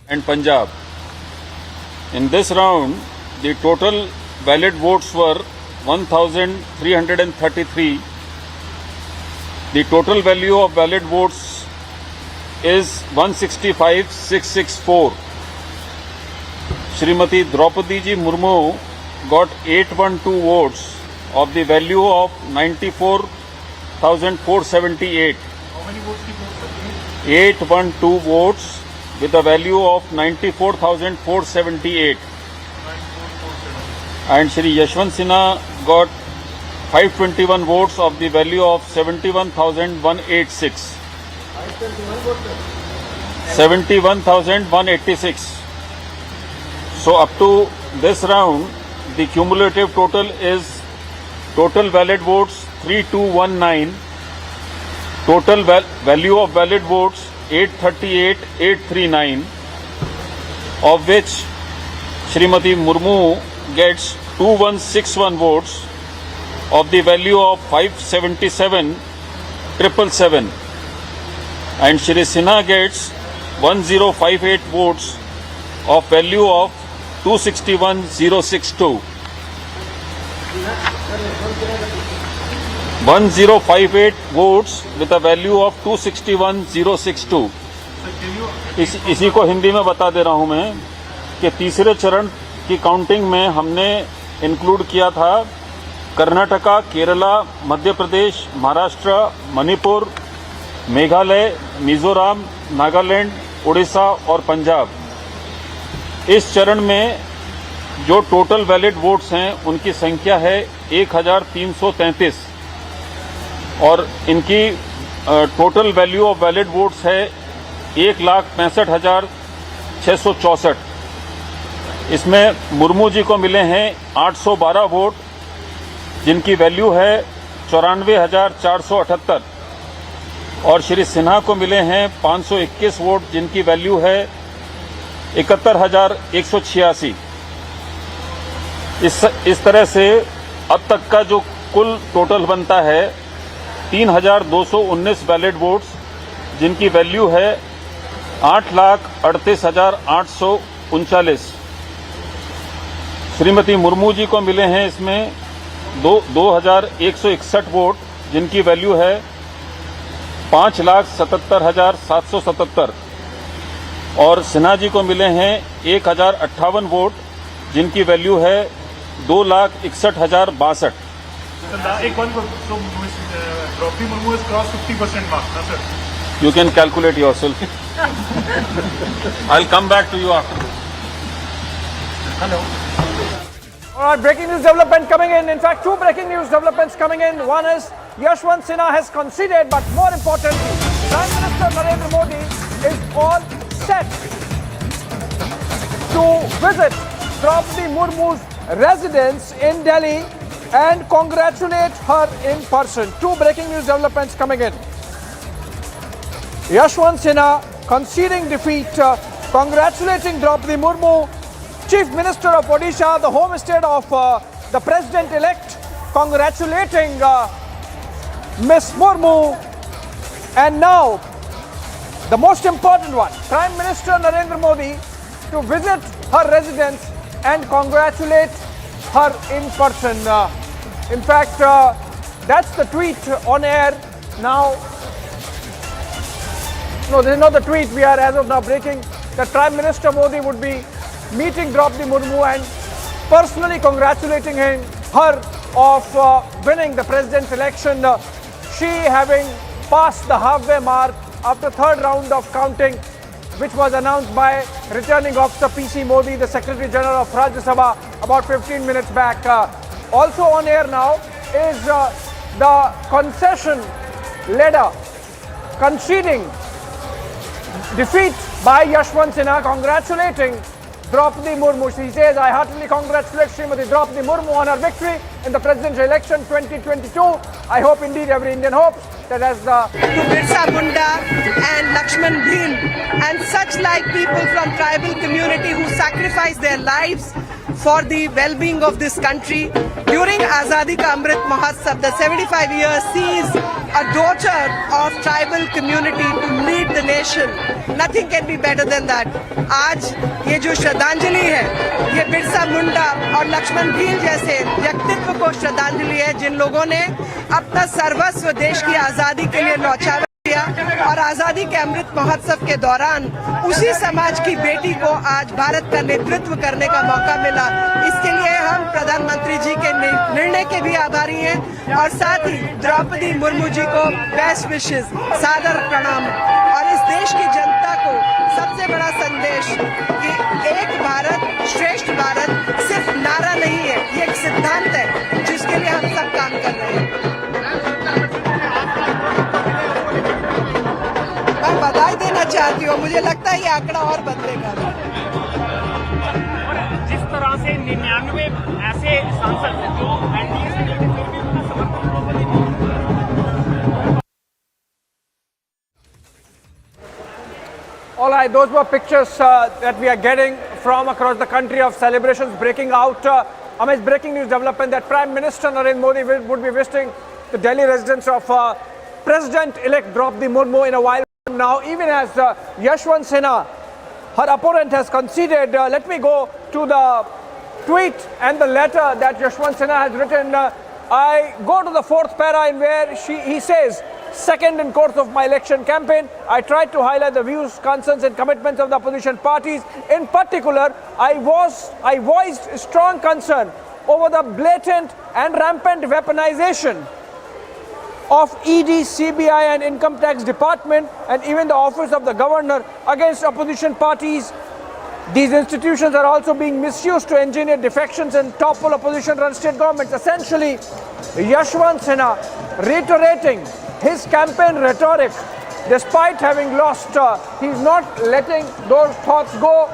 and Punjab. In this round, the total valid votes were 1,333. The total value of valid votes is 165,664. Shrimati Draupadi ji Murmu got 812 votes of the value of 94,478. How many votes did you get? 812 votes with a value of 94,478. And Shri Yashwant Sinha got 521 votes of the value of 71,186. 71,186. So up to this round, the cumulative total is total valid votes 3219, total value of valid votes 838,839, of which Shrimati Murmu gets 2161 votes of the value of 577,777, and Shri Sinha gets 1058 votes of value of 261,062. 1058 votes with a value of 261,062. इसी को हिंदी में बता दे रहा हूं मैं कि तीसरे चरण की काउंटिंग में हमने इंक्लूड किया था कर्नाटका, केरला, मध्य प्रदेश, महाराष्ट्र, मणिपुर, मेघालय, मिजोरम, नागालैंड, उड़ीसा और पंजाब। इस चरण में जो टोटल वैलिड वोट्स हैं उनकी संख्या है 1333 और इनकी total value of valid votes है 1,65,664। इसमें मुर्मू जी को मिले हैं 812 वोट जिनकी वैल्यू है 94,478 और श्री सिन्हा को मिले हैं 521 वोट जिनकी वैल्यू है 71,186। इस तरह से अब तक का जो कुल टोटल बनता है 3,219 वैलिड वोट्स जिनकी वैल्यू है 8,38,839। श्रीमती मुर्मू जी को मिले हैं इसमें 2,161 वोट जिनकी वैल्यू है 5,77,777 और सिन्हा जी को मिले हैं 1,058 वोट जिनकी वैल्यू है 2,61,062। एक वन को so Draupadi Murmu has crossed 50% mark, sir. You can calculate yourself. I'll come back to you after this. Hello. All right, breaking news development coming in. In fact, two breaking news developments coming in. One is Yashwant Sinha has conceded, but more importantly, Prime Minister Narendra Modi is all set to visit Draupadi Murmu's residence in Delhi and congratulate her in person. Two breaking news developments coming in. Yashwant Sinha conceding defeat, congratulating Draupadi Murmu. Chief Minister of Odisha, the home state of the President-elect, congratulating Miss Murmu. And now, the most important one, Prime Minister Narendra Modi to visit her residence and congratulate her in person. In fact, that's the tweet on air now. No, this is not the tweet. We are as of now breaking that Prime Minister Modi would be meeting Draupadi Murmu and personally congratulating her of winning the president's election. She having passed the halfway mark after third round of counting, which was announced by returning officer PC Modi, the Secretary General of Rajya Sabha, about 15 minutes back. Also on air now is the concession leader conceding defeat by Yashwant Sinha, congratulating Draupadi Murmu. She says, I heartily congratulate Srimati Draupadi Murmu on her victory in the presidential election 2022. I hope indeed every Indian hopes that as the... To Birsa Munda and Lakshman Bhim and such like people from tribal community who sacrificed their lives for the well-being of this country. During Azadi Ka Amrit Mahotsav, the 75 years sees a daughter of tribal community to lead the nation. Nothing can be better than that. आज ये जो श्रद्धांजलि है, ये बिरसा मुंडा और लक्ष्मण भील जैसे व्यक्तित्व को श्रद्धांजलि है, जिन लोगों ने अपना सर्वस्व देश की आज़ादी के लिए न्यौछावर किया और आज़ादी के अमृत महोत्सव के दौरान उसी समाज की बेटी को आज भारत का नेतृत्व करने का मौका मिला। इसके लिए हम प्रधानमंत्री जी के निर्णय के भी आभारी हैं और साथ ही द्रौपदी मुर्मू जी को बेस्ट विशेस, सादर प्रणाम। और इस देश की जनता को सबसे बड़ा संदेश कि एक भारत श्रेष्ठ भारत सिर्फ नारा नहीं है, ये एक सिद्धांत है जिसके लिए हम सब काम कर रहे हैं। मैं बधाई देना चाहती हूँ, मुझे लगता है ये आंकड़ा और बदलेगा। जिस तरह से 99 ऐसे सांसद जो एनडीए से फिर भी उनका समर्थन। All right, those were pictures that we are getting from across the country of celebrations breaking out amidst breaking news development that Prime Minister Narendra Modi would be visiting the Delhi residence of President-elect Draupadi Murmu in a while now, even as Yashwant Sinha, her opponent, has conceded. Let me go to the tweet and the letter that Yashwant Sinha has written. I go to the fourth para in where he says, second in course of my election campaign, I tried to highlight the views, concerns and commitments of the opposition parties. In particular, I voiced strong concern over the blatant and rampant weaponization of ED, CBI and Income Tax Department and even the office of the governor against opposition parties. These institutions are also being misused to engineer defections and topple opposition-run state governments. Essentially, Yashwant Sinha reiterating his campaign rhetoric, despite having lost, he's not letting those thoughts go,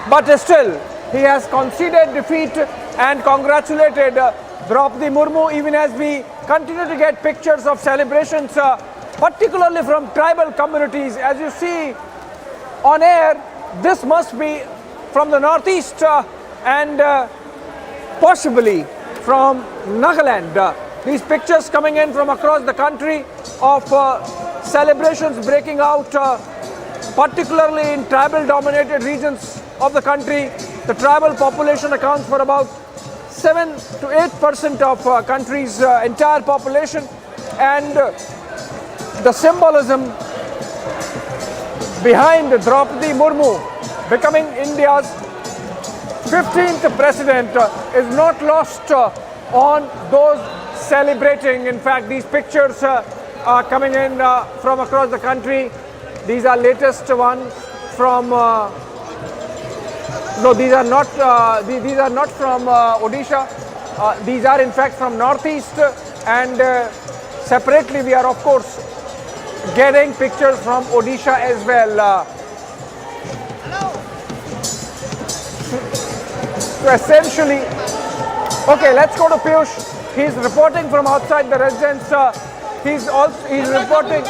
but still he has conceded defeat and congratulated Draupadi Murmu, even as we continue to get pictures of celebrations, particularly from tribal communities. As you see on air, this must be from the northeast and possibly from Nagaland. These pictures coming in from across the country of celebrations breaking out, particularly in tribal dominated regions of the country. The tribal population accounts for about 7 to 8% of country's entire population, and the symbolism behind Draupadi Murmu becoming India's 15th president is not lost on those celebrating. In fact, these pictures are coming in from across the country. These are latest ones from no, these are not from Odisha. These are in fact from northeast, and separately we are of course getting pictures from Odisha as well. So essentially, okay, let's go to Piyush. He's reporting from outside the residence. He's reporting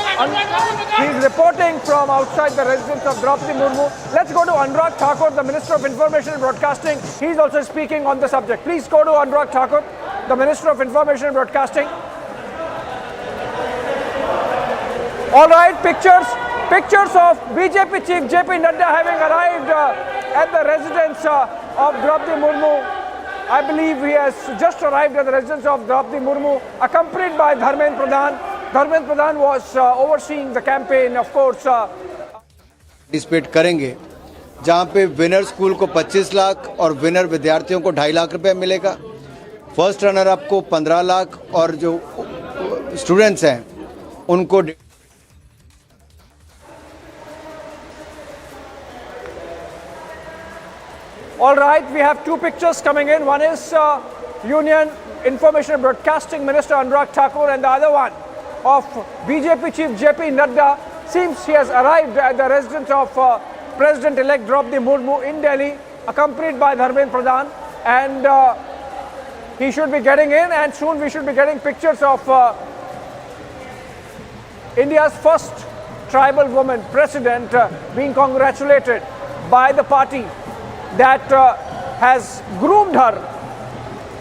from outside the residence of Draupadi Murmu. Let's go to Anurag Thakur, the Minister of Information and Broadcasting. He's also speaking on the subject. Please go to Anurag Thakur, the Minister of Information and Broadcasting. All right, pictures of BJP Chief JP Nadda having arrived at the residence of Draupadi Murmu. I believe he has just arrived at the residence of Draupadi Murmu, accompanied by Dharmendra Pradhan. Dharmendra Pradhan was overseeing the campaign, of course. Participate करेंगे, जहां पे winner school को 25 लाख और winner विद्यार्थियों को 2.5 लाख रुपए मिलेगा, first runner up को 15 लाख और जो स्टूडेंट्स हैं उनको All right, we have two pictures coming in. One is Union Information and Broadcasting Minister Anurag Thakur, and the other one of BJP Chief JP Nadda. Seems he has arrived at the residence of President-elect Draupadi Murmu in Delhi, accompanied by Dharmendra Pradhan, and he should be getting in, and soon we should be getting pictures of India's first tribal woman president being congratulated by the party that has groomed her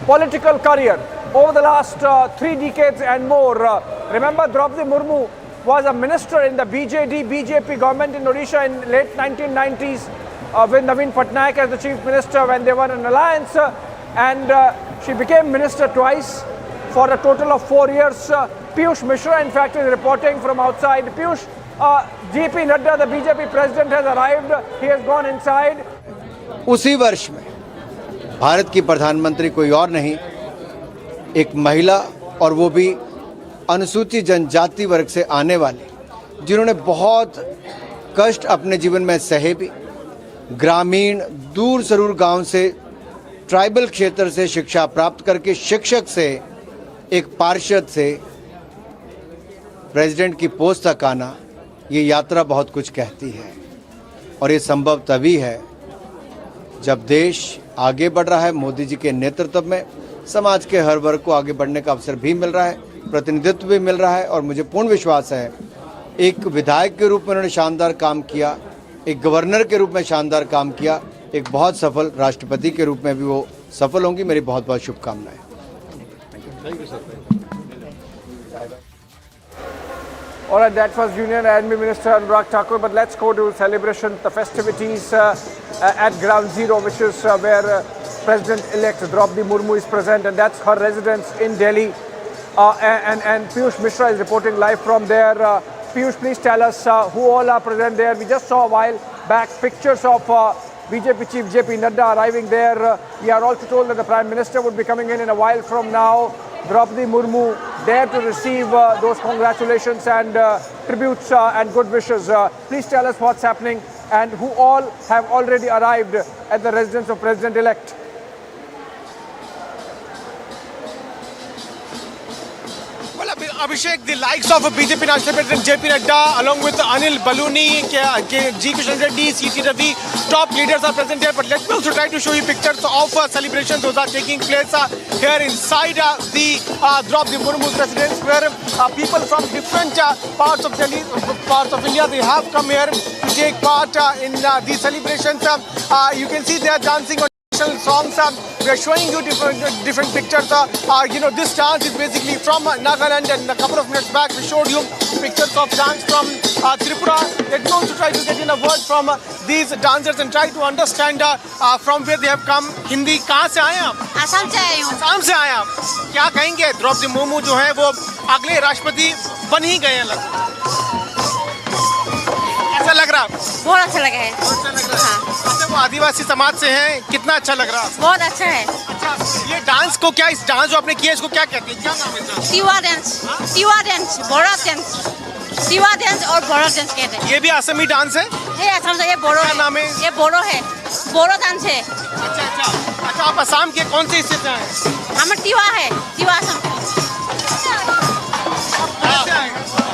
political career over the last 3 decades and more. Remember, Draupadi Murmu was a minister in the BJP government in Odisha in late 1990s with Naveen Patnaik as the chief minister when they were in alliance, and she became minister twice for a total of 4 years. Piyush Mishra, in fact, is reporting from outside. Piyush, JP Nadda, the BJP president, has arrived. He has gone inside. उसी वर्ष में भारत की प्रधानमंत्री कोई और नहीं, एक महिला, और वो भी अनुसूचित जनजाति वर्ग से आने वाली, जिन्होंने बहुत कष्ट अपने जीवन में सहे भी, ग्रामीण दूर सरूर गांव से, ट्राइबल क्षेत्र से शिक्षा प्राप्त करके शिक्षक से एक पार्षद से प्रेसिडेंट की पोस्ट तक आना, ये यात्रा बहुत कुछ कहती है। और ये संभव तभी है जब देश आगे बढ़ रहा है। मोदी जी के नेतृत्व में समाज के हर वर्ग को आगे बढ़ने का अवसर भी मिल रहा है, प्रतिनिधित्व भी मिल रहा है, और मुझे पूर्ण विश्वास है एक विधायक के रूप में उन्होंने शानदार काम किया, एक गवर्नर के रूप में शानदार काम किया, एक बहुत सफल राष्ट्रपति के रूप में भी वो सफल होंगी। मेरी बहुत बहुत शुभकामनाएं। All right, that was Union Admin Minister Anurag Thakur, but let's go to celebration, the festivities at Ground Zero, which is where President-elect Draupadi Murmu is present, and that's her residence in Delhi. And Piyush Mishra is reporting live from there. Piyush, please tell us who all are present there. We just saw a while back pictures of BJP Chief JP Nadda arriving there. We are also told that the Prime Minister would be coming in a while from now. Draupadi Murmu there to receive those congratulations and tributes and good wishes. Please tell us what's happening and who all have already arrived at the residence of President-elect. Abhishek, the likes of BJP National President JP Nadda along with Anil Baluni, G. Kishan Reddy, C.T. Ravi, top leaders are present here. But let me also try to show you pictures of celebrations. Those are taking place here inside the Draupadi Murmu's residence, where people from different parts of Delhi, parts of India, they have come here to take part in these celebrations. You can see they are dancing on songs. We are showing you different pictures. This dance is basically from Nagaland, and a couple of minutes back we showed you pictures of dance from Tripura. Let me also try to get in a word from these dancers and try to understand from where they have come. Hindi, कहाँ से आए आप? आसाम से आए हूँ। आसाम से आए आप। क्या कहेंगे? द्रौपदी मुर्मू जो है वो अगले राष्ट्रपति बन ही गए हैं लगभग। कैसा लग रहा? बहुत अच्छा लगा है। बहुत अच्छा लग रहा है। अच्छा, वो आदिवासी समाज से हैं, कितना अच्छा लग रहा? बहुत अच्छा है। अच्छा, ये डांस को क्या, इस डांस जो आपने किया इसको क्या कहते हैं? क्या नाम है इसका? तिवा डांस, तिवा डांस, बोरा डांस, तिवा डांस और बोरा डांस कहते हैं। ये भी असमी डांस है? ये असम से, ये बोरो है। नाम है? ये बोरो है, बोरो डांस है। अच्छा अच्छा अच्छा, आप असम के कौन से हिस्से से आए? हम तिवा है, तिवा असम।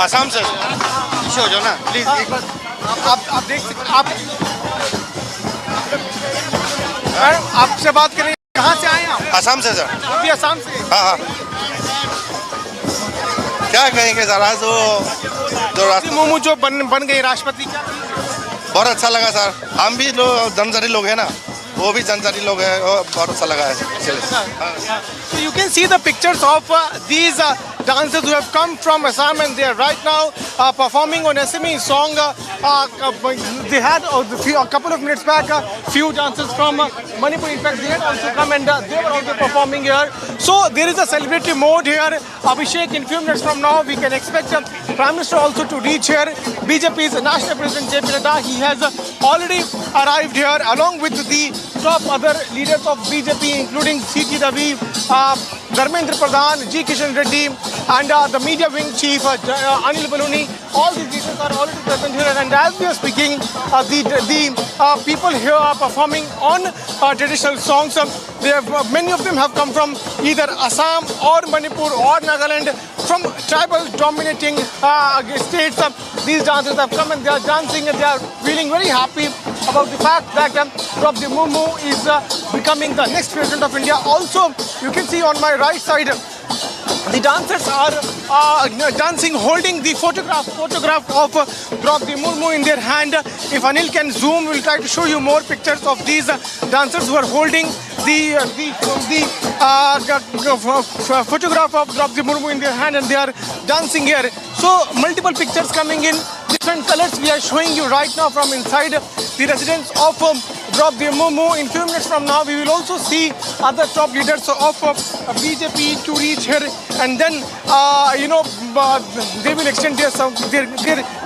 असम से। पीछे हो जाओ ना प्लीज। आप देख सकते, आप आपसे बात करें, कहाँ से आए आप? असम से सर। आप भी असम से? हाँ हाँ। क्या कहेंगे सर, आज जो मुर्मू जो बन गई राष्ट्रपति, क्या बहुत अच्छा लगा सर। हम भी लोग जनजाति लोग हैं ना, वो भी जनजाति लोग हैं, बहुत अच्छा लगा है। So you can see the pictures of these dancers who have come from Assam, and they are right now performing on Assamese song. They had a couple of minutes back few dancers from Manipur. In fact, they had also come and they were also performing here. So there is a celebratory mode here. Abhishek, in few minutes from now, we can expect Prime Minister also to reach here. BJP's National President JP Nadda, he has already arrived here along with the top other leaders of BJP, including C.T. Ravi, Dharmendra Pradhan, G. Kishan Reddy, and the media wing chief Anil Baluni. All these leaders are already present here, and as we are speaking, the people here are performing on traditional songs. Many of them have come from either Assam or Manipur or Nagaland, from tribal dominating states. These dancers have come and they are dancing, and they are feeling very happy about the fact that Draupadi Murmu is becoming the next president of India. Also, you can see on my right side The dancers are dancing, holding the photograph of Draupadi Murmu in their hand. If Anil can zoom, we'll try to show you more pictures of these dancers who are holding the photograph of Draupadi Murmu in their hand, and they are dancing here. So multiple pictures coming in different colors. We are showing you right now from inside the residence of Draupadi Murmu. In few minutes from now, we will also see other top leaders of BJP to reach here, and then they will extend their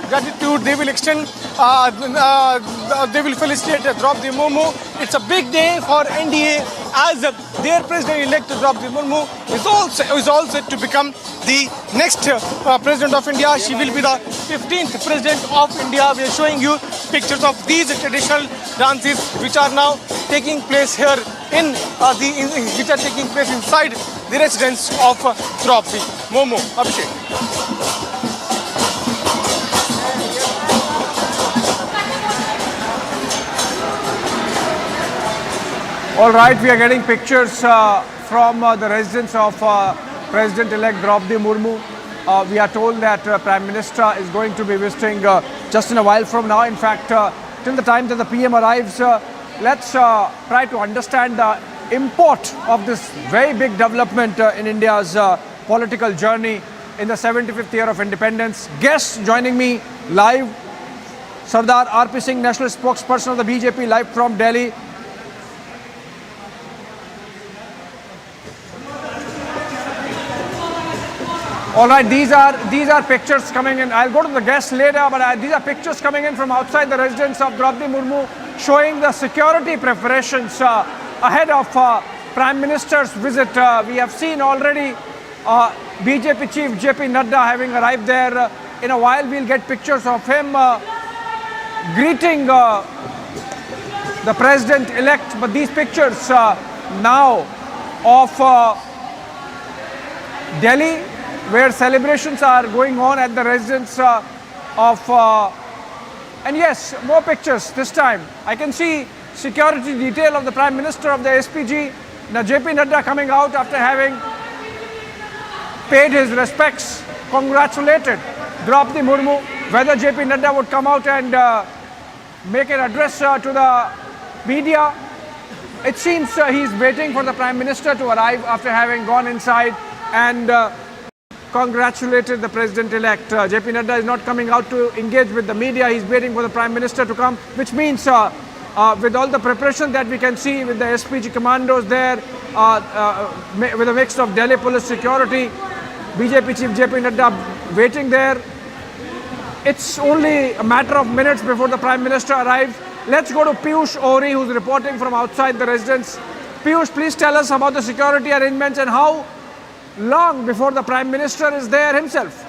gratitude. They will extend. They will felicitate Draupadi Murmu. It's a big day for NDA as their president-elect Draupadi Murmu is all set to become the next president of India. She will be the 15th president of India. We are showing you pictures of these traditional dances which are now taking place here which are taking place inside the residence of Draupadi Murmu. Abhishek. All right, we are getting pictures from the residence of President-elect Draupadi Murmu. We are told that Prime Minister is going to be visiting just in a while from now. In fact, till the time that the PM arrives, let's try to understand the import of this very big development in India's political journey in the 75th year of independence. Guests joining me live, Sardar R.P. Singh, national spokesperson of the BJP, live from Delhi. All right, these are pictures coming in. I'll go to the guests later, but these are pictures coming in from outside the residence of Draupadi Murmu, showing the security preparations ahead of Prime Minister's visit. We have seen already BJP Chief JP Nadda having arrived there. In a while, we'll get pictures of him greeting the President-elect. But these pictures now of Delhi, where celebrations are going on at the residence and yes, more pictures this time. I can see security detail of the Prime Minister of the SPG, now JP Nadda, coming out after having paid his respects, congratulated Draupadi Murmu. Whether JP Nadda would come out and make an address to the media, it seems he's waiting for the Prime Minister to arrive after having gone inside and congratulated the President-elect. JP Nadda is not coming out to engage with the media. He's waiting for the Prime Minister to come, which means with all the preparation that we can see with the SPG commandos there, with a mix of Delhi police security, BJP Chief JP Nadda waiting there. It's only a matter of minutes before the Prime Minister arrives. Let's go to Piyush Ohri, who's reporting from outside the residence. Piyush, please tell us about the security arrangements and how long before the Prime Minister is there himself.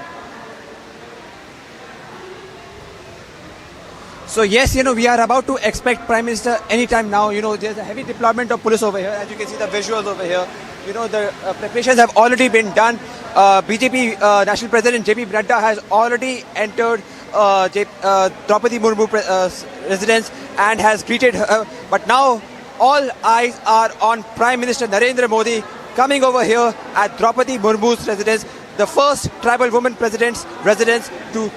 So yes, we are about to expect Prime Minister anytime now. There's a heavy deployment of police over here. As you can see the visuals over here. The preparations have already been done. BJP National President JP Nadda has already entered Draupadi Murmu residence and has greeted her. But now all eyes are on Prime Minister Narendra Modi coming over here at Draupadi Murmu's residence, the first tribal woman president's residence, to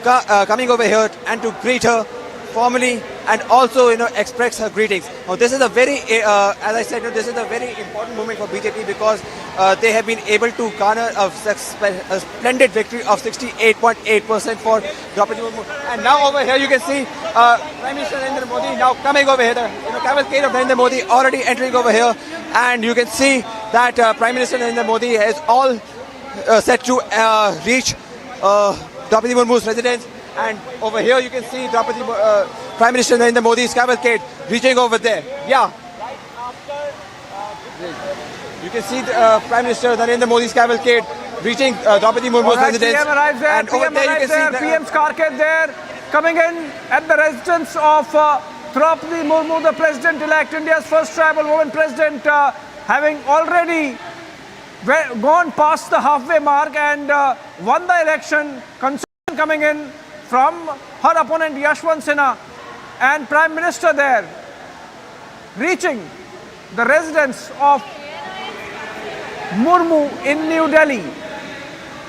coming over here and to greet her formally and also express her greetings. Now this is a very, as I said, this is a very important moment for BJP because they have been able to garner a splendid victory of 68.8% for Draupadi Murmu. And now over here you can see Prime Minister Narendra Modi now coming over here. The cavalcade of Narendra Modi already entering over here, and you can see that Prime Minister Narendra Modi is all set to reach Draupadi Murmu's residence. And over here you can see Prime Minister Narendra Modi's cavalcade reaching over there. Yeah. You can see Prime Minister Narendra Modi's cavalcade reaching Draupadi Murmu's residence. PM arrives there, and over there you can see PM's carcade there, coming in at the residence of Draupadi Murmu, the President-elect, India's first tribal woman president, having already gone past the halfway mark and won the election. Concern coming in from her opponent Yashwant Sinha, and Prime Minister there reaching the residence of Murmu in New Delhi.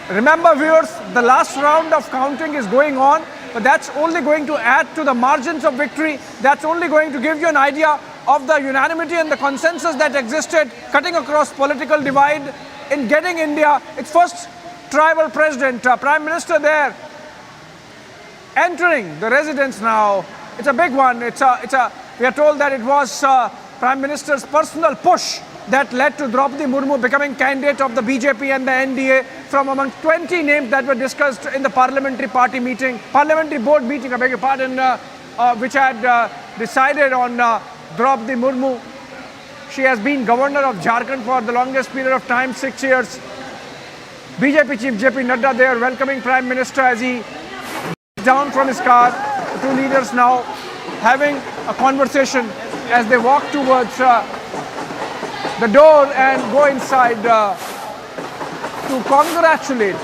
Remember, viewers, the last round of counting is going on, but that's only going to add to the margins of victory. That's only going to give you an idea of the unanimity and the consensus that existed, cutting across political divide in getting India its first tribal president, Prime Minister there, entering the residence now. It's a big one. We are told that it was Prime Minister's personal push that led to Draupadi Murmu becoming candidate of the BJP and the NDA from among 20 names that were discussed in the parliamentary board meeting, I beg your pardon, which had decided on Draupadi Murmu. She has been governor of Jharkhand for the longest period of time, 6 years. BJP chief JP Nadda there welcoming Prime Minister as he gets down from his car. The two leaders now having a conversation as they walk towards the door and go inside to congratulate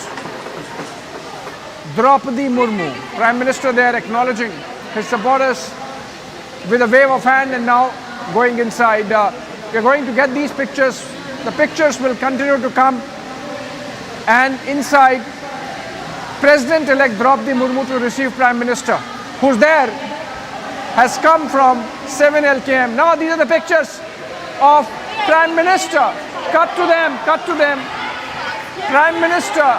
Draupadi Murmu. Prime Minister there acknowledging his supporters with a wave of hand and now going inside. We are going to get these pictures. The pictures will continue to come. And inside, President-elect Draupadi Murmu to receive Prime Minister, who's there, has come from 7 LKM. Now these are the pictures of Prime Minister. Cut to them. Prime Minister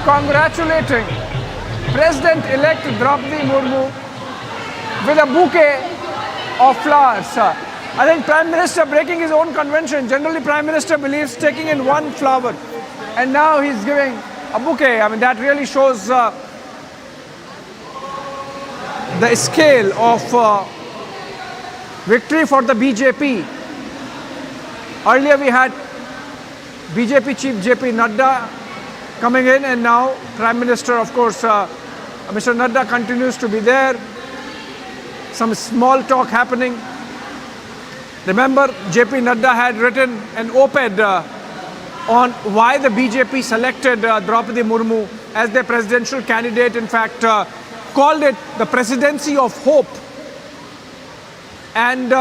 congratulating President-elect Draupadi Murmu with a bouquet of flowers. I think Prime Minister breaking his own convention. Generally, Prime Minister believes taking in one flower. And now he's giving a bouquet. I mean, that really shows the scale of victory for the BJP. Earlier we had BJP chief JP Nadda coming in, and now Prime Minister, of course, Mr. Nadda continues to be there. Some small talk happening. Remember, JP Nadda had written an op-ed on why the BJP selected Draupadi Murmu as their presidential candidate. In fact, called it the presidency of hope, and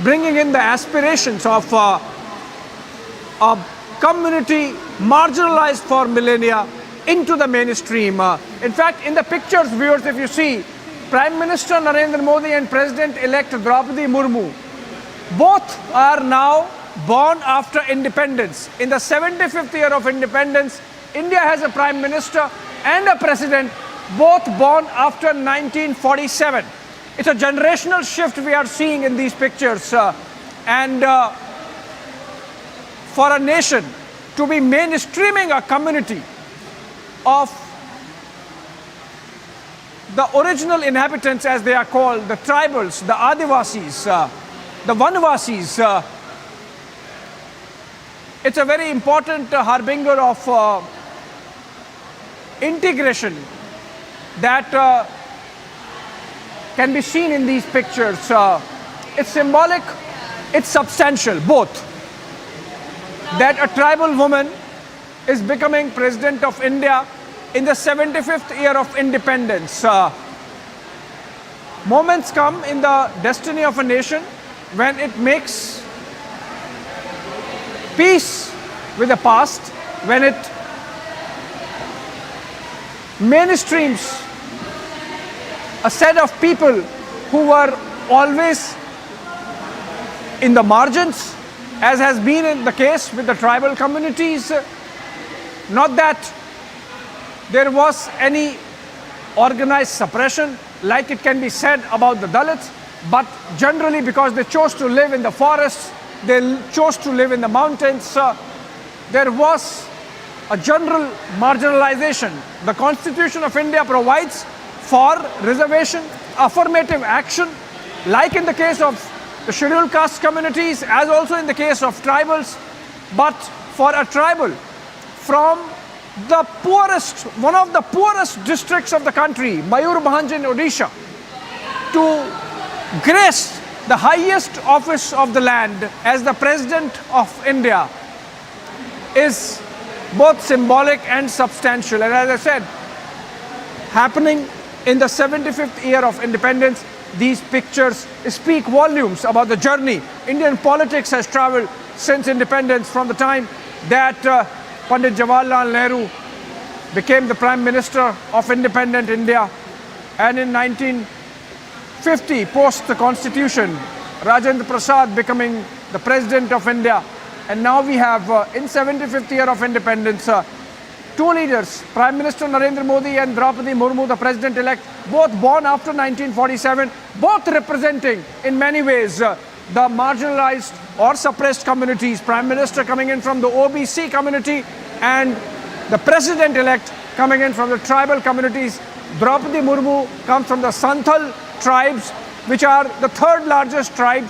bringing in the aspirations of a community marginalized for millennia into the mainstream. In fact, in the pictures, viewers, if you see, Prime Minister Narendra Modi and President-elect Draupadi Murmu, both are now born after independence. In the 75th year of independence, India has a Prime Minister and a President, both born after 1947. It's a generational shift we are seeing in these pictures. And for a nation to be mainstreaming a community of the original inhabitants, as they are called, the tribals, the Adivasis, the Vanvasis, it's a very important harbinger of integration that can be seen in these pictures. It's symbolic, it's substantial, both. That a tribal woman is becoming President of India in the 75th year of independence. Moments come in the destiny of a nation when it makes peace with the past, when it mainstreams a set of people who were always in the margins, as has been the case with the tribal communities. Not that there was any organized suppression like it can be said about the Dalits, but generally because they chose to live in the forests, they chose to live in the mountains, there was a general marginalization. The Constitution of India provides for reservation, affirmative action, like in the case of the scheduled caste communities, as also in the case of tribals. But for a tribal from the poorest, one of the poorest districts of the country, Mayurbhanj in Odisha, to grace the highest office of the land as the President of India is both symbolic and substantial. And as I said, happening in the 75th year of independence, these pictures speak volumes about the journey Indian politics has traveled since independence, from the time that Pandit Jawaharlal Nehru became the Prime Minister of independent India. And in 1950, post the Constitution, Rajendra Prasad becoming the President of India. And now we have, in 75th year of independence, two leaders, Prime Minister Narendra Modi and Draupadi Murmu, the President-elect, both born after 1947, both representing in many ways the marginalized or suppressed communities. Prime Minister coming in from the OBC community and the President-elect coming in from the tribal communities. Draupadi Murmu comes from the Santhal tribes, which are the third largest tribe,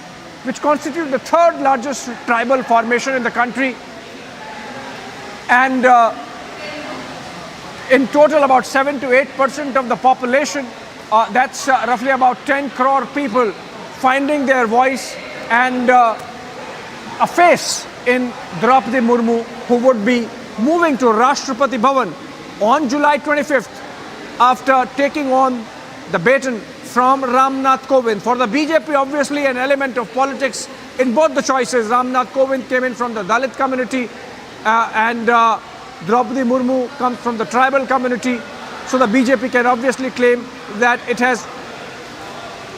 which constitute the third largest tribal formation in the country. And in total, about 7 to 8% of the population, that's roughly about 10 crore people finding their voice and a face in Draupadi Murmu, who would be moving to Rashtrapati Bhavan on July 25th after taking on the baton from Ramnath Kovind. For the BJP, obviously an element of politics in both the choices. Ramnath Kovind came in from the Dalit community and Draupadi Murmu comes from the tribal community. So the BJP can obviously claim that it has,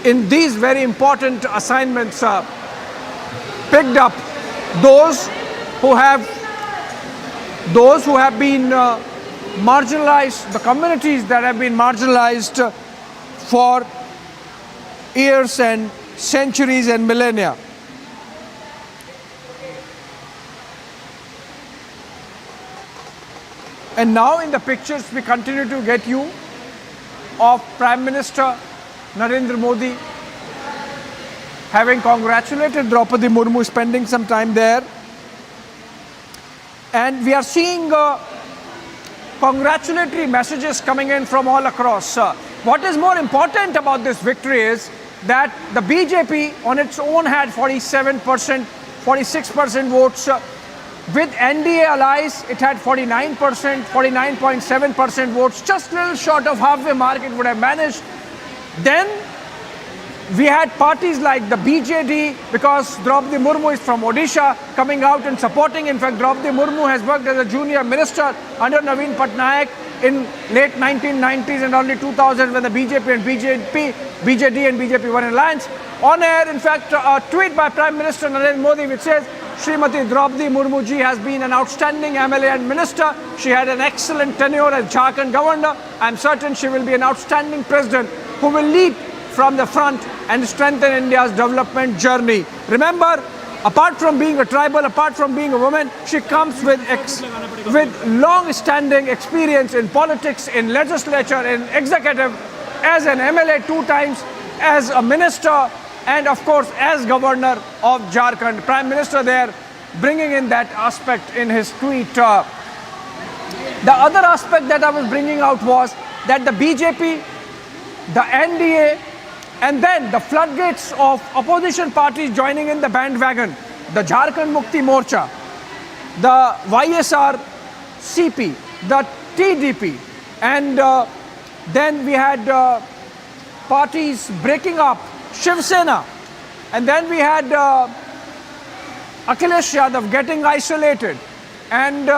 in these very important assignments, picked up those who have been marginalized, the communities that have been marginalized for years and centuries and millennia. And now in the pictures we continue to get you of Prime Minister Narendra Modi having congratulated Draupadi Murmu, spending some time there. And we are seeing congratulatory messages coming in from all across. What is more important about this victory is that the BJP on its own had 47%, 46% votes. With NDA allies, it had 49%, 49.7% votes, just a little short of halfway mark it would have managed. Then we had parties like the BJD, because Draupadi Murmu is from Odisha, coming out and supporting. In fact, Draupadi Murmu has worked as a junior minister under Naveen Patnaik in late 1990s and early 2000s when the BJD and BJP were in alliance. On air, in fact, a tweet by Prime Minister Narendra Modi which says, Srimati Draupadi Murmu ji has been an outstanding MLA and minister. She had an excellent tenure as Jharkhand governor. I am certain she will be an outstanding president who will lead from the front and strengthen India's development journey. Remember, apart from being a tribal, apart from being a woman, she comes with long-standing experience in politics, in legislature, in executive, as an MLA 2 times, as a minister, and of course as governor of Jharkhand. Prime Minister there bringing in that aspect in his tweet. The other aspect that I was bringing out was that the BJP, the NDA, and then the floodgates of opposition parties joining in the bandwagon, the Jharkhand Mukti Morcha, the YSR CP, the TDP, and then we had parties breaking up, Shiv Sena, and then we had Akhilesh Yadav getting isolated, and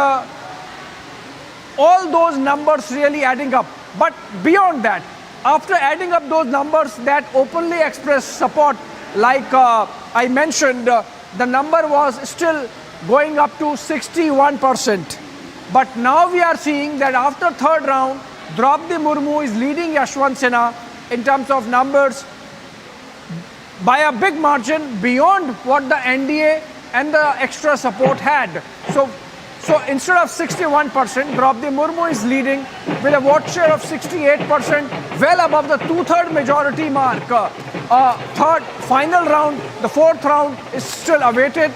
all those numbers really adding up. But beyond that, after adding up those numbers that openly express support, like I mentioned, the number was still going up to 61%. But now we are seeing that after third round, Draupadi Murmu is leading Yashwant Sinha in terms of numbers by a big margin beyond what the NDA and the extra support had. So instead of 61%, Draupadi Murmu is leading with a vote share of 68%, well above the 2/3 majority mark. Third, final round, the fourth round is still awaited.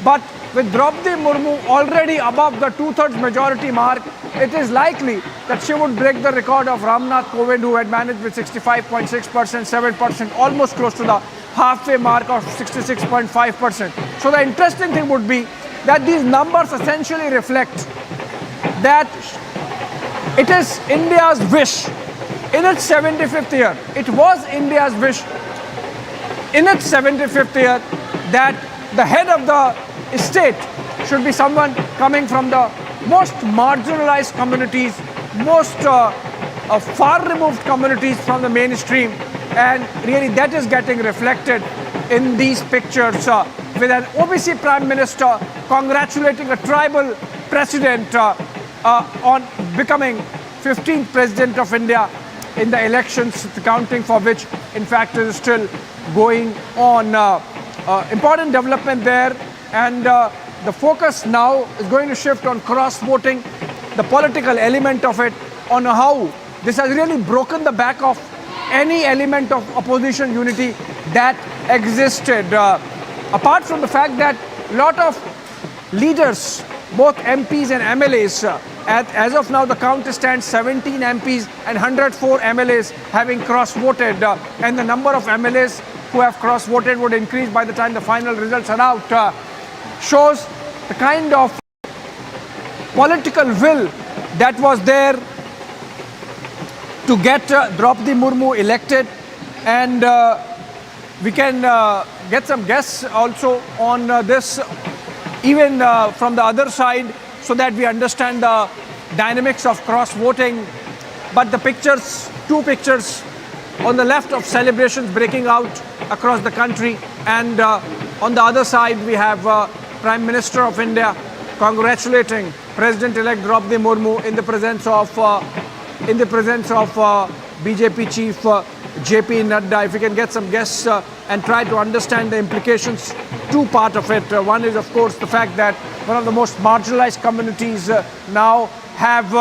But with Draupadi Murmu already above the 2/3 majority mark, it is likely that she would break the record of Ramnath Kovind, who had managed with 65.6%, 7%, almost close to the halfway mark of 66.5%. So the interesting thing would be that these numbers essentially reflect that it is India's wish in its 75th year. It was India's wish in its 75th year that the head of the state should be someone coming from the most marginalized communities, most far removed communities from the mainstream, and really that is getting reflected in these pictures with an OBC Prime Minister congratulating a tribal president on becoming 15th President of India in the elections, the counting for which in fact is still going on. Important development there, and the focus now is going to shift on cross-voting, the political element of it, on how this has really broken the back of any element of opposition unity that existed. Apart from the fact that a lot of leaders, both MPs and MLAs, as of now the count stands 17 MPs and 104 MLAs having cross-voted, and the number of MLAs who have cross-voted would increase by the time the final results are out, shows the kind of political will that was there to get Draupadi Murmu elected. And we can get some guests also on this, even from the other side, so that we understand the dynamics of cross-voting. But the pictures, two pictures on the left of celebrations breaking out across the country, and on the other side we have Prime Minister of India congratulating President-elect Draupadi Murmu in the presence of BJP Chief JP Nadda. If we can get some guests and try to understand the implications, two part of it. One is of course the fact that one of the most marginalized communities now have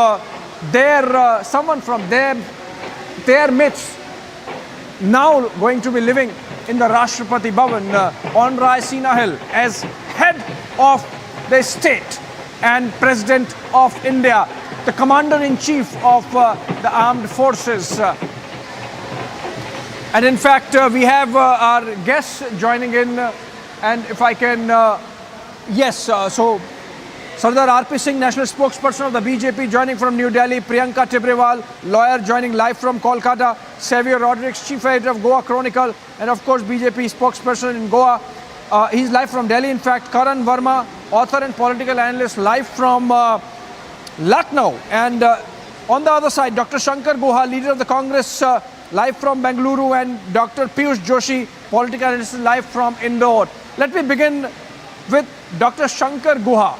someone from their midst now going to be living in the Rashtrapati Bhavan, Honorary Sina Hill, as head of the state and President of India, the Commander-in-Chief of the Armed Forces. And in fact, we have our guests joining in, and if I can, so Sardar R.P. Singh, National Spokesperson of the BJP, joining from New Delhi. Priyanka Tibrewal, lawyer, joining live from Kolkata. Xavier Rodriguez, Chief Editor of Goa Chronicle, and of course BJP spokesperson in Goa. He's live from Delhi. In fact, Karan Verma, author and political analyst, live from Lucknow. And on the other side, Dr. Shankar Guha, leader of the Congress, live from Bengaluru, and Dr. Piyush Joshi, political analyst, live from Indore. Let me begin with Dr. Shankar Guha.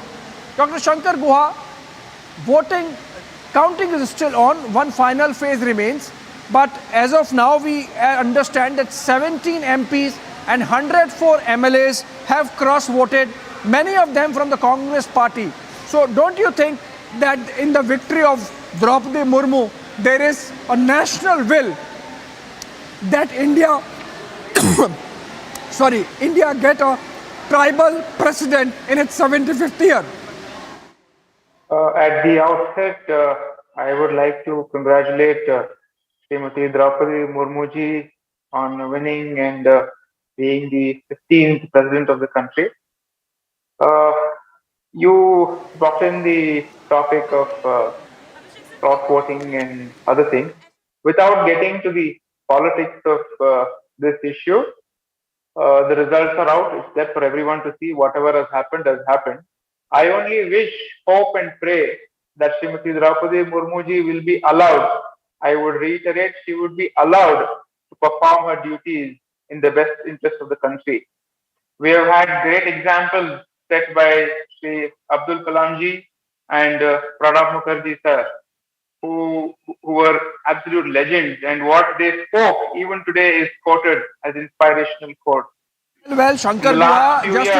Dr. Shankar Guha, counting is still on, one final phase remains, but as of now we understand that 17 MPs and 104 MLAs have cross-voted, many of them from the Congress party. So don't you think that in the victory of Draupadi Murmu, there is a national will that India get a tribal president in its 75th year? At the outset, I would like to congratulate Srimati Draupadi Murmu ji on winning and being the 15th president of the country. You brought in the topic of cross-voting and other things. Without getting to the politics of this issue, the results are out. It's there for everyone to see. Whatever has happened has happened. I only wish, hope and pray that Srimati Draupadi Murmu ji will be allowed. I would reiterate, she would be allowed to perform her duties in the best interest of the country. We have had great examples set by Sri Abdul Kalam ji and Pranab Mukherjee sir, who were absolute legends, and what they spoke even today is quoted as inspirational quotes. Well, Shankar Guha, just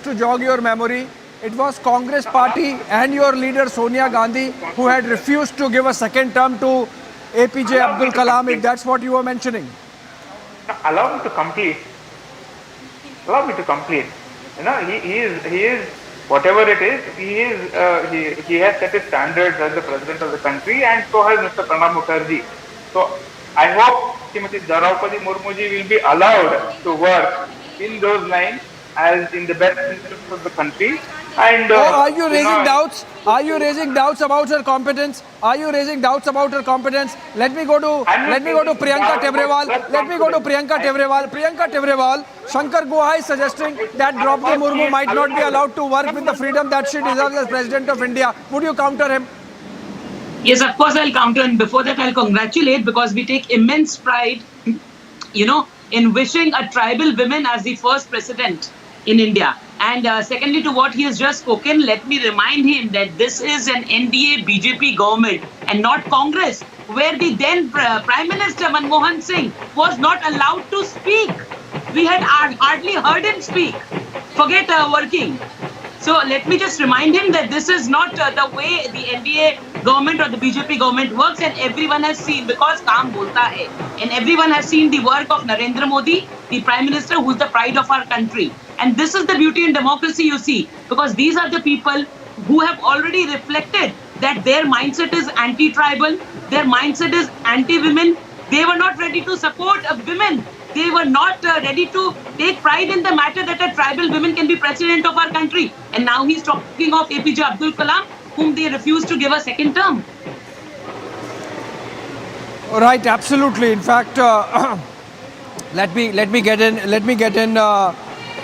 to jog your memory, it was Congress party and your leader Sonia Gandhi who had refused to give a second term to APJ Abdul Kalam, if that's what you were mentioning. Allow me to complete. You know, he is whatever it is. He has set his standards as the president of the country, and so has Mr. Pranab Mukherjee. So I hope Srimati Draupadi Murmu ji will be allowed to work in those lines as in the best interest of the country. And are you raising doubts? Are you raising doubts about her competence? Are you raising doubts about her competence? Let me go to Priyanka Tebrewal. Let me go to Priyanka Tebrewal. Priyanka Tebrewal, Shankar Guha is suggesting that Draupadi Murmu might not be allowed to work with the freedom that she deserves as President of India. Would you counter him? Yes, of course I'll counter, and before that I'll congratulate, because we take immense pride, in wishing a tribal woman as the first president in India. And secondly, to what he has just spoken, let me remind him that this is an NDA BJP government and not Congress, where the then Prime Minister Manmohan Singh was not allowed to speak. We had hardly heard him speak. Forget working. So let me just remind him that this is not the way the NDA government or the BJP government works, and everyone has seen, because kaam bolta hai, and everyone has seen the work of Narendra Modi, the Prime Minister, who's the pride of our country. And this is the beauty in democracy, you see, because these are the people who have already reflected that their mindset is anti-tribal, their mindset is anti-women. They were not ready to support women. They were not ready to take pride in the matter that a tribal woman can be president of our country. And now he's talking of APJ Abdul Kalam, whom they refused to give a second term. Right, absolutely. In fact, let me get in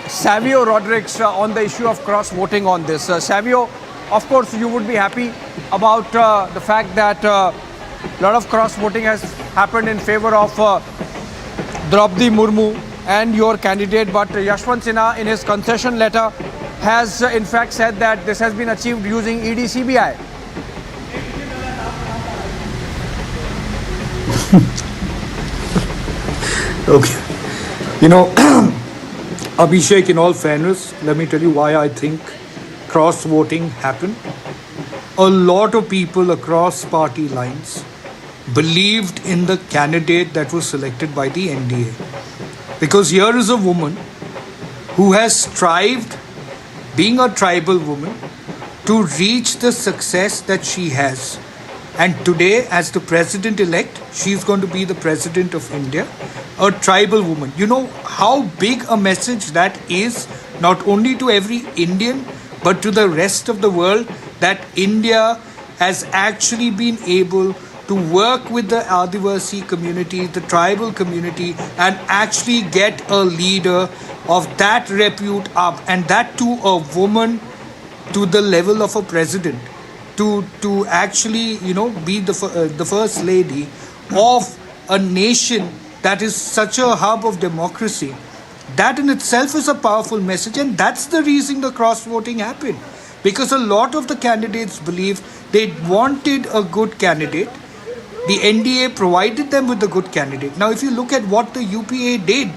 Savio Rodriguez on the issue of cross voting on this. Savio, of course, you would be happy about the fact that a lot of cross voting has happened in favor of Draupadi Murmu and your candidate, but Yashwant Sinha in his concession letter has in fact said that this has been achieved using ED CBI. Okay. Abhishek, in all fairness, let me tell you why I think cross-voting happened. A lot of people across party lines believed in the candidate that was selected by the NDA. Because here is a woman who has strived, being a tribal woman, to reach the success that she has. And today, as the president-elect, she's going to be the president of India, a tribal woman. You know how big a message that is, not only to every Indian, but to the rest of the world, that India has actually been able to work with the Adivasi community, the tribal community, and actually get a leader of that repute up, and that too a woman to the level of a president, to actually, be the first lady of a nation that is such a hub of democracy. That in itself is a powerful message, and that's the reason the cross-voting happened. Because a lot of the candidates believed they wanted a good candidate. The NDA provided them with a good candidate. Now, if you look at what the UPA did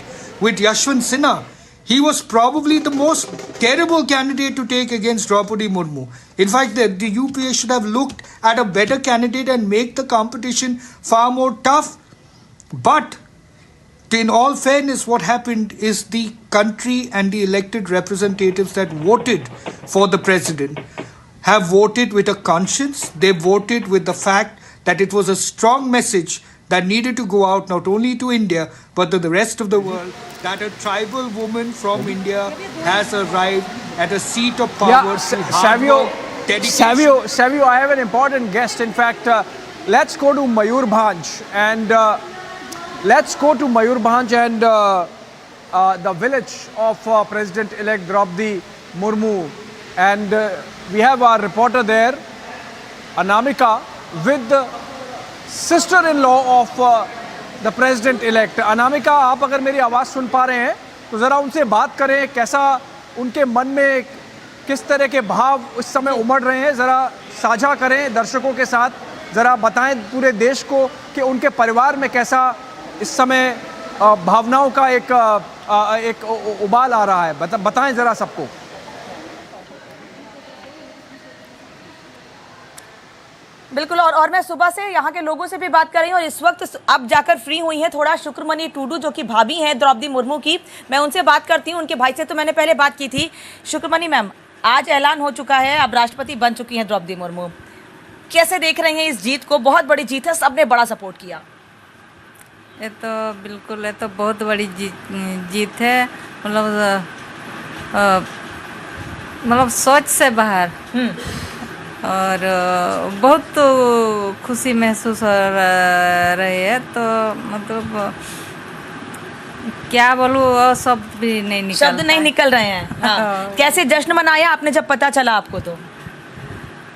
with Yashwant Sinha, he was probably the most terrible candidate to take against Draupadi Murmu. In fact, the UPA should have looked at a better candidate and make the competition far more tough. But in all fairness, what happened is the country and the elected representatives that voted for the president have voted with a conscience. They voted with the fact that it was a strong message that needed to go out not only to India but to the rest of the world, that a tribal woman from India has arrived at a seat of power. Yeah, Savio, I have an important guest. In fact, let's go to Mayurbhanj and the village of President-elect Draupadi Murmu, and we have our reporter there, Anamika, with the sister-in-law of the President-elect. Anamika, आप अगर मेरी आवाज़ सुन पा रहे हैं तो ज़रा उनसे बात करें, कैसा उनके मन में किस तरह के भाव इस समय उमड़ रहे हैं, ज़रा साझा करें दर्शकों के साथ, ज़रा बताएं पूरे देश को कि उनके परिवार में कैसा इस समय भावनाओं का एक उबाल आ रहा है. बताएं ज़रा सबको. बिल्कुल, और मैं सुबह से यहाँ के लोगों से भी बात कर रही हूँ और इस वक्त अब जाकर फ्री हुई हैं थोड़ा शुक्रमणि टूडू, जो कि भाभी हैं द्रौपदी मुर्मू की. मैं उनसे बात करती हूँ. उनके भाई से तो मैंने पहले बात की थी. शुक्रमणि मैम, आज ऐलान हो चुका है, अब राष्ट्रपति बन चुकी हैं द्रौपदी मुर्मू. कैसे देख रहे हैं इस जीत को? बहुत बड़ी जीत है, सबने बड़ा सपोर्ट किया. ये तो बिल्कुल, ये तो बहुत बड़ी जीत है. मतलब मतलब सोच से बाहर और बहुत तो खुशी महसूस हो रही है। तो मतलब क्या बोलूँ, वो शब्द भी नहीं निकल शब्द नहीं निकल रहे हैं। हाँ। कैसे जश्न मनाया आपने जब पता चला आपको? तो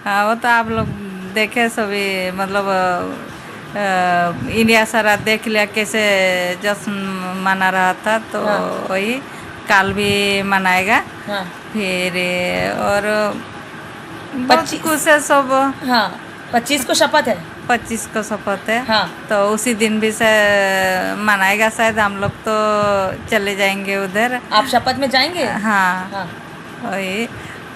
हाँ, वो तो आप लोग देखे सभी, मतलब इंडिया सारा देख लिया कैसे जश्न मना रहा था। तो वही काल भी मनाएगा। फिर और 25 को से सब। हाँ, 25 को शपथ है। 25 को शपथ है। हाँ। तो उसी दिन भी से मनाएगा शायद। हम लोग तो चले जाएंगे उधर। आप शपथ में जाएंगे? हाँ, वही।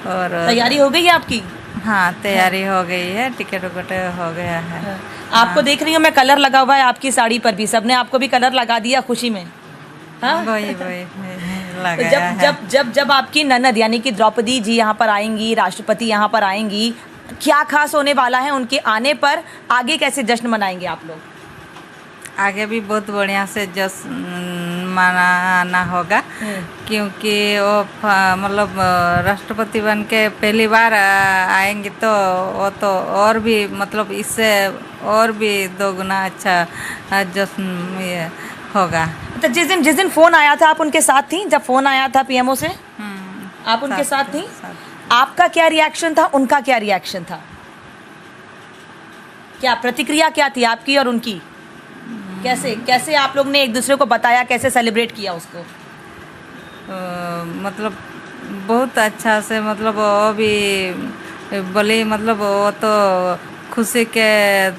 और तैयारी हो गई है आपकी? हाँ, तैयारी हो गई है, टिकट विकट हो गया है। आपको देख रही हूँ मैं, कलर लगा हुआ है आपकी साड़ी पर भी। सबने आपको भी कलर लगा दिया खुशी में। हाँ? वही तो जब आपकी ननद यानी कि द्रौपदी जी यहाँ पर आएंगी, राष्ट्रपति यहाँ पर आएंगी, क्या खास होने वाला है उनके आने पर? आगे कैसे जश्न मनाएंगे आप लोग? आगे भी बहुत बढ़िया से जश्न मनाना होगा, क्योंकि वो मतलब राष्ट्रपति बन के पहली बार आएंगे। तो वो तो और भी मतलब इससे और भी दोगुना अच्छा जश्न ये होगा। तो जिस दिन फोन आया था आप उनके साथ थी? जब फोन आया था पीएमओ से आप उनके साथ थी? आपका क्या रिएक्शन था, उनका क्या रिएक्शन था? क्या प्रतिक्रिया क्या थी आपकी और उनकी? कैसे आप लोग ने एक दूसरे को बताया, कैसे सेलिब्रेट किया उसको? मतलब बहुत अच्छा से, मतलब वो भी बोले, मतलब वो तो खुशी के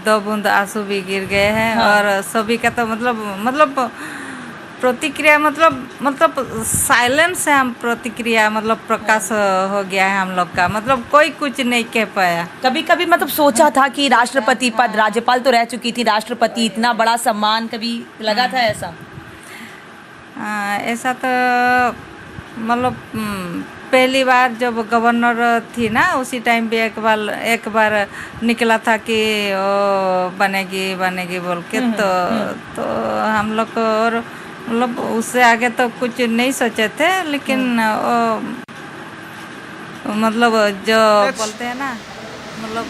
2 बूंद आंसू भी गिर गए हैं। हाँ। और सभी का तो मतलब प्रतिक्रिया मतलब साइलेंस है। हम प्रतिक्रिया मतलब प्रकाश हो गया है हम लोग का। मतलब कोई कुछ नहीं कह पाया। कभी कभी मतलब सोचा था कि राष्ट्रपति पद, राज्यपाल तो रह चुकी थी, राष्ट्रपति इतना बड़ा सम्मान, कभी लगा था ऐसा? ऐसा तो मतलब पहली बार जब गवर्नर थी ना, उसी टाइम भी एक बार निकला था कि वो बनेगी बोल के। तो हम लोग को और मतलब उससे आगे तो कुछ नहीं सोचे थे। लेकिन वो मतलब जो बोलते हैं ना, मतलब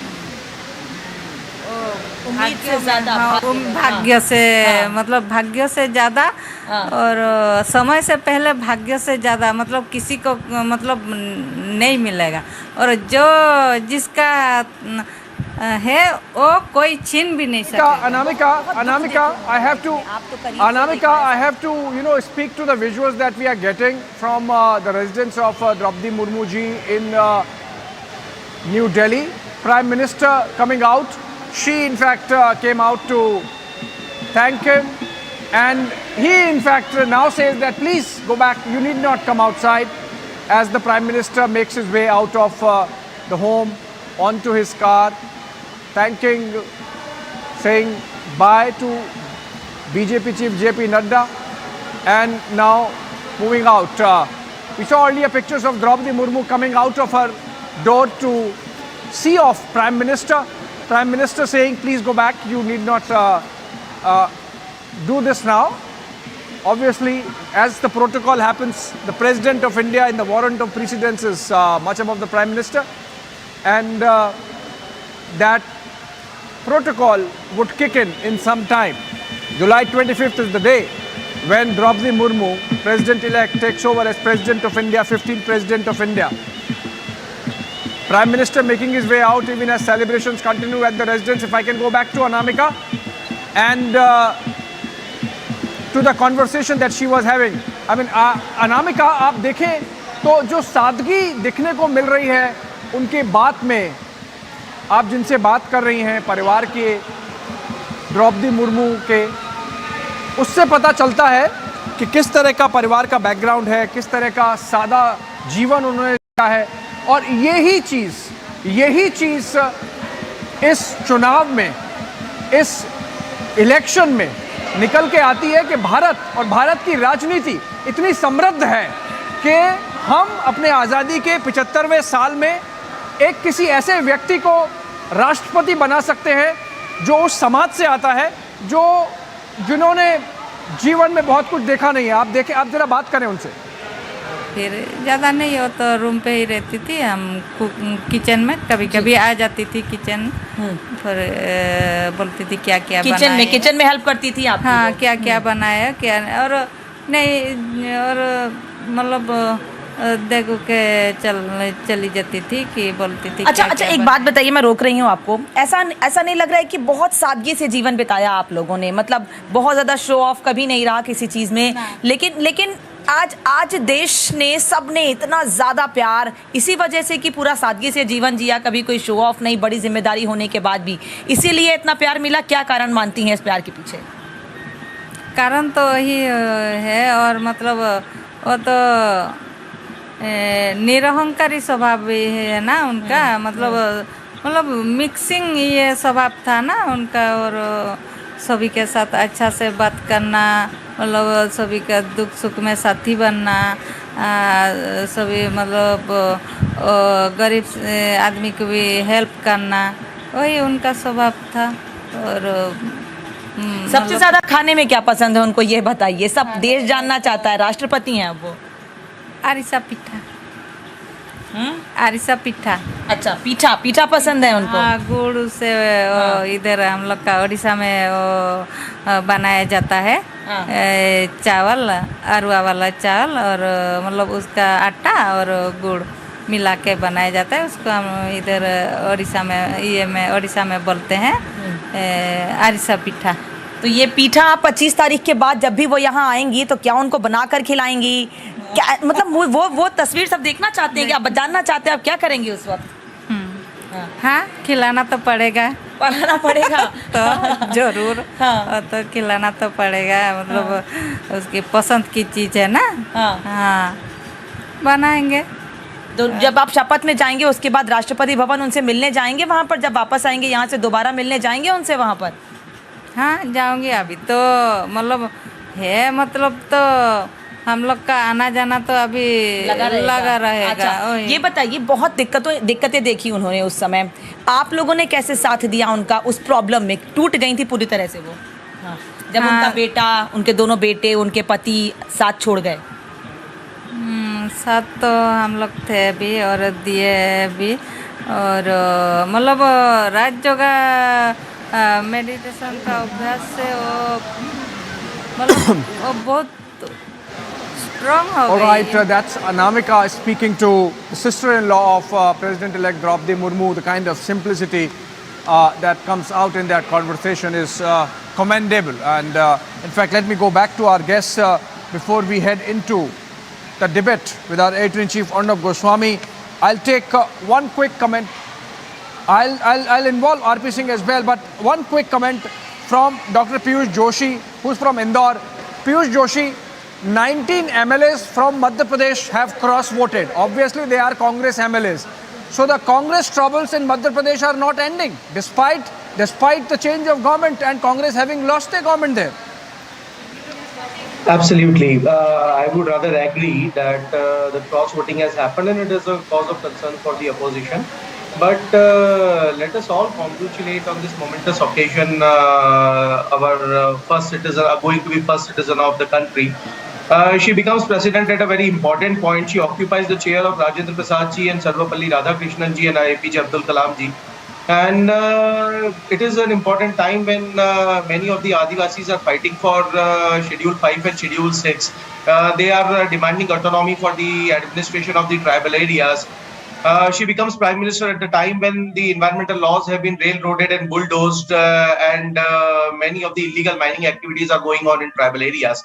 भाग्य से, मतलब भाग्य से ज़्यादा और समय से पहले भाग्य से ज़्यादा मतलब किसी को मतलब नहीं मिलेगा। और जो जिसका है वो कोई छीन भी नहीं सकता। Anamika, I have to speak to the visuals that we are getting from the residence of Draupadi Murmu ji in New Delhi. Prime Minister coming out. She in fact came out to thank him, and he in fact now says that please go back, you need not come outside, as the Prime Minister makes his way out of the home onto his car, thanking, saying bye to BJP Chief JP Nadda, and now moving out. We saw earlier pictures of Draupadi Murmu coming out of her door to see off Prime Minister. Prime Minister saying, please go back, you need not do this now. Obviously, as the protocol happens, the President of India in the warrant of precedence is much above the Prime Minister, and that protocol would kick in some time. July 25th is the day when Draupadi Murmu, President-elect, takes over as President of India, 15th President of India. Prime Minister making his way out even as celebrations continue at the residence. If I can go back to Anamika and to the conversation that she was having. I mean, Anamika, आप देखें तो जो सादगी दिखने को मिल रही है उनके बात में, आप जिनसे बात कर रही हैं परिवार के, द्रौपदी मुर्मू के, उससे पता चलता है कि किस तरह का परिवार का बैकग्राउंड है, किस तरह का सादा जीवन उन्होंने जिया है। और यही चीज़ इस चुनाव में, इस इलेक्शन में निकल के आती है कि भारत और भारत की राजनीति इतनी समृद्ध है कि हम अपने आज़ादी के 75वें साल में एक किसी ऐसे व्यक्ति को राष्ट्रपति बना सकते हैं जो उस समाज से आता है, जिन्होंने जीवन में बहुत कुछ देखा नहीं है। आप देखें, आप जरा बात करें उनसे। फिर ज़्यादा नहीं, वो तो रूम पे ही रहती थी। हम किचन में कभी कभी आ जाती थी किचन, फिर बोलती थी क्या क्या किचन में हेल्प करती थी आप? हाँ, क्या क्या बनाया क्या, और नहीं, और मतलब देखो के चली जाती थी कि बोलती थी। अच्छा, एक बात बताइए, मैं रोक रही हूँ आपको। ऐसा नहीं लग रहा है कि बहुत सादगी से जीवन बिताया आप लोगों ने? मतलब बहुत ज़्यादा शो ऑफ कभी नहीं रहा किसी चीज़ में, लेकिन आज देश ने, सब ने इतना ज़्यादा प्यार, इसी वजह से कि पूरा सादगी से जीवन जिया, कभी कोई शो ऑफ नहीं, बड़ी जिम्मेदारी होने के बाद भी, इसीलिए इतना प्यार मिला। क्या कारण मानती हैं इस प्यार के पीछे? कारण तो वही है, और मतलब वो तो निरहंकारी स्वभाव भी है ना उनका। मतलब मिक्सिंग ये स्वभाव था ना उनका, और सभी के साथ अच्छा से बात करना, मतलब सभी का दुख सुख में साथी बनना, सभी मतलब गरीब आदमी को भी हेल्प करना, वही उनका स्वभाव था। और सबसे ज़्यादा खाने में क्या पसंद है उनको, ये बताइए। सब देश जानना चाहता है, राष्ट्रपति हैं वो। आरिसा पिठा। आरिसा पिठा। अच्छा, पीठा पसंद है उनको। हाँ, गुड़ से इधर हम लोग का उड़ीसा में वो बनाया जाता है। चावल, अरवा वाला चावल, और मतलब उसका आटा और गुड़ मिला के बनाया जाता है। उसको हम इधर उड़ीसा में बोलते हैं आरिसा पिठा। तो ये पीठा आप 25 तारीख के बाद जब भी वो यहाँ आएंगी तो क्या उनको बना कर खिलाएंगी? क्या मतलब वो तस्वीर सब देखना चाहते हैं, कि आप जानना चाहते हैं आप क्या करेंगे उस वक्त? हाँ, खिलाना तो पड़ेगा। तो जरूर। हाँ, तो खिलाना तो पड़ेगा, मतलब उसकी पसंद की चीज़ है ना। हाँ, बनाएंगे। तो जब आप शपथ में जाएंगे उसके बाद राष्ट्रपति भवन उनसे मिलने जाएंगे वहाँ पर, जब वापस आएंगे यहाँ से दोबारा मिलने जाएंगे उनसे वहाँ पर? हाँ, जाऊंगी। अभी तो मतलब है, मतलब तो हम लोग का आना जाना तो अभी लगा रहेगा। अच्छा, ये बताइए, बहुत दिक्कतें देखी उन्होंने उस समय, आप लोगों ने कैसे साथ दिया उनका उस प्रॉब्लम में? टूट गई थी पूरी तरह से वो। जब उनका बेटा, उनके दोनों बेटे, उनके पति साथ छोड़ गए। साथ तो हम लोग थे भी और दिए भी, और मतलब रात जोगा मेडिटेशन का अभ्यास से वो बहुत strong हो गई। All right, that's Anamika speaking to the sister-in-law of President-elect Draupadi Murmu. The kind of simplicity that comes out in that conversation is commendable. And in fact, let me go back to our guests before we head into the debate with our editor-in-chief Arnab Goswami. I'll take one quick comment. I'll involve RP Singh as well, but one quick comment from Dr. Piyush Joshi, who's from Indore. Piyush Joshi, 19 MLAs from Madhya Pradesh have cross-voted. Obviously, they are Congress MLAs. So the Congress troubles in Madhya Pradesh are not ending, despite the change of government and Congress having lost their government there. Absolutely. I would rather agree that the cross-voting has happened and it is a cause of concern for the opposition. But let us all congratulate on this momentous occasion our first citizen, going to be first citizen of the country. She becomes president at a very important point. She occupies the chair of Rajendra Prasad ji and Sarvapalli Radhakrishnan ji and APJ Abdul Kalam ji. And it is an important time when many of the Adivasis are fighting for Schedule 5 and Schedule 6. They are demanding autonomy for the administration of the tribal areas. She becomes Prime Minister at the time when the environmental laws have been railroaded and bulldozed and many of the illegal mining activities are going on in tribal areas.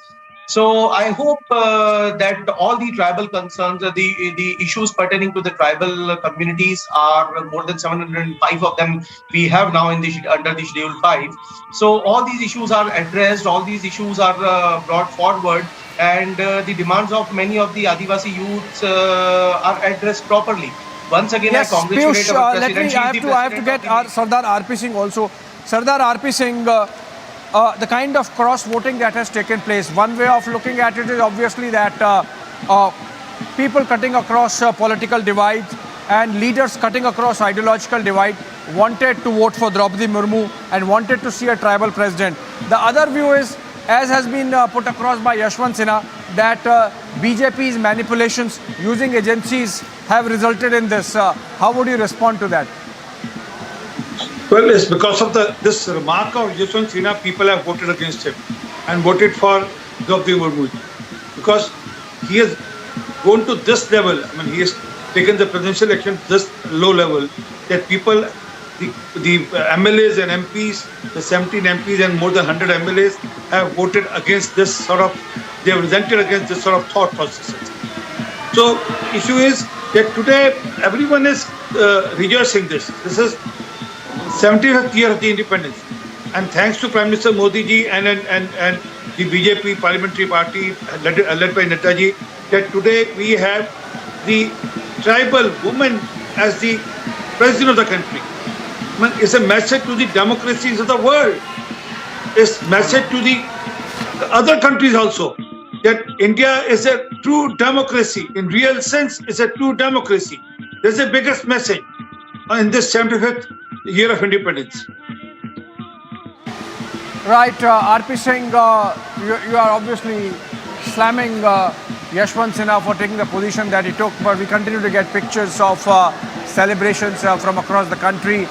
So I hope that all the tribal concerns, the issues pertaining to the tribal communities are more than 705 of them we have now in under the Schedule 5. So all these issues are addressed, all these issues are brought forward, and the demands of many of the Adivasi youths are addressed properly. Once again, yes, I congratulate Piyush, our president. I have to get Sardar RP Singh also. Sardar RP Singh, the kind of cross-voting that has taken place, one way of looking at it is obviously that people cutting across political divides and leaders cutting across ideological divide wanted to vote for Draupadi Murmu and wanted to see a tribal president. The other view is, as has been put across by Yashwant Sinha, that BJP's manipulations using agencies have resulted in this. How would you respond to that? Well, it's because of this remark of Yashwant Sinha, people have voted against him and voted for Draupadi Murmu. Because he has gone to this level, I mean, he has taken the presidential election to this low level, that people, the MLAs and MPs, the 17 MPs and more than 100 MLAs have voted against this sort of, they have resented against this sort of thought processes. So, issue is that today everyone is rejoicing this. This is 75th year of the independence, and thanks to Prime Minister Modi ji and the BJP parliamentary party led by Netaji, that today we have the tribal woman as the president of the country. I mean, it's a message to the democracies of the world. It's a message to the other countries also that India is a true democracy. In real sense, it's a true democracy. That's the biggest message in this 75th year of independence. Right, RP Singh, you are obviously slamming Yashwant Sinha for taking the position that he took, but we continue to get pictures of celebrations from across the country,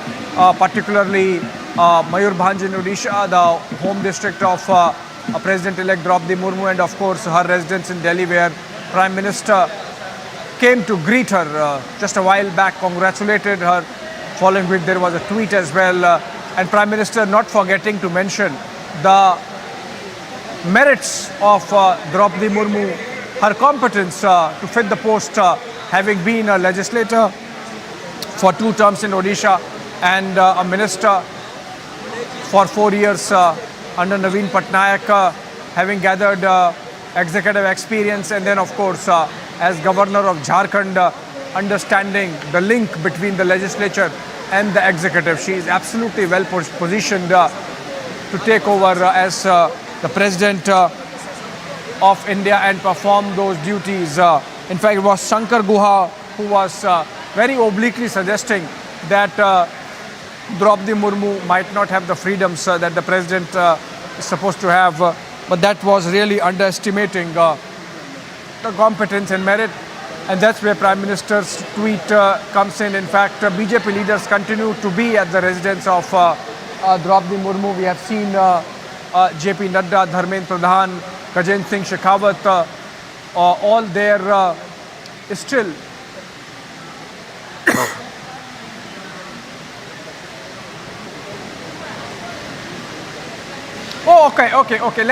particularly Mayurbhanj in Odisha, the home district of President-elect Draupadi Murmu, and of course her residence in Delhi, where Prime Minister came to greet her just a while back, congratulated her, following which there was a tweet as well, and Prime Minister not forgetting to mention the merits of Draupadi Murmu, her competence to fit the post, having been a legislator for 2 terms in Odisha and a minister for 4 years under Naveen Patnaik, having gathered executive experience, and then of course as governor of Jharkhand, understanding the link between the legislature and the executive. She is absolutely well positioned to take over as the president of India and perform those duties. In fact, it was Shankar Guha who was very obliquely suggesting that Draupadi Murmu might not have the freedoms that the president is supposed to have, but that was really underestimating the competence and merit, and that's where Prime Minister's tweet comes in. In fact, BJP leaders continue to be at the residence of Draupadi Murmu. We have seen JP Nadda, Dharmendra Pradhan, Gajendra Singh Shekhawat, all there still. Oh, okay.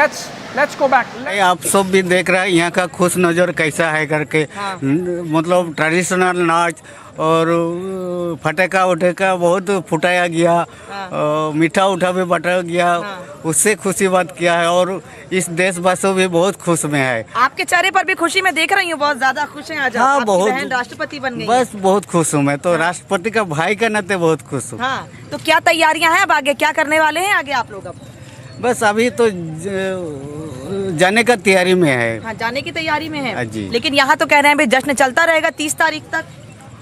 Let's go back. आप सब भी देख रहे हैं यहाँ का खुश नज़र कैसा है करके, मतलब ट्रेडिशनल नाच और फटेका उटेका बहुत फुटाया गया, मीठा उठा भी बटाया गया, उससे खुशी बात किया है, और इस देशवासियों भी बहुत खुश में है। आपके चेहरे पर भी खुशी मैं देख रही हूँ, बहुत ज्यादा खुश हैं आज। हाँ, बहुत, बहन राष्ट्रपति बन गई। बस बहुत खुश हूँ मैं तो, राष्ट्रपति का भाई के नाते बहुत खुश हूँ। हाँ, तो क्या तैयारियां हैं अब आगे, क्या करने वाले हैं आगे आप लोग अब? बस अभी तो जाने का तैयारी में है। हाँ, जाने की तैयारी में है जी। लेकिन यहाँ तो कह रहे हैं भाई जश्न चलता रहेगा 30 तारीख तक।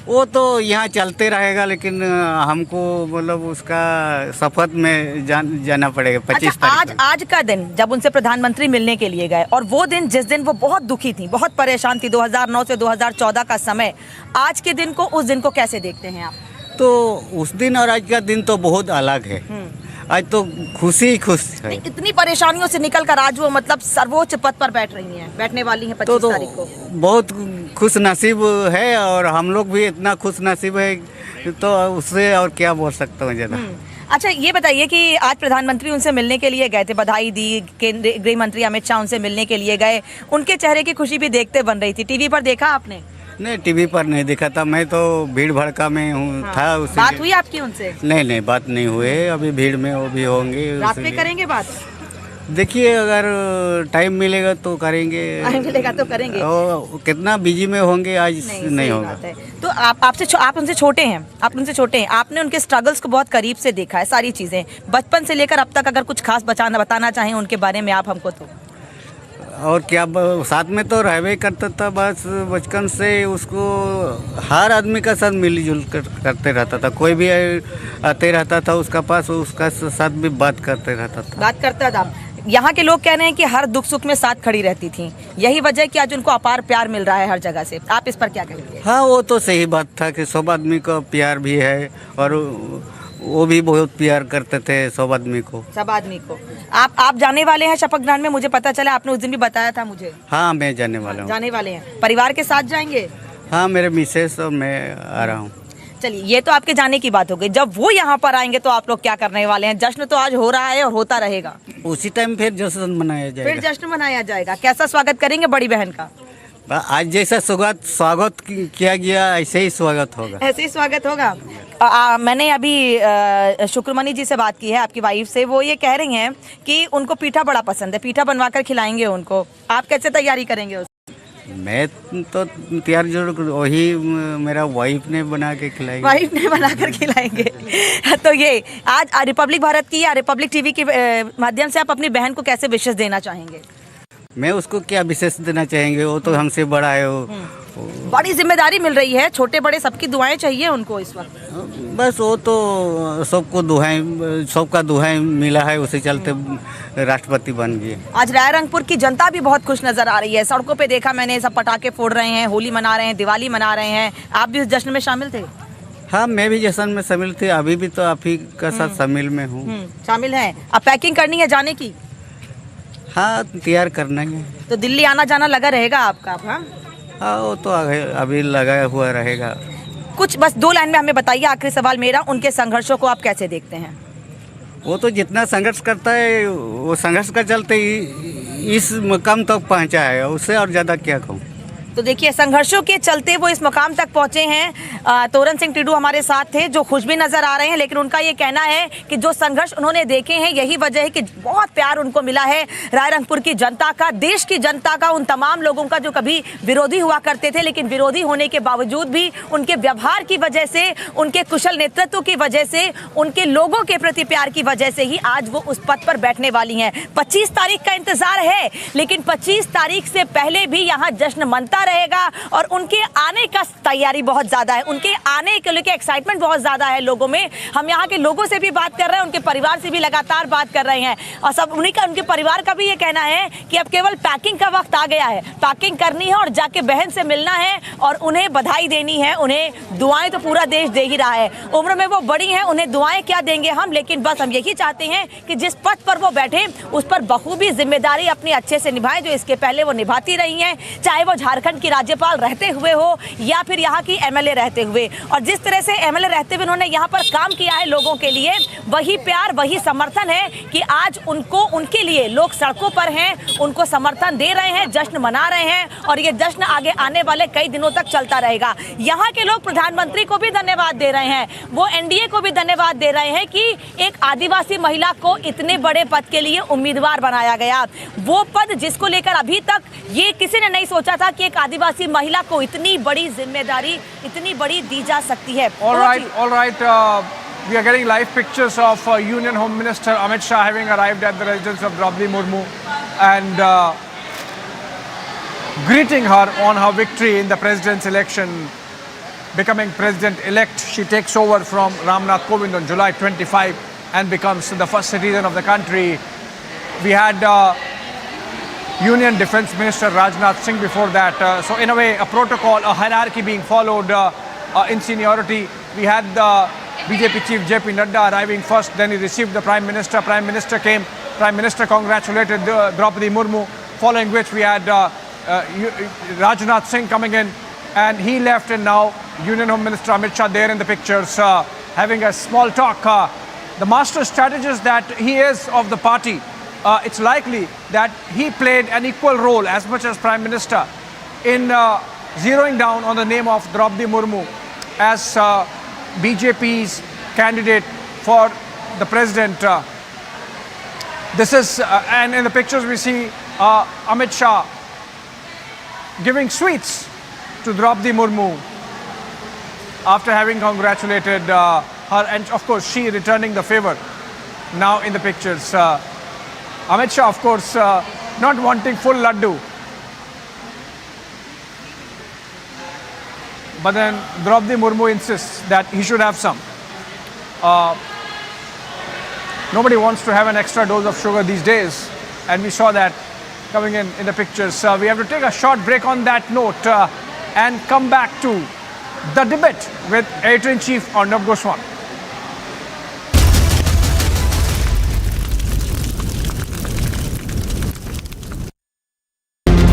वो तो यहाँ चलते रहेगा, लेकिन हमको मतलब उसका शपथ में जाना पड़ेगा 25 तारीख। आज का दिन जब उनसे प्रधानमंत्री मिलने के लिए गए, और वो दिन जिस दिन वो बहुत दुखी थी, बहुत परेशान थी, 2009 से 2014 का समय, आज के दिन को, उस दिन को कैसे देखते हैं आप? तो उस दिन और आज का दिन तो बहुत अलग है। आज तो खुशी ही खुश है। इतनी परेशानियों से निकल कर आज वो मतलब सर्वोच्च पद पर बैठने वाली हैं 25 तारीख को। बहुत खुश नसीब है, और हम लोग भी इतना खुश नसीब है, तो उससे और क्या बोल सकता हूँ ज़्यादा। अच्छा, ये बताइए कि आज प्रधानमंत्री उनसे मिलने के लिए गए थे, बधाई दी, केंद्रीय गृह मंत्री अमित शाह उनसे मिलने के लिए गए, उनके चेहरे की खुशी भी देखते बन रही थी। टीवी पर देखा आपने? नहीं, टीवी पर नहीं देखा था, मैं तो भीड़ भड़का में हूँ। हाँ। था उसी बात हुई आपकी उनसे? नहीं, बात नहीं हुई, अभी भीड़ में वो भी होंगे। रात में करेंगे बात? देखिए, अगर टाइम मिलेगा तो करेंगे। टाइम मिलेगा तो करेंगे। कितना बिजी में होंगे, आज नहीं होगा। तो आप उनसे छोटे हैं, आपने उनके स्ट्रगल्स को बहुत करीब से देखा है, सारी चीजें बचपन से लेकर अब तक, अगर कुछ खास बताना चाहें उनके बारे में आप हमको तो? और क्या, साथ में तो रहवे करता था, बस बचपन से उसको हर आदमी का साथ मिलजुल करते रहता था, कोई भी आते रहता था उसका पास, उसका साथ भी बात करते रहता था। यहाँ के लोग कह रहे हैं कि हर दुख सुख में साथ खड़ी रहती थी, यही वजह कि आज उनको अपार प्यार मिल रहा है हर जगह से। आप इस पर क्या कहेंगे? हाँ, वो तो सही बात था कि सब आदमी को प्यार भी है और वो भी बहुत प्यार करते थे सब आदमी को। सब आदमी को। आप जाने वाले हैं शपथ ग्रहण में, मुझे पता चला, आपने उस दिन भी बताया था मुझे। हाँ, मैं जाने वाला हूँ। जाने वाले हैं, परिवार के साथ जाएंगे? हाँ, मेरे मिसेस और मैं आ रहा हूँ। चलिए, ये तो आपके जाने की बात हो गई। जब वो यहाँ पर आएंगे तो आप लोग क्या करने वाले हैं? जश्न तो आज हो रहा है और होता रहेगा, उसी टाइम फिर जश्न मनाया जाएगा। फिर जश्न मनाया जाएगा। कैसा स्वागत करेंगे बड़ी बहन का? आज जैसा स्वागत किया गया ऐसे ही स्वागत होगा। ऐसे ही स्वागत होगा। मैंने अभी शुक्रमणि जी से बात की है, आपकी वाइफ से। वो ये कह रही हैं कि उनको पीठा बड़ा पसंद है, पीठा बनवाकर खिलाएंगे उनको। आप कैसे तैयारी करेंगे उसकी? मैं तो तैयार जरूर, वही मेरा वाइफ ने बना के खिलाएंगे। वाइफ ने बनाकर खिलाएंगे। तो ये आज रिपब्लिक भारत की या रिपब्लिक टीवी के माध्यम से आप अपनी बहन को कैसे विशेष देना चाहेंगे? मैं उसको क्या विशेष देना चाहेंगे, वो तो हमसे बड़ा है। वो बड़ी जिम्मेदारी मिल रही है, छोटे बड़े सबकी दुआएं चाहिए उनको इस वक्त। बस वो तो सबको दुआएं, सबका दुआएं मिला है, उसी चलते राष्ट्रपति बन गए। आज रायरंगपुर की जनता भी बहुत खुश नजर आ रही है। सड़कों पे देखा मैंने, सब पटाखे फोड़ रहे हैं, होली मना रहे हैं, दिवाली मना रहे हैं। आप भी उस जश्न में शामिल थे? हाँ, मैं भी जश्न में शामिल थे। अभी भी तो आप ही का साथ शामिल में हूँ। शामिल है। अब पैकिंग करनी है जाने की? हाँ, तैयार करना है। तो दिल्ली आना जाना लगा रहेगा आपका? हाँ, वो तो अभी लगा हुआ रहेगा। कुछ बस 2 लाइन में हमें बताइए, आखिरी सवाल मेरा, उनके संघर्षों को आप कैसे देखते हैं? वो तो जितना संघर्ष करता है, वो संघर्ष का चलते ही इस मुकाम तक पहुंचा है, उससे और ज़्यादा क्या कहूँ। तो देखिए, संघर्षों के चलते वो इस मुकाम तक पहुंचे हैं। तोरण सिंह टिड्डू हमारे साथ थे, जो खुश भी नजर आ रहे हैं, लेकिन उनका ये कहना है कि जो संघर्ष उन्होंने देखे हैं, यही वजह है कि बहुत प्यार उनको मिला है रायरंगपुर की जनता का, देश की जनता का, उन तमाम लोगों का जो कभी विरोधी हुआ करते थे, लेकिन विरोधी होने के बावजूद भी उनके व्यवहार की वजह से, उनके कुशल नेतृत्व की वजह से, उनके लोगों के प्रति प्यार की वजह से ही आज वो उस पद पर बैठने वाली हैं। 25 तारीख का इंतजार है, लेकिन 25 तारीख से पहले भी यहाँ जश्न मनता रहेगा और उनके आने का तैयारी बहुत ज्यादा है, उनके आने के लेके एक्साइटमेंट बहुत ज्यादा है लोगों में। हम यहाँ के लोगों से भी बात कर रहे हैं, उनके परिवार से भी लगातार बात कर रहे हैं, और सब उनके परिवार का भी ये कहना है कि अब केवल पैकिंग का वक्त आ गया है, पैकिंग करनी है और जाके बहन से मिलना है और उन्हें बधाई देनी है। उन्हें दुआएं तो पूरा देश दे ही रहा है, उम्र में वो बड़ी हैं, उन्हें दुआएं क्या देंगे हम, लेकिन बस हम यही चाहते हैं कि जिस पद पर वो बैठे उस पर बखूबी जिम्मेदारी अपनी अच्छे से निभाएं, जो इसके पहले वो निभाती रही हैं, चाहे वो झारखंड की राज्यपाल रहते हुए हो या फिर यहाँ की एमएलए रहते हुए। और जिस तरह से एमएलए रहते हुए उन्होंने यहाँ पर काम किया है लोगों के लिए, वही प्यार, वही समर्थन है कि आज उनको, उनके लिए लोग सड़कों पर हैं, उनको समर्थन दे रहे हैं, जश्न मना रहे हैं, और ये जश्न आगे आने वाले कई दिनों तक चलता रहेगा। यहाँ के लोग प्रधानमंत्री को भी धन्यवाद दे रहे हैं, वो एनडीए को भी धन्यवाद दे रहे हैं कि एक आदिवासी महिला को इतने बड़े पद के लिए उम्मीदवार बनाया गया। वो पद जिसको लेकर अभी तक ये किसी ने नहीं सोचा था कि एक आदिवासी महिला को इतनी बड़ी जिम्मेदारी, इतनी बड़ी दी जा सकती है। All right. We are getting live pictures of Union Home Minister Amit Shah having arrived at the residence of Draupadi Murmu and greeting her on her victory in the president's election, becoming president-elect. She takes over from Ramnath Kovind on July 25 and becomes the first citizen of the country. We had Union Defence Minister Rajnath Singh before that. So in a way, a protocol, a hierarchy being followed in seniority. We had the BJP Chief JP Nadda arriving first, then he received the Prime Minister. Prime Minister came, Prime Minister congratulated Draupadi Murmu, following which we had Rajnath Singh coming in, and he left, and now Union Home Minister Amit Shah there in the pictures, having a small talk. The master strategist that he is of the party, it's likely that he played an equal role as much as Prime Minister in zeroing down on the name of Draupadi Murmu as BJP's candidate for the president. This is, and in the pictures we see Amit Shah giving sweets to Draupadi Murmu after having congratulated her, and of course she returning the favor now in the pictures. Amit Shah, of course, not wanting full laddu, but then Draupadi Murmu insists that he should have some. Nobody wants to have an extra dose of sugar these days, and we saw that coming in the pictures. We have to take a short break on that note and come back to the debate with Editor-in-Chief Arnab Goswami.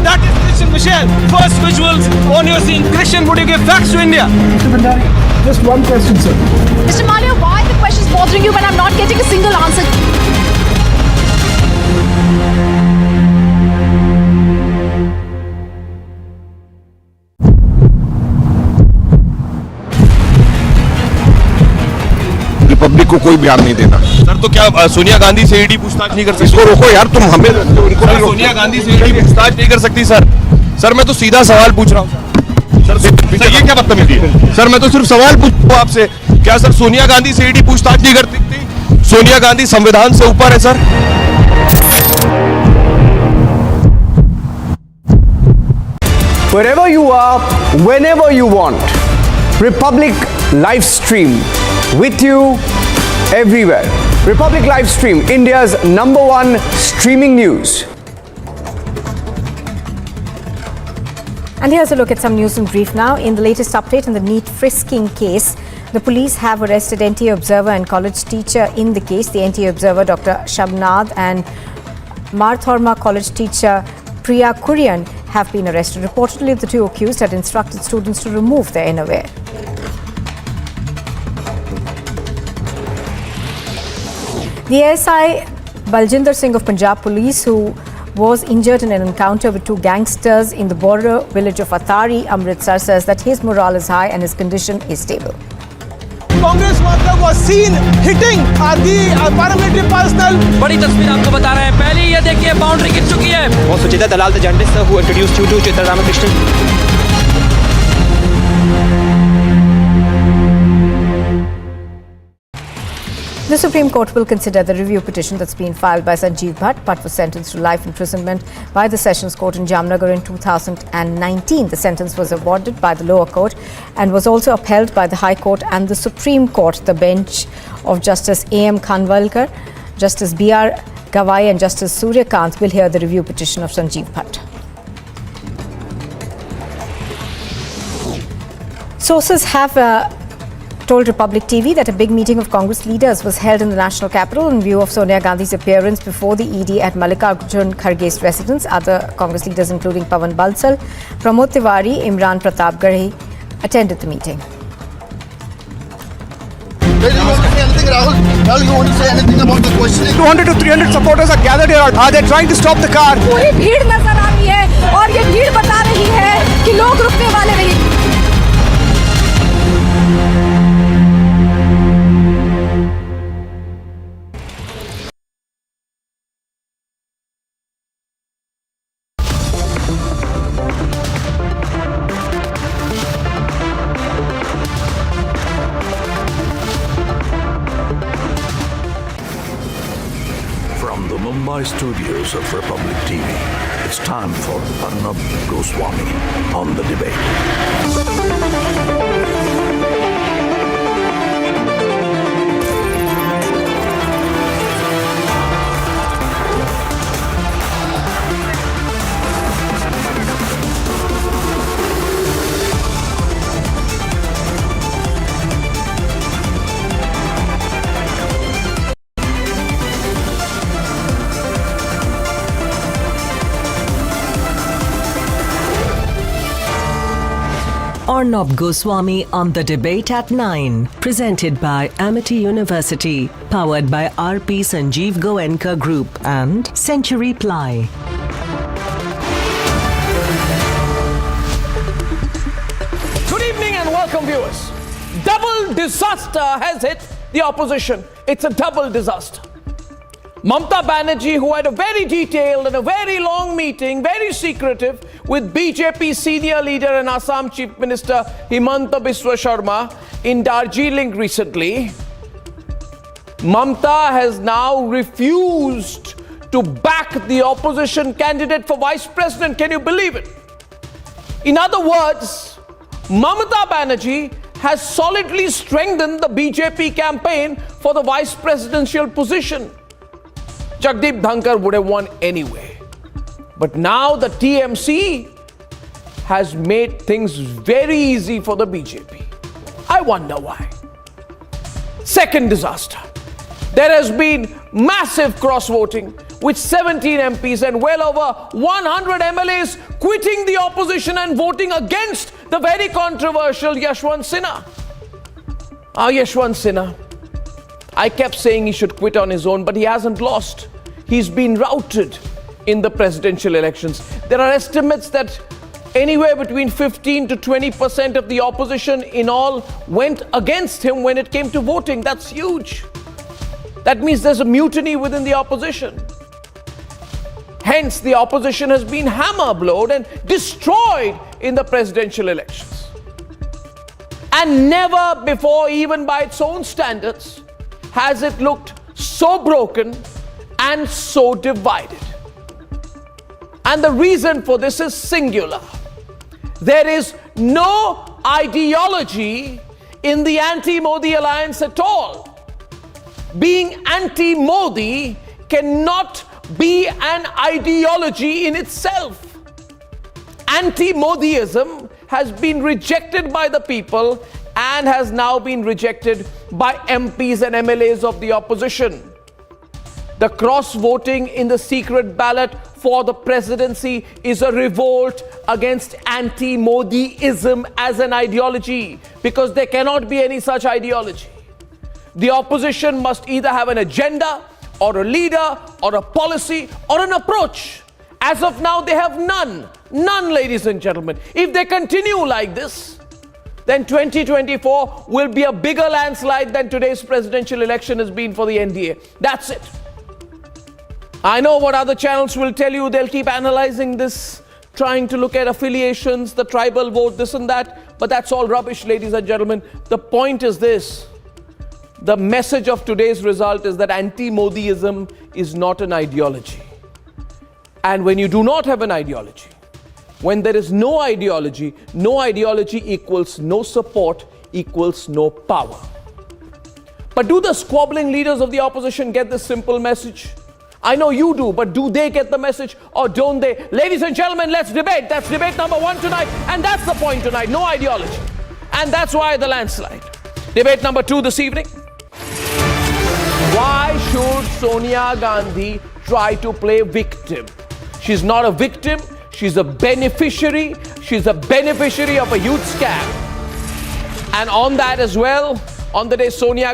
That is Christian Michel. First visuals on your scene. Christian, would you give facts to India? Mr. Bhandari, just one question, sir. Mr. Malia, why are the questions bothering you when I'm not getting a single answer? Republic को कोई बयान नहीं देना। Sir तो क्या सोनिया गांधी से ED पूछताछ नहीं कर सकती? इसको रोको यार, तुम हमें उनको सर, सोनिया गांधी से ईडी पूछताछ नहीं कर सकती सर। सर मैं तो सीधा सवाल पूछ रहा हूँ सर। सर ये क्या बदतमीजी है? सर मैं तो सिर्फ सवाल पूछ रहा हूँ आपसे, क्या सर सोनिया गांधी से ईडी पूछताछ नहीं कर सकती? सोनिया गांधी संविधान से ऊपर है sir. Wherever you are, whenever you want, Republic live stream with you everywhere. Republic live stream, India's #1 streaming news. And here's a look at some news in brief now. In the latest update in the NEET frisking case, the police have arrested NTA Observer and college teacher in the case. The NTA Observer, Dr. Shabnad, and Marthorma college teacher Priya Kurian have been arrested. Reportedly, the two accused had instructed students to remove their innerwear. The ASI Baljinder Singh of Punjab Police, who was injured in an encounter with two gangsters in the border village of Athari, Amritsar, says that his morale is high and his condition is stable. Congress worker was seen hitting the paramilitary personnel. बड़ी तस्वीर आपको बता रहे हैं। पहले ये देखिए boundary गिर चुकी है। वो सुचिता दलाल the journalist who introduced you to Chitra Ramakrishnan. The Supreme Court will consider the review petition that's been filed by Sanjeev Bhatt. Bhatt was sentenced to life imprisonment by the Sessions Court in Jamnagar in 2019. The sentence was awarded by the lower court and was also upheld by the High Court and the Supreme Court. The bench of Justice A.M. Khanwalkar, Justice B.R. Gawai and Justice Surya Kant will hear the review petition of Sanjeev Bhatt. Sources have told Republic TV that a big meeting of Congress leaders was held in the national capital in view of Sonia Gandhi's appearance before the ED at Mallikarjun Kharge's residence. Other Congress leaders including Pawan Bansal, Pramod Tiwari, Imran Pratap Garhi attended the meeting. You want to say anything, Rahul? Rahul, you want to say anything about the questioning? 200 to 300 supporters are gathered here. Are they trying to stop the car? पूरी भीड़ नजर आ रही है और ये भीड़ बता रही है कि लोग रुकने वाले नहीं। Mumbai studios of Republic TV, it's time for Arnab Goswami on the debate. Arnab Goswami on the debate at 9. Presented by Amity University. Powered by RP Sanjeev Goenka Group and Century Ply. Good evening and welcome, viewers. Double disaster has hit the opposition. It's a double disaster. Mamata Banerjee, who had a very detailed and a very long meeting, very secretive, with BJP senior leader and Assam Chief Minister Himanta Biswa Sharma in Darjeeling recently, Mamata has now refused to back the opposition candidate for vice president. Can you believe it? In other words, Mamata Banerjee has solidly strengthened the BJP campaign for the vice presidential position. Jagdeep Dhankar would have won anyway. But now the TMC has made things very easy for the BJP. I wonder why. Second disaster. There has been massive cross-voting with 17 MPs and well over 100 MLAs quitting the opposition and voting against the very controversial Yashwant Sinha. Yashwant Sinha, I kept saying he should quit on his own, but he hasn't lost. He's been routed in the presidential elections. There are estimates that anywhere between 15 to 20% of the opposition in all went against him when it came to voting. That's huge. That means there's a mutiny within the opposition. Hence, the opposition has been hammer-blowed and destroyed in the presidential elections. And never before, even by its own standards, has it looked so broken and so divided. And the reason for this is singular. There is no ideology in the anti-Modi alliance at all. Being anti-Modi cannot be an ideology in itself. Anti-Modiism has been rejected by the people and has now been rejected by MPs and MLAs of the opposition. The cross-voting in the secret ballot for the presidency is a revolt against anti-Modiism as an ideology, because there cannot be any such ideology. The opposition must either have an agenda or a leader or a policy or an approach. As of now, they have none. None, ladies and gentlemen. If they continue like this, then 2024 will be a bigger landslide than today's presidential election has been for the NDA. That's it. I know what other channels will tell you. They'll keep analyzing this, trying to look at affiliations, the tribal vote, this and that. But that's all rubbish, ladies and gentlemen. The point is this. The message of today's result is that anti-Modiism is not an ideology. And when you do not have an ideology, when there is no ideology equals no support, equals no power. But do the squabbling leaders of the opposition get this simple message? I know you do, but do they get the message or don't they? Ladies and gentlemen, let's debate. That's debate number 1 tonight. And that's the point tonight. No ideology. And that's why the landslide. Debate number 2 this evening. Why should Sonia Gandhi try to play victim? She's not a victim. She's a beneficiary. She's a beneficiary of a huge scam. And on that as well, on the day Sonia